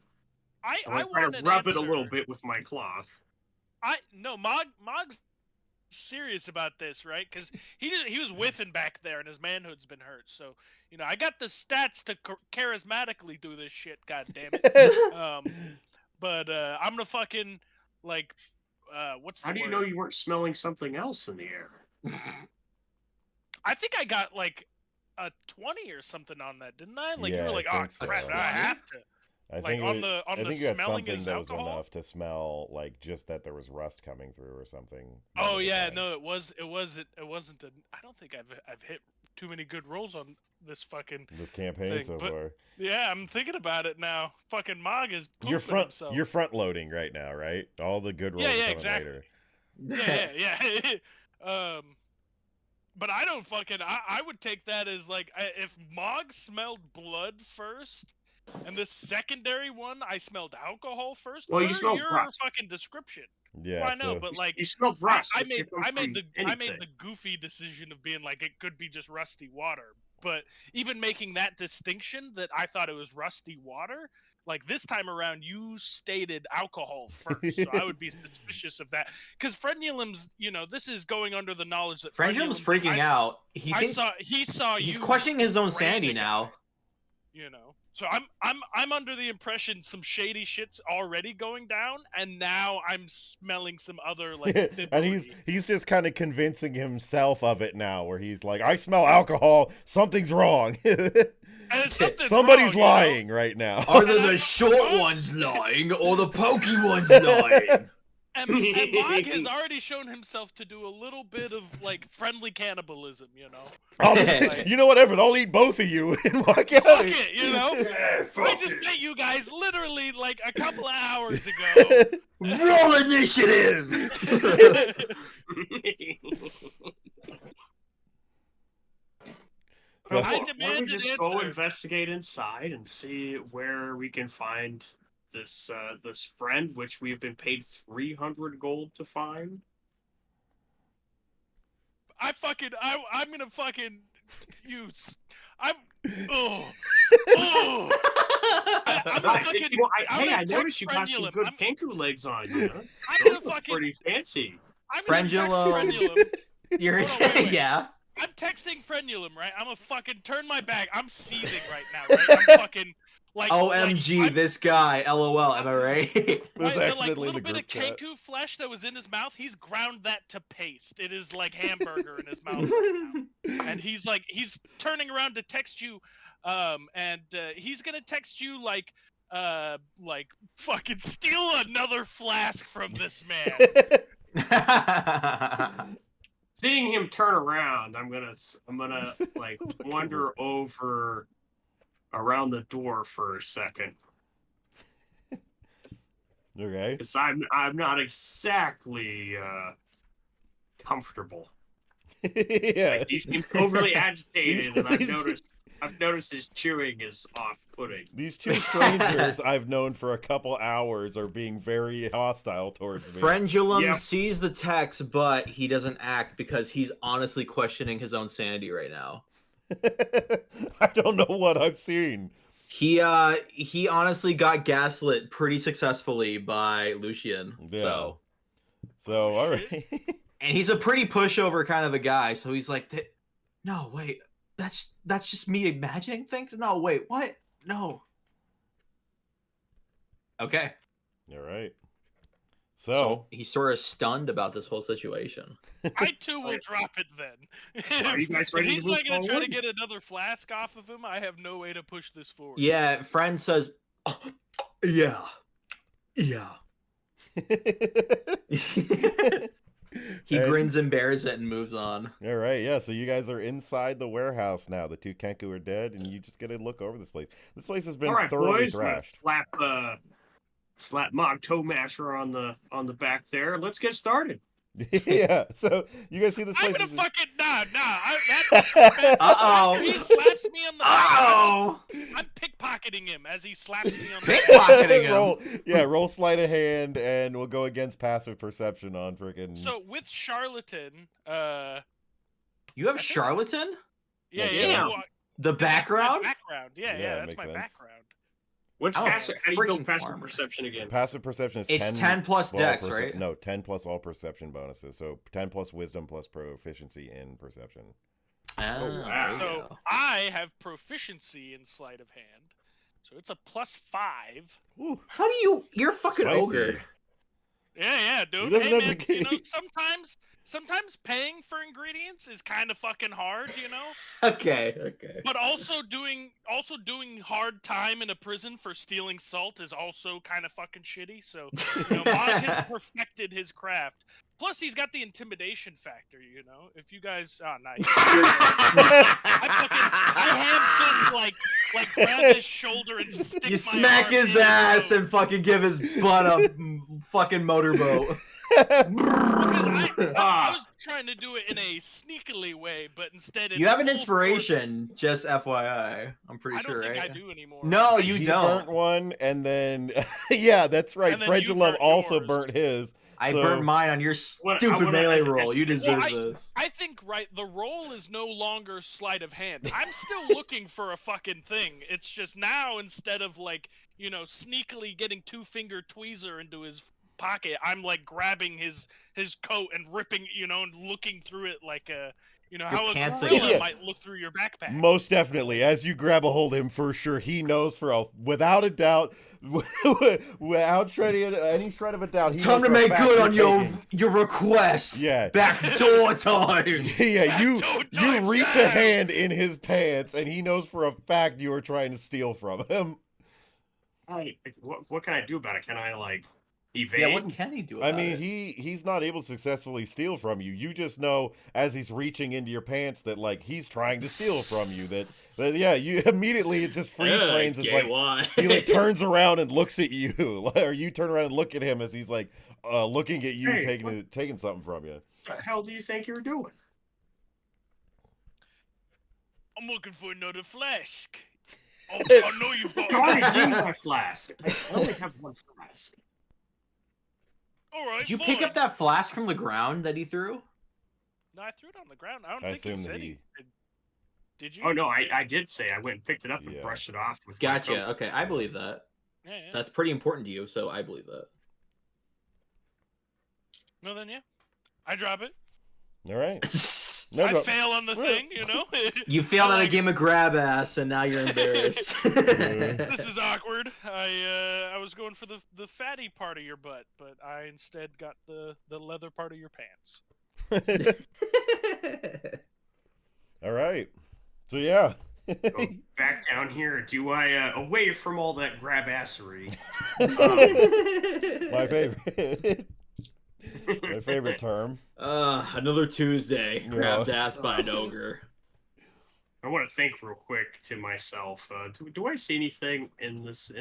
I I try want to an rub answer. it a little bit with my cloth. Mog's serious about this, right? Because he was whiffing back there, and his manhood's been hurt. So I got the stats to charismatically do this shit. God damn it. But I'm gonna fucking like. What's the How do you word? know you weren't smelling something else in the air? I think I got like a 20 or something on that, didn't I? Like you Yeah, were like, I oh think so. crap, I have to. I Like, think on it the- was, on I the think you had smelling something is that was alcohol? enough to smell like just that there was rust coming through or something. one Oh of the yeah, times. no, it wasn't. I don't think I've hit too many good rolls on this fucking This campaign thing, so but far. yeah, I'm thinking about it now. Fucking Mog is pooping himself. You're front loading right now, right? All the good rolls Yeah, are coming exactly. later. Yeah. But I don't fucking. I would take that as like if Mog smelled blood first, and the secondary one I smelled alcohol first. Well, you per smelled your rust. fucking description. Yeah, Well, I know, so but like You smelled rust. I It made could come from anything. the goofy decision of being like it could be just rusty water. But even making that distinction that I thought it was rusty water, like this time around you stated alcohol first, so I would be suspicious of that. Because Frenulum's, this is going under the knowledge that Frenulum's Frenulum's like, freaking out. He saw he's you questioning his own brain sanity the guy, now. So I'm under the impression some shady shit's already going down, and now I'm smelling some other like and he's just kind of convincing himself of it now, where he's like, I smell alcohol, something's wrong. And something's Somebody's wrong, lying right now. Are the short ones lying or the pokey ones lying? And Mog has already shown himself to do a little bit of like friendly cannibalism, You know what, Everett, I'll eat both of you and walk out. Fuck it, I just met you guys literally like a couple of hours ago. Roll initiative! So- I Why don't we demand just an go answer. investigate inside and see where we can find this this friend, which we've been paid 300 gold to find. I'm gonna fucking use. I'm I noticed you got some good kanku legs on you. I'm Those gonna look fucking. pretty fancy. I'm gonna text Frenulum. Frenulum. You're Hold on, wait. yeah. I'm texting Frenulum, right? I'm gonna fucking turn my back. I'm seething right now, right? I'm fucking like. OMG, like, this guy. LOL. Am I right? It was the accidentally in little the bit group of chat. kanku flesh that was in his mouth, he's ground that to paste. It is like hamburger in his mouth right now. And he's turning around to text you, and he's gonna text you like fucking steal another flask from this man. Seeing him turn around, I'm gonna like wander over around the door for a second. Okay. Because I'm not exactly comfortable. Yeah. Like, he seems overly agitated, and These- I've noticed his chewing is off-putting. These two strangers I've known for a couple hours are being very hostile towards me. Frenulum Yep. sees the text, but he doesn't act because he's honestly questioning his own sanity right now. I don't know what I've seen. He honestly got gaslit pretty successfully by Lucian. Yeah. So all right. And he's a pretty pushover kind of a guy. So he's like, no, wait, that's just me imagining things. No, wait, what? No. Okay. All right. So he's sort of stunned about this whole situation. I too will drop it then. Are you guys ready If he's to move not gonna try to forward? get another flask off of him, I have no way to push this forward. Yeah, friend says, oh, yeah. He grins and bears it and moves on. All right, yeah. So you guys are inside the warehouse now. The two Kenku are dead, and you just get a look over this place. This place has been All right, thoroughly boys. thrashed. Slap Mog Toe Masher on the back there. Let's get started. Yeah. So you guys see this I'm place? gonna fucking that Uh-oh. He slaps me on the back. Oh! I'm pickpocketing him as he slaps me on the Pickpocketing him. roll sleight of hand, and we'll go against passive perception on freaking. So with charlatan, You have charlatan? yeah. Yeah. The background? Background. Yeah, Yeah, that's makes my sense. background. What's Oh, passive? How do you go freaking passive farmer. perception again? Passive perception is It's 10 plus dex, right? No, 10 plus all perception bonuses. So 10 plus wisdom plus proficiency in perception. Oh, wow. there you So go. I have proficiency in sleight of hand, so it's a +5. Ooh, How do you... You're a fucking Spicy. ogre. Yeah, dude. doesn't Hey, have man, to- you know, sometimes paying for ingredients is kind of fucking hard, you know. Okay. But also doing hard time in a prison for stealing salt is also kind of fucking shitty. So, you know, Mog has perfected his craft. Plus, he's got the intimidation factor. You know, if you guys, oh nice. I hand fist like grab his shoulder and stick. You my smack arm his in ass throat. and fucking give his butt a fucking motorboat. Because I was trying to do it in a sneakily way, but instead it's You have an full inspiration, just FYI. I'm force. pretty I don't sure, think right? I do anymore. No, you he don't. burnt one, and then yeah, that's right. And then you Fredulum burnt also yours. burnt his. I So- burnt mine on your stupid melee roll. You deserve this. I think the roll is no longer sleight of hand. I'm still looking for a fucking thing. It's just now instead of like, you know, sneakily getting two-finger tweezer into his pocket, I'm like grabbing his coat and ripping, you know, and looking through it like a, you know, how a pants gorilla again. might look through your backpack. Most definitely, as you grab a hold of him, for sure, he knows without a doubt, without any shred of a doubt, he Time knows to for a make fact good you're on your taking. request. Yeah. Backdoor time. Yeah, you Don't reach touch a him! hand in his pants, and he knows for a fact you are trying to steal from him. What can I do about it? Can I like evade? Yeah, what can he do about I mean, it? he's not able to successfully steal from you. You just know as he's reaching into your pants that like he's trying to steal from you. That yeah, you immediately it just freeze frames. It's like why? he like turns around and looks at you, or you turn around and look at him as he's like looking at you, Hey, taking something from you. What the hell do you think you're doing? I'm looking for another flask. Oh, I know you've got. You already gave me my flask. I only have one flask. All right. Did you fine. pick up that flask from the ground that he threw? No, I threw it on the ground. I don't I think he assume said that he he- did. Did you? Oh no, I did say I went and picked it up and Yeah. brushed it off with my Gotcha. coat. Okay, I believe that. Yeah. That's pretty important to you, so I believe that. No, then yeah. I drop it. All right. No, I no. fail on the thing, you know. You failed I at a like- game of grab ass, and now you're embarrassed. This is awkward. I was going for the fatty part of your butt, but I instead got the leather part of your pants. All right. So yeah. Go back down here. Do I away from all that grab assery? My favorite. My favorite term. Another Tuesday. Yeah. Grabbed ass by an ogre. I want to think real quick to myself. Do I see anything in this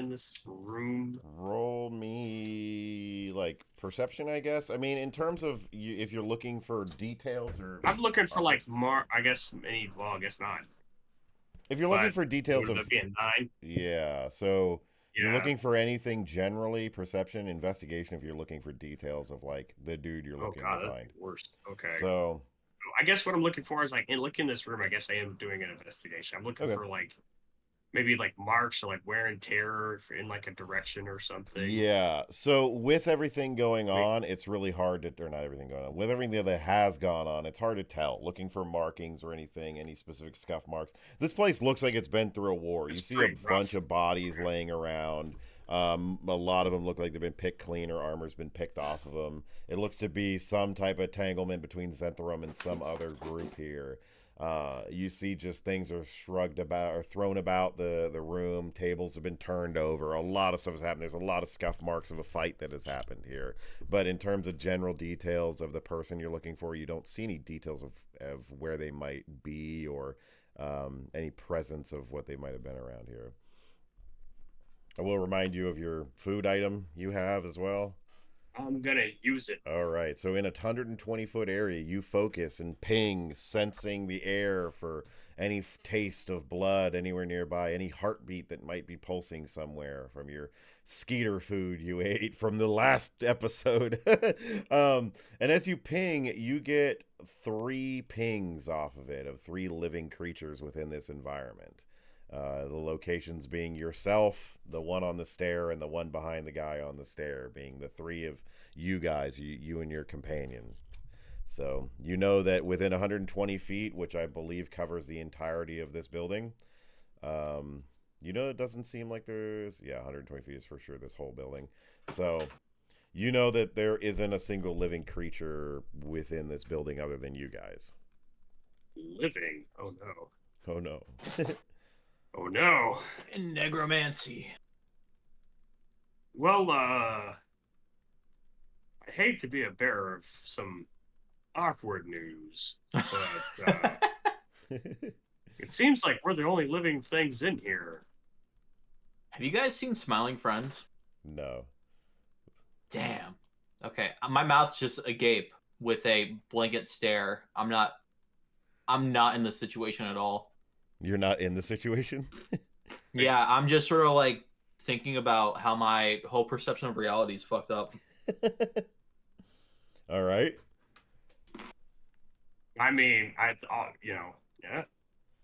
room? Roll me like perception, I guess. I mean, in terms of if you're looking for details or I'm looking for like I guess I guess not. if you're looking but for details Would of it be a 9? yeah, so Yeah. you're looking for anything generally perception, investigation. If you're looking for details of like the dude you're Oh looking god, to that's find. the worst. Okay. So I guess what I'm looking for is like in looking in this room. I guess I am doing an investigation. I'm looking Okay. for like maybe like marks or like wear and tear in like a direction or something? Yeah. So with everything going on, it's really hard to, or not everything going on, with everything that has gone on, it's hard to tell. Looking for markings or anything, any specific scuff marks. This place looks like it's been through a war. You It's see a pretty bunch rough. of bodies laying around. A lot of them look like they've been picked clean or armor's been picked off of them. It looks to be some type of entanglement between Zentharum and some other group here. You see just things are shrugged about or thrown about the room. Tables have been turned over. A lot of stuff has happened. There's a lot of scuff marks of a fight that has happened here. But in terms of general details of the person you're looking for, you don't see any details of where they might be or any presence of what they might have been around here. I will remind you of your food item you have as well. I'm gonna use it. All right. So in a 120-foot area, you focus and ping, sensing the air for any taste of blood anywhere nearby, any heartbeat that might be pulsing somewhere from your skeeter food you ate from the last episode. And as you ping, you get 3 pings off of it of 3 living creatures within this environment. The locations being yourself, the one on the stair, and the one behind the guy on the stair, being the 3 of you guys, you and your companion. So you know that within 120 feet, which I believe covers the entirety of this building, it doesn't seem like there's, 120 feet is for sure this whole building. So you know that there isn't a single living creature within this building other than you guys. Living? Oh no. Oh no. Oh no. Negromancy. Well, I hate to be a bearer of some awkward news, but it seems like we're the only living things in here. Have you guys seen Smiling Friends? No. Damn. Okay, my mouth's just agape with a blanket stare. I'm not in the situation at all. You're not in the situation? Yeah, I'm just sort of like thinking about how my whole perception of reality is fucked up. All right. I mean, yeah.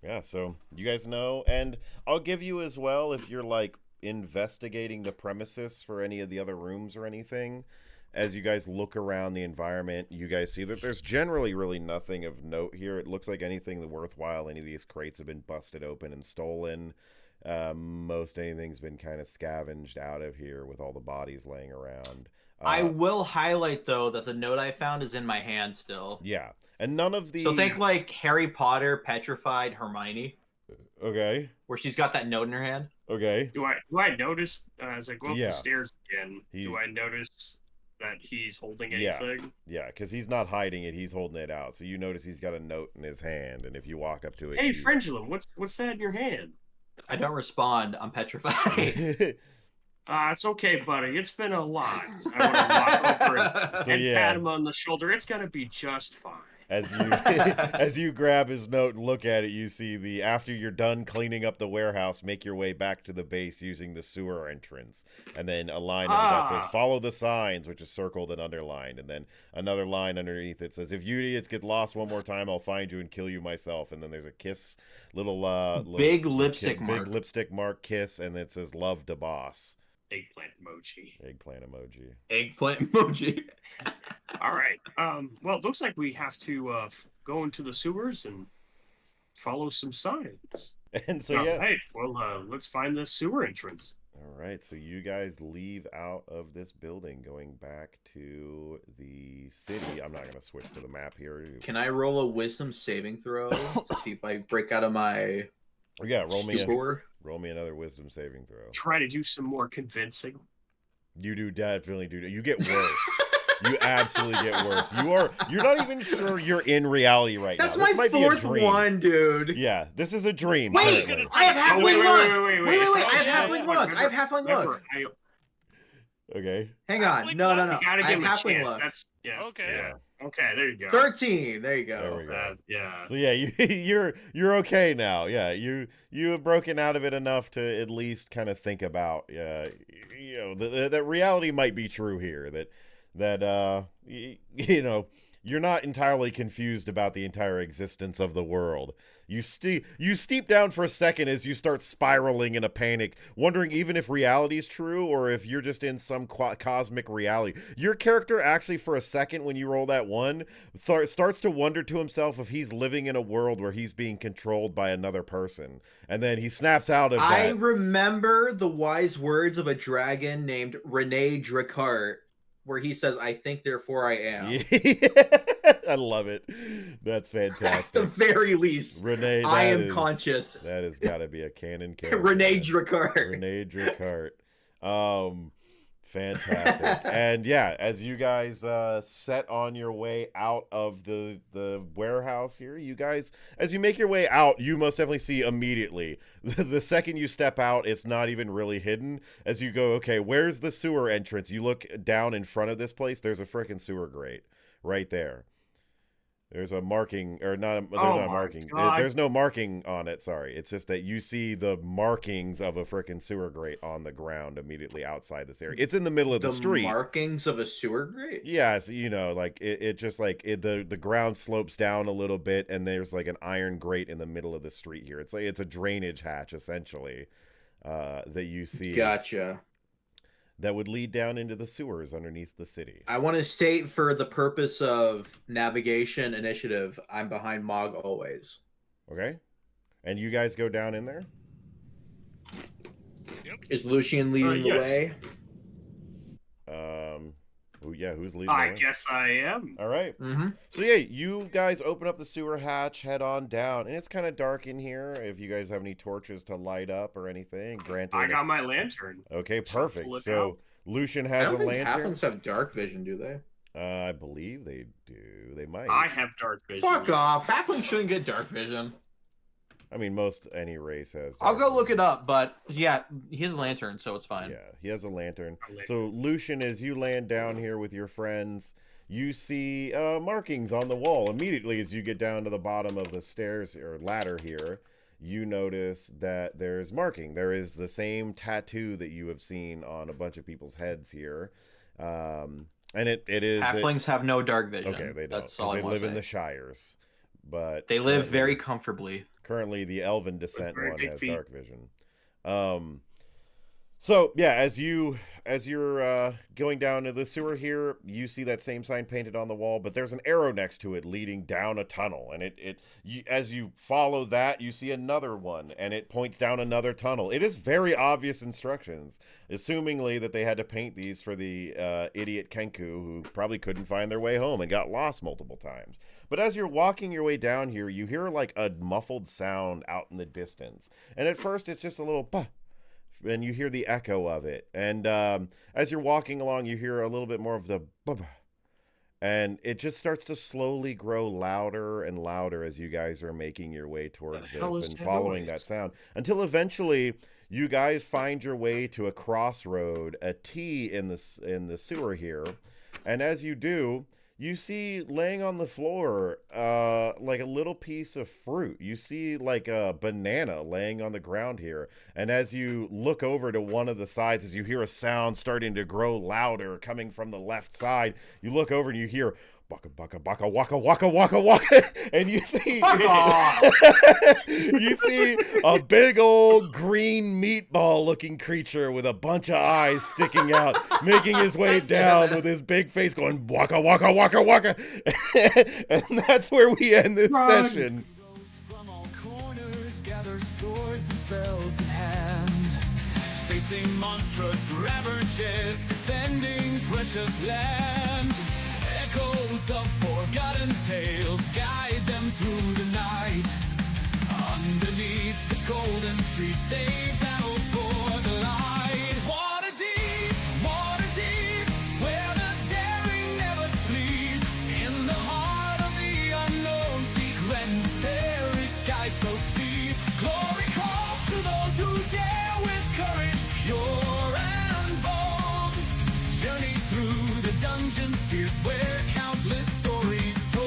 Yeah, so you guys know, and I'll give you as well if you're like investigating the premises for any of the other rooms or anything. As you guys look around the environment, you guys see that there's generally really nothing of note here. It looks like anything worthwhile, any of these crates have been busted open and stolen. Most anything's been kind of scavenged out of here with all the bodies laying around. I will highlight, though, that the note I found is in my hand still. Yeah, and none of the... So think like Harry Potter petrified Hermione. Okay. Where she's got that note in her hand. Okay. Do I notice, as I go up the stairs again, do I notice that he's holding anything? Yeah, because he's not hiding it, he's holding it out. So you notice he's got a note in his hand, and if you walk up to it... Hey, Fringulum, what's that in your hand? I don't respond. I'm petrified. It's okay, buddy. It's been a lot. I want to walk over and pat him on the shoulder. It's going to be just fine. As you grab his note and look at it, you see after you're done cleaning up the warehouse, make your way back to the base using the sewer entrance. And then a line under that says, follow the signs, which is circled and underlined. And then another line underneath it says, if you idiots get lost one more time, I'll find you and kill you myself. And then there's a kiss, big lipstick mark. Big lipstick mark kiss, and it says, love to boss. Eggplant emoji. Eggplant emoji. All right. Well, it looks like we have to go into the sewers and follow some signs. And so, Hey, well, let's find the sewer entrance. All right. So you guys leave out of this building, going back to the city. I'm not going to switch to the map here. Can I roll a wisdom saving throw to see if I break out of my... Yeah, roll me another wisdom saving throw. Try to do some more convincing. You definitely do. You get worse. You absolutely get worse. You're not even sure you're in reality right now. That's my fourth one, dude. Yeah, this is a dream. Wait, I have halfling look. Wait. I have halfling look. Okay. Hang on. No. I have halfling look. Okay. Yeah. Okay, there you go. 13. There you go. There we go. Yeah. So you're okay now. Yeah, you have broken out of it enough to at least kind of think about that reality might be true here. That you're not entirely confused about the entire existence of the world. You steep down for a second as you start spiraling in a panic, wondering even if reality is true or if you're just in some cosmic reality. Your character actually, for a second, when you roll that one, starts to wonder to himself if he's living in a world where he's being controlled by another person. And then he snaps out of that. I remember the wise words of a dragon named Rene Dracart, where he says, "I think, therefore I am." I love it. That's fantastic. At the very least, Renee, I am conscious. That has got to be a canon character. Rene Dracart. Rene Dracart. Fantastic. And yeah, as you guys set on your way out of the warehouse here, you guys, as you make your way out, you most definitely see immediately. The second you step out, it's not even really hidden. As you go, okay, where's the sewer entrance? You look down in front of this place, there's a frickin' sewer grate right there. There's a marking, or not, there's not a marking. There's no marking on it, sorry. It's just that you see the markings of a frickin' sewer grate on the ground immediately outside this area. It's in the middle of the street. The markings of a sewer grate? Yeah, so, you know, like, it just, like, the ground slopes down a little bit, and there's, like, an iron grate in the middle of the street here. It's like, it's a drainage hatch, essentially, that you see. Gotcha. That would lead down into the sewers underneath the city. I want to state, for the purpose of navigation initiative, I'm behind Mog always. Okay. And you guys go down in there? Yep. Is Lucian leading the way? Yeah, who's leading I the way? guess I am. All right. Mm-hmm. So yeah, you guys open up the sewer hatch, head on down, and it's kind of dark in here. If you guys have any torches to light up or anything, granted. I got my lantern. Okay, perfect. Look So out. Lucian I has don't a think lantern. halflings have dark vision, do they? I believe they do. They might. I have dark vision. Fuck off. Halflings shouldn't get dark vision. I mean, any race has. I'll go look it up, but yeah, he has a lantern, so it's fine. Yeah, he has a lantern. A lantern. So Lucian, as you land down here with your friends, you see markings on the wall. Immediately as you get down to the bottom of the stairs or ladder here, you notice that there's marking. There is the same tattoo that you have seen on a bunch of people's heads here. And it is... Halflings have no dark vision. Okay, they don't. That's all I they want live to in say. the Shires. But They live very comfortably. currently the Elven Descent very one big has feet. dark vision. So yeah, as you're going down to the sewer here, you see that same sign painted on the wall, but there's an arrow next to it leading down a tunnel, and as you follow that, you see another one, and it points down another tunnel. It is very obvious instructions, assumingly that they had to paint these for the idiot Kenku, who probably couldn't find their way home and got lost multiple times. But as you're walking your way down here, you hear like a muffled sound out in the distance, and at first it's just a little bah, and you hear the echo of it. And as you're walking along, you hear a little bit more of the bubba. And it just starts to slowly grow louder and louder as you guys are making your way towards The hell this is and that following noise? that sound. Until eventually you guys find your way to a crossroad, a T in the sewer here. And as you do, you see laying on the floor like a little piece of fruit. You see like a banana laying on the ground here. And as you look over to one of the sides, as you hear a sound starting to grow louder coming from the left side, you look over and you hear baka baka baka waka waka waka waka, and you see you see a big old green meatball looking creature with a bunch of eyes sticking out, making his way down with his big face going waka waka waka waka. And that's where we end this session. From all corners gather swords and spells in hand, facing monstrous ravages, defending precious land. Echoes of forgotten tales guide them through the night. Underneath the golden streets they battle for the light. Water deep, where the daring never sleep. In the heart of the unknown, seek rents there, each sky so steep. Glory calls to those who dare with courage pure and bold. Journey through the dungeons fierce where countless stories told.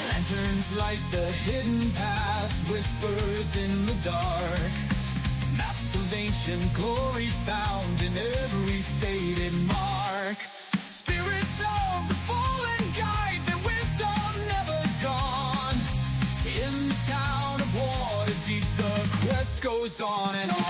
Lanterns light light the hidden paths, whispers in the dark. Maps of ancient glory found in every faded mark. Spirits of the fallen guide, their wisdom never gone. In the town of Waterdeep, the quest goes on and on.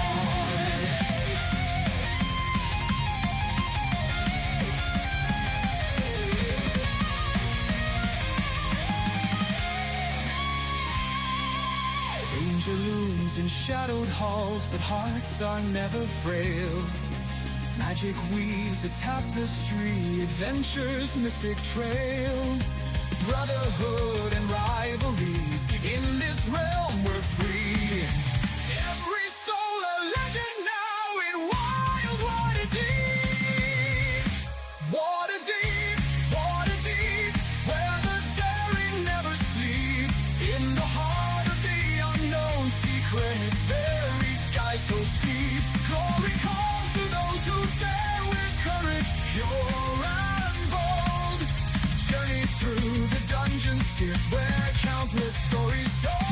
Danger looms in shadowed halls, but hearts are never frail. Magic weaves a tapestry, adventure's mystic trail. Brotherhood and rivalries, in this realm we're free. Every soul a legend now in wild Waterdeep. Waterdeep, Waterdeep, where the daring never sleep. In the heart of the unknown secrets, buried sky so steep. Glory calls to those who dare with courage, pure and bold. Journey through the dungeon spheres where countless stories told.